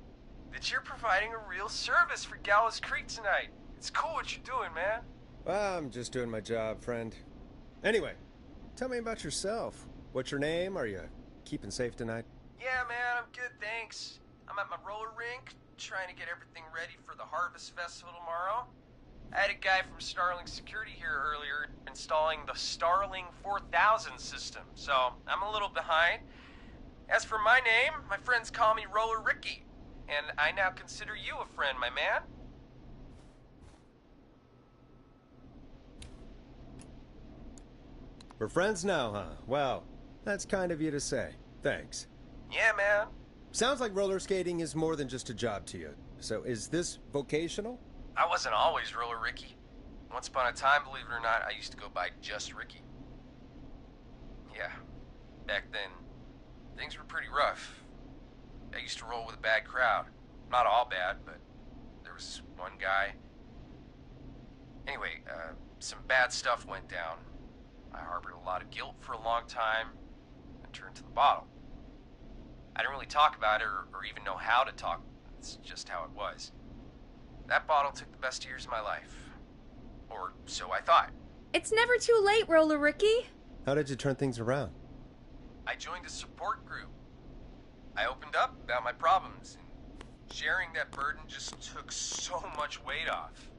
that you're providing a real service for Gallows Creek tonight. It's cool what you're doing, man. Well, I'm just doing my job, friend. Anyway, tell me about yourself. What's your name? Are you keeping safe tonight? Yeah, man, I'm good, thanks. I'm at my roller rink, trying to get everything ready for the Harvest Festival tomorrow. I had a guy from Starling Security here earlier installing the Starling 4000 system, so I'm a little behind. As for my name, my friends call me Roller Ricky, and I now consider you a friend, my man. We're friends now, huh? Well, that's kind of you to say. Thanks. Yeah, man. Sounds like roller skating is more than just a job to you. So is this vocational? I wasn't always Roller Ricky. Once upon a time, believe it or not, I used to go by just Ricky. Yeah, back then, things were pretty rough. I used to roll with a bad crowd. Not all bad, but there was one guy. Anyway, some bad stuff went down. I harbored a lot of guilt for a long time and turned to the bottle. I didn't really talk about it or even know how to talk. It's just how it was. That bottle took the best years of my life. Or so I thought. It's never too late, Roller Ricky. How did you turn things around? I joined a support group. I opened up about my problems, and sharing that burden just took so much weight off.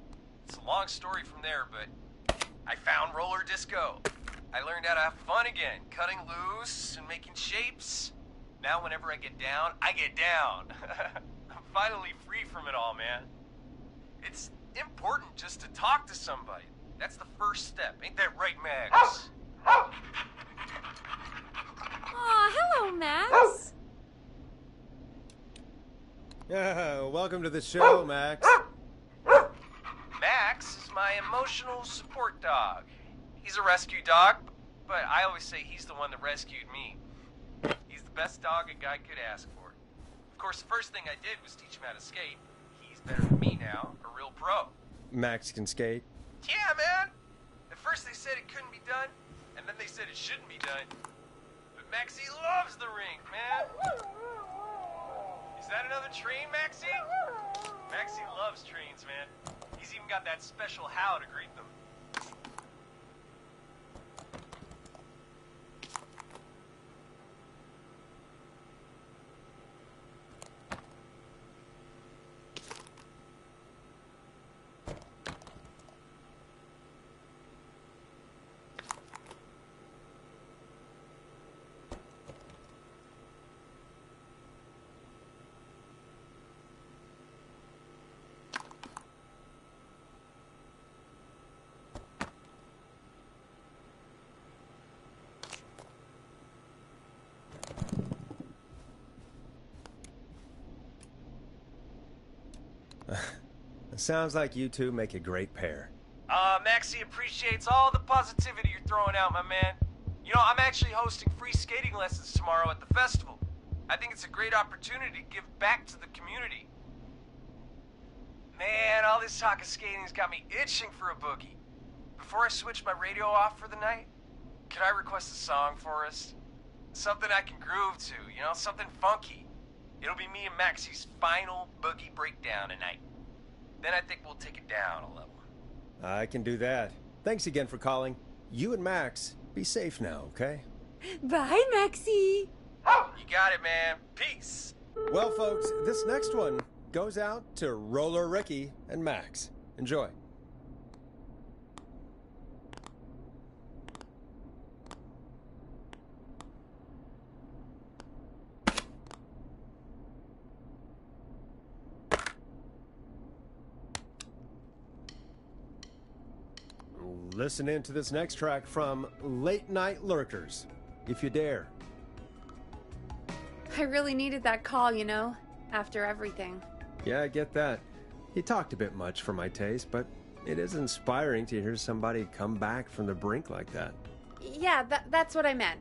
It's a long story from there, but I found roller disco. I learned how to have fun again, cutting loose and making shapes. Now whenever I get down, I get down. I'm finally free from it all, man. It's important just to talk to somebody. That's the first step. Ain't that right, Max? Aw, hello, Max. Yeah, welcome to the show, Max. Max is my emotional support dog. He's a rescue dog, but I always say he's the one that rescued me. He's the best dog a guy could ask for. Of course, the first thing I did was teach him how to skate. He's better than me now, a real pro. Max can skate? Yeah, man! At first they said it couldn't be done, and then they said it shouldn't be done. But Maxie loves the rink, man! Is that another train, Maxie? Maxie loves trains, man. He's even got that special how to greet them. Sounds like you two make a great pair. Maxie appreciates all the positivity you're throwing out, my man. You know, I'm actually hosting free skating lessons tomorrow at the festival. I think it's a great opportunity to give back to the community. Man, all this talk of skating's got me itching for a boogie. Before I switch my radio off for the night, could I request a song for us? Something I can groove to, you know, something funky. It'll be me and Maxie's final boogie breakdown tonight. Then I think we'll take it down a level. I can do that. Thanks again for calling. You and Max, be safe now, okay? Bye, Maxie. You got it, man. Peace. Well, folks, this next one goes out to Roller Ricky and Max. Enjoy. Listen in to this next track from Late Night Lurkers, if you dare. I really needed that call, you know, after everything. Yeah, I get that. He talked a bit much for my taste, but it is inspiring to hear somebody come back from the brink like that. Yeah, that's what I meant.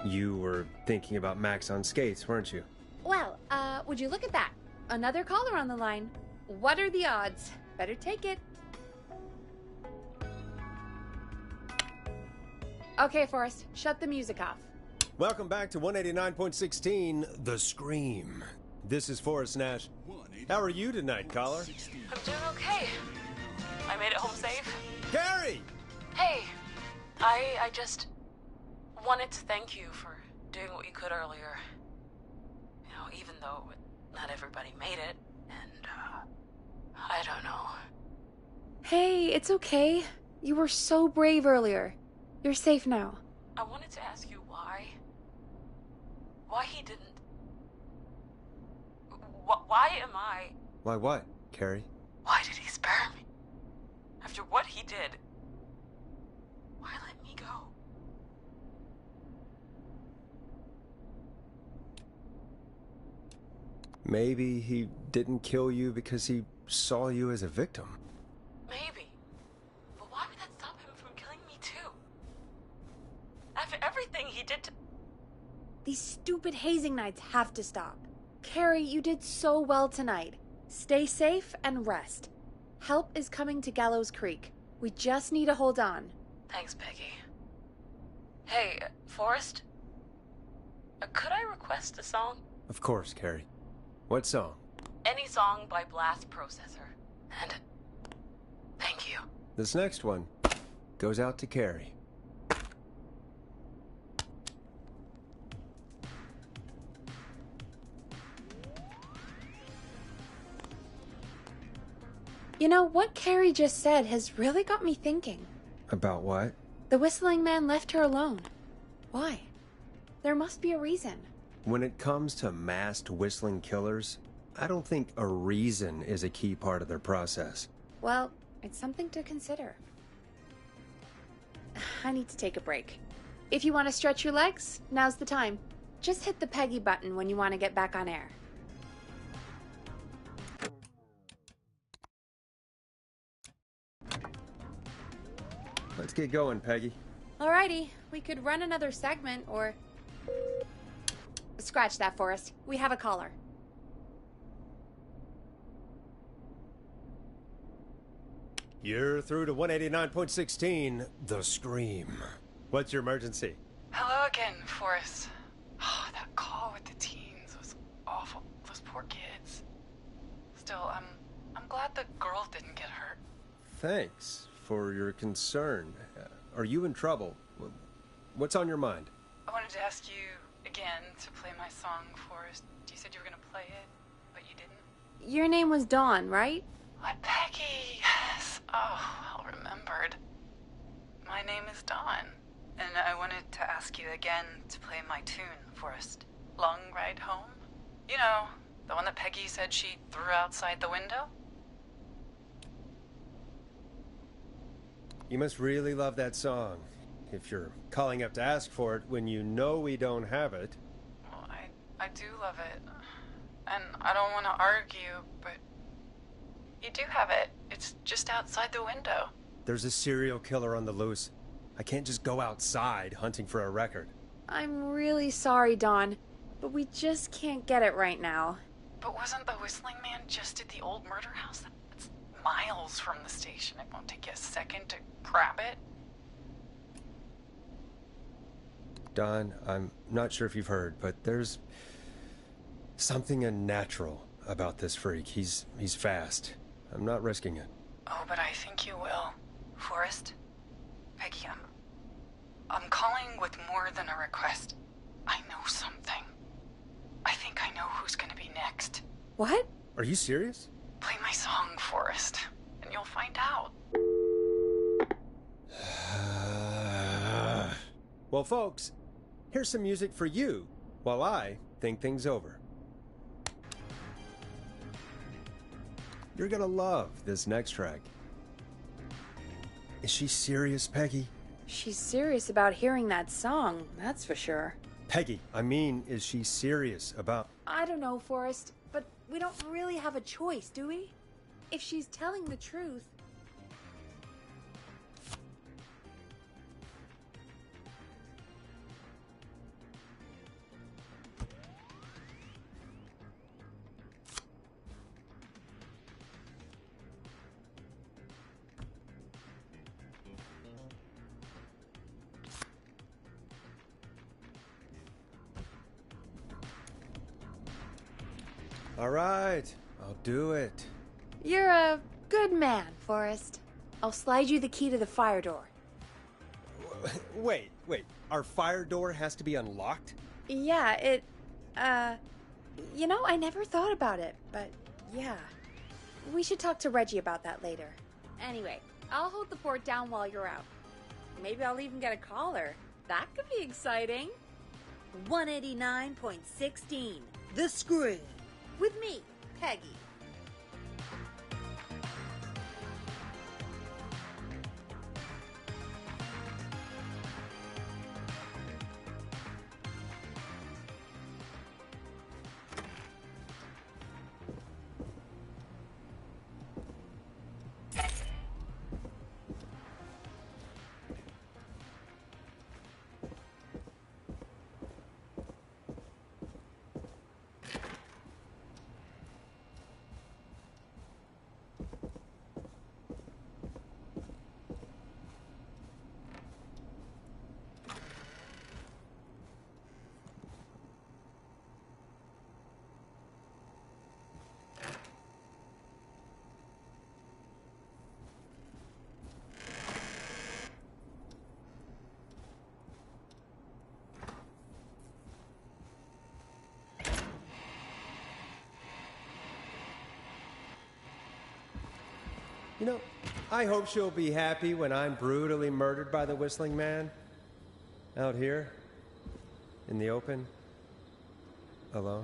You were thinking about Max on skates, weren't you? Well, would you look at that? Another caller on the line. What are the odds? Better take it. Okay, Forrest, shut the music off. Welcome back to 189.16, The Scream. This is Forrest Nash. How are you tonight, caller? I'm doing okay. I made it home safe. Gary! Hey, I just wanted to thank you for doing what you could earlier. You know, even though not everybody made it, and, I don't know. Hey, it's okay. You were so brave earlier. You're safe now. I wanted to ask you why. Why he didn't... Why am I... Why what, Carrie? Why did he spare me? After what he did, why let me go? Maybe he didn't kill you because he saw you as a victim. Maybe. But why would that stop him from killing me too? After everything he did to... These stupid hazing nights have to stop. Carrie, you did so well tonight. Stay safe and rest. Help is coming to Gallows Creek. We just need to hold on. Thanks, Peggy. Hey, Forrest? Could I request a song? Of course, Carrie. What song? Any song by Blast Processor. And thank you. This next one goes out to Carrie. You know, what Carrie just said has really got me thinking. About what? The whistling man left her alone. Why? There must be a reason. When it comes to masked whistling killers, I don't think a reason is a key part of their process. Well, it's something to consider. I need to take a break. If you want to stretch your legs, now's the time. Just hit the Peggy button when you want to get back on air. Let's get going, Peggy. Alrighty, we could run another segment or... Scratch that, Forrest. We have a caller. You're through to 189.16, The Scream. What's your emergency? Hello again, Forrest. Oh, that call with the teens was awful. Those poor kids. Still, I'm glad the girl didn't get hurt. Thanks for your concern. Are you in trouble? What's on your mind? I wanted to ask you again to play my song, Forrest. You said you were gonna play it, but you didn't. Your name was Dawn, right? What, Peggy? Yes. Oh, well remembered. My name is Dawn, and I wanted to ask you again to play my tune, Forrest. Long Ride Home? You know, the one that Peggy said she threw outside the window? You must really love that song, if you're calling up to ask for it when you know we don't have it. Well, I do love it. And I don't want to argue, but you do have it. It's just outside the window. There's a serial killer on the loose. I can't just go outside hunting for a record. I'm really sorry, Dawn, but we just can't get it right now. But wasn't the Whistling Man just at the old murder house? That's miles from the station. It won't take you a second to grab it. Don, I'm not sure if you've heard, but there's something unnatural about this freak. He's fast. I'm not risking it. Oh, but I think you will. Forrest? Peggy, I'm calling with more than a request. I know something. I think I know who's gonna be next. What? Are you serious? Play my song, Forrest, and you'll find out. Well, folks, here's some music for you while I think things over. You're gonna love this next track. Is she serious, Peggy? She's serious about hearing that song, that's for sure. Peggy, I mean, is she serious about... I don't know, Forrest, but we don't really have a choice, do we? If she's telling the truth... All right, I'll do it. You're a good man, Forrest. I'll slide you the key to the fire door. Wait. Our fire door has to be unlocked? Yeah, you know, I never thought about it, but yeah. We should talk to Reggie about that later. Anyway, I'll hold the fort down while you're out. Maybe I'll even get a caller. That could be exciting. 189.16, The Scream. With me, Peggy. You know, I hope she'll be happy when I'm brutally murdered by the Whistling Man. Out here, in the open, alone.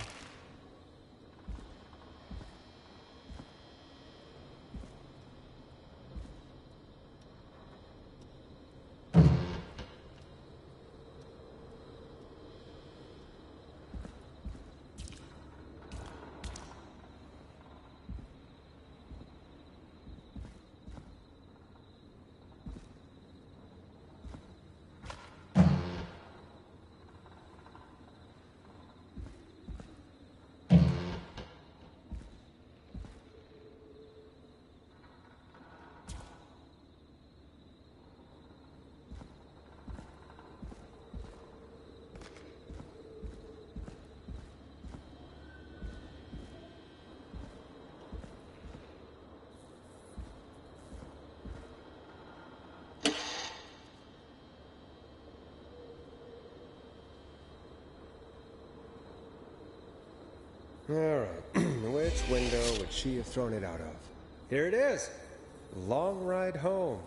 Alright, which window would she have thrown it out of? Here it is! Long ride home.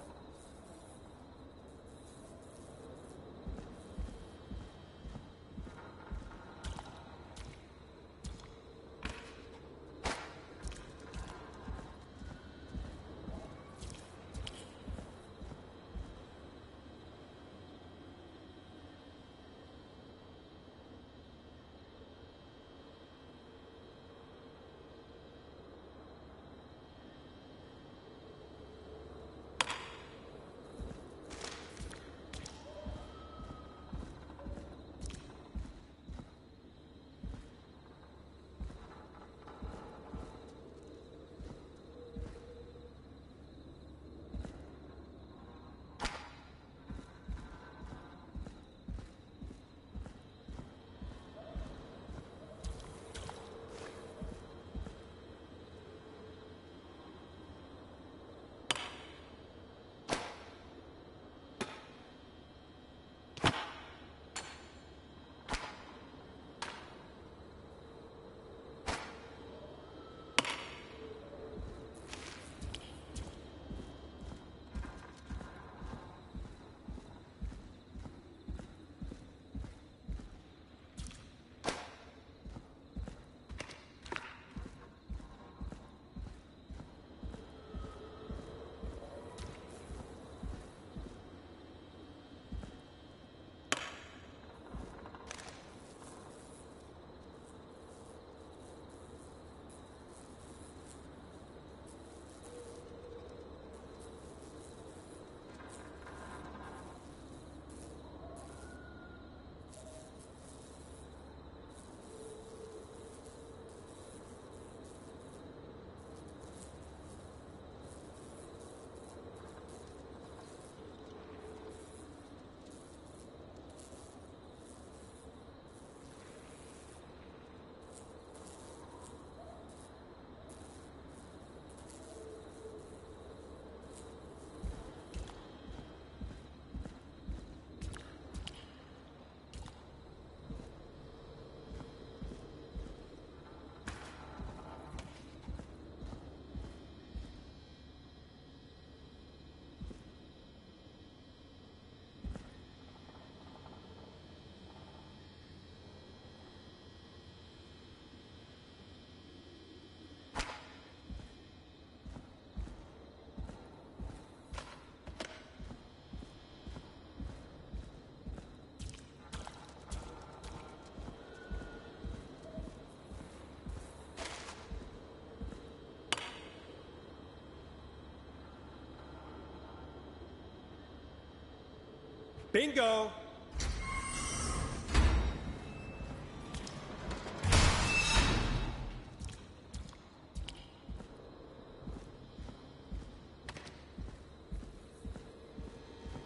Bingo!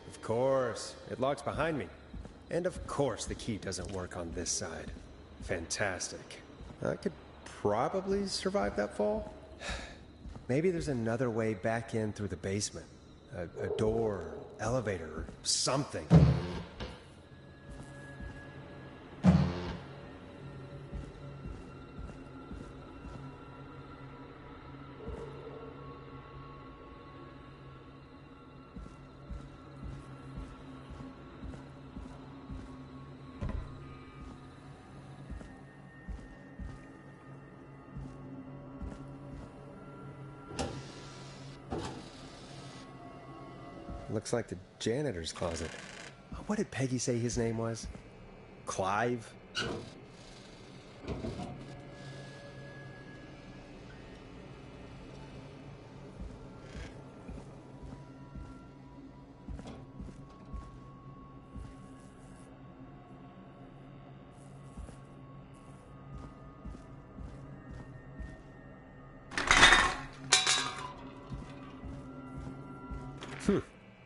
Of course. It locks behind me. And of course the key doesn't work on this side. Fantastic. I could probably survive that fall. Maybe there's another way back in through the basement. A door, elevator, or something. Looks like the janitor's closet. What did Peggy say his name was? Clive?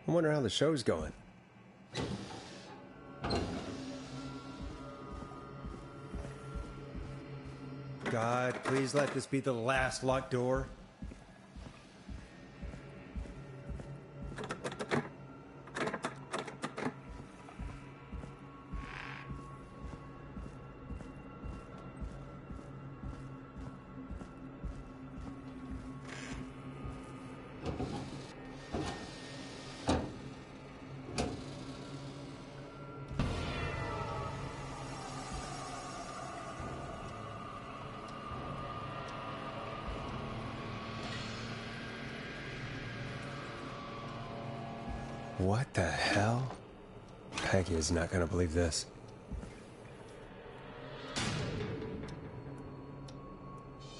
I wonder how the show's going. God, please let this be the last locked door. What the hell? Peggy is not gonna believe this.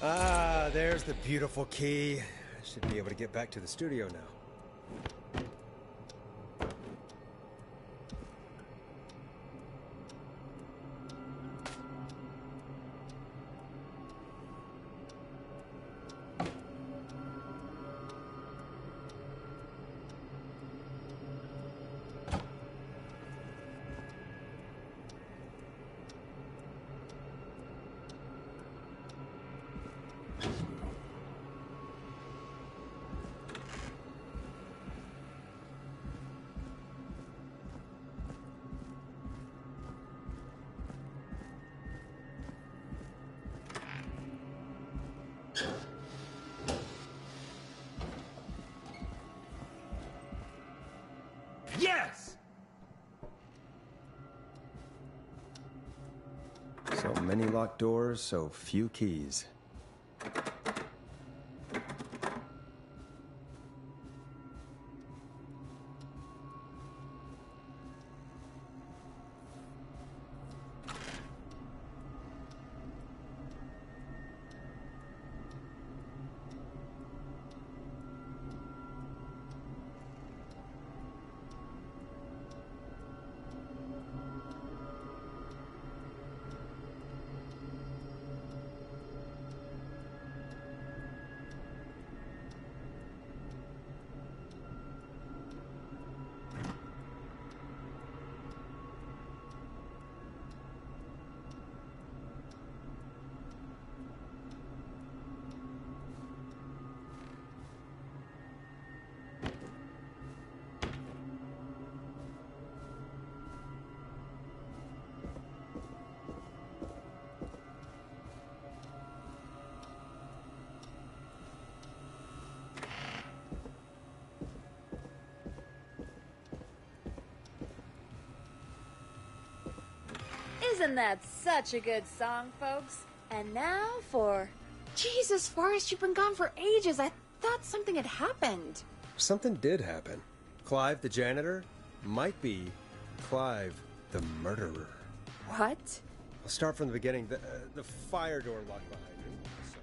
Ah, there's the beautiful key. I should be able to get back to the studio now. Yes! So many locked doors, so few keys. Isn't that such a good song, folks? And now for... Jesus, Forrest, you've been gone for ages. I thought something had happened. Something did happen. Clive, the janitor, might be Clive, the murderer. What? I'll start from the beginning. The fire door locked behind me, so...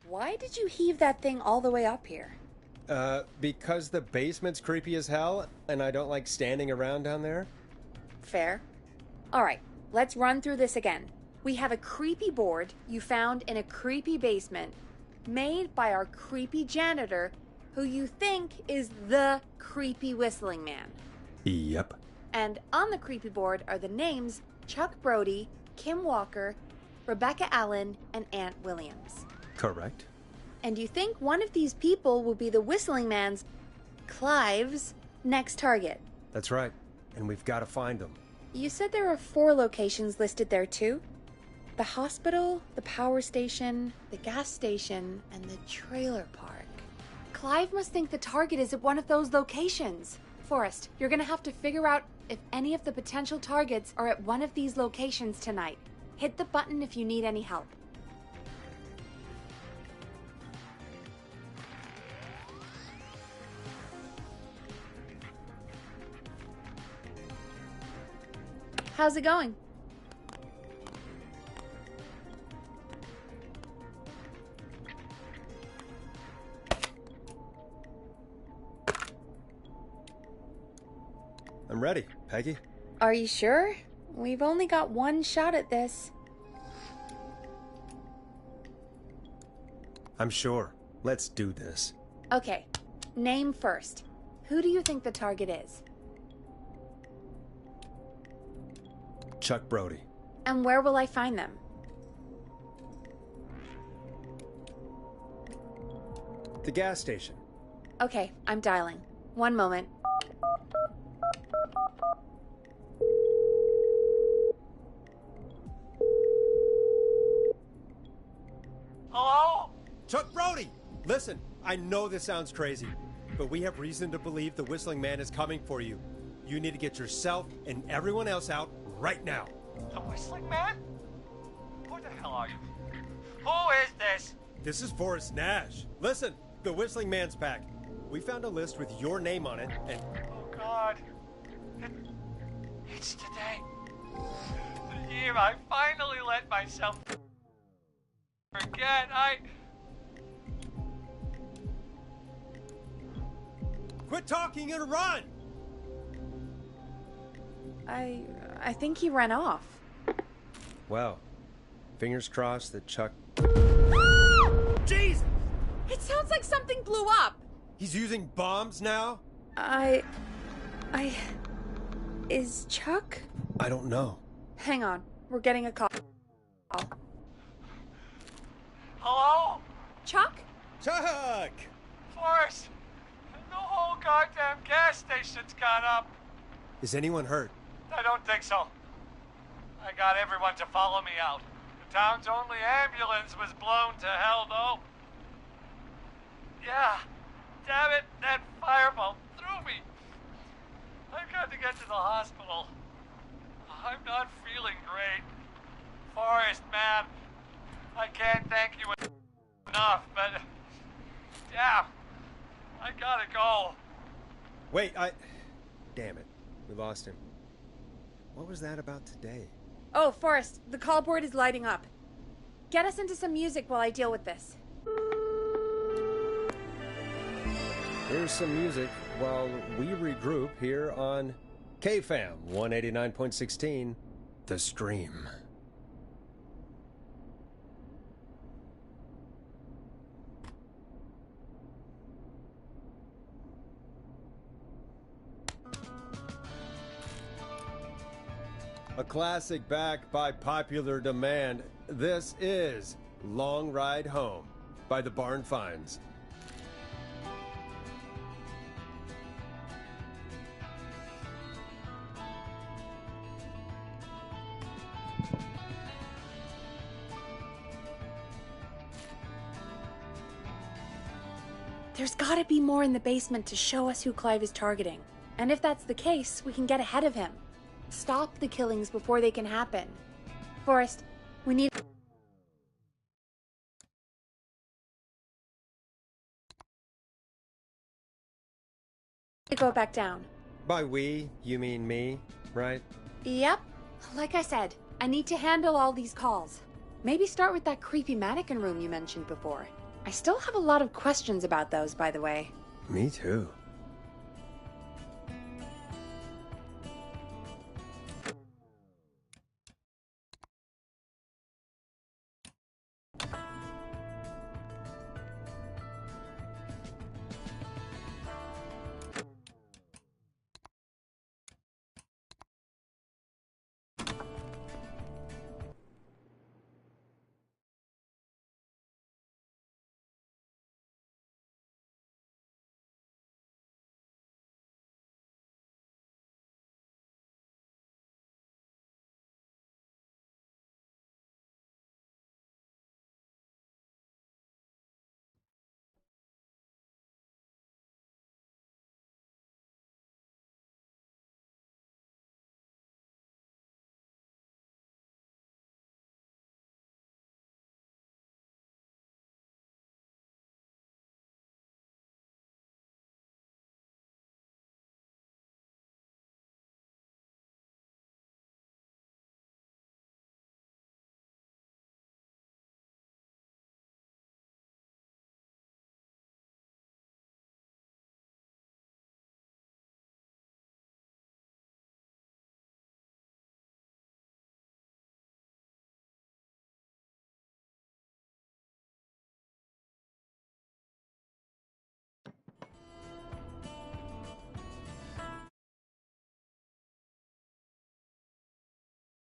Why did you heave that thing all the way up here? Because the basement's creepy as hell, and I don't like standing around down there. Fair. Alright, let's run through this again. We have a creepy board you found in a creepy basement, made by our creepy janitor, who you think is the creepy whistling man. Yep. And on the creepy board are the names Chuck Brody, Kim Walker, Rebecca Allen, and Aunt Williams. Correct. And you think one of these people will be the whistling man's, Clive's, next target. That's right. And we've got to find them. You said there are 4 locations listed there too? The hospital, the power station, the gas station, and the trailer park. Clive must think the target is at one of those locations. Forrest, you're gonna have to figure out if any of the potential targets are at one of these locations tonight. Hit the button if you need any help. How's it going? I'm ready, Peggy. Are you sure? We've only got one shot at this. I'm sure. Let's do this. Okay, name first. Who do you think the target is? Chuck Brody. And where will I find them? The gas station. Okay, I'm dialing. One moment. Hello? Chuck Brody! Listen, I know this sounds crazy, but we have reason to believe the Whistling Man is coming for you. You need to get yourself and everyone else out right now. The Whistling Man? Who the hell are you? Who is this? This is Forrest Nash. Listen, the Whistling Man's Pack. We found a list with your name on it, and... Oh, God. It's today. The year I finally let myself forget. Quit talking and run! I think he ran off. Well, fingers crossed that Chuck... Jesus! It sounds like something blew up! He's using bombs now? Is Chuck? I don't know. Hang on, we're getting a call. Hello? Chuck? Chuck! Forrest! The whole goddamn gas station's gone up. Is anyone hurt? I don't think so. I got everyone to follow me out. The town's only ambulance was blown to hell, though. Yeah. Damn it, that fireball threw me. I've got to get to the hospital. I'm not feeling great. Forrest, man, I can't thank you enough, but... yeah, I gotta go. Wait, damn it. We lost him. What was that about today? Oh, Forrest, the call board is lighting up. Get us into some music while I deal with this. Here's some music while we regroup here on KFAM 189.16, The Stream. A classic back by popular demand. This is Long Ride Home by the Barn Finds. There's gotta be more in the basement to show us who Clive is targeting. And if that's the case, we can get ahead of him. Stop the killings before they can happen. Forrest, we need... to go back down. By we, you mean me, right? Yep. Like I said, I need to handle all these calls. Maybe start with that creepy mannequin room you mentioned before. I still have a lot of questions about those, by the way. Me too.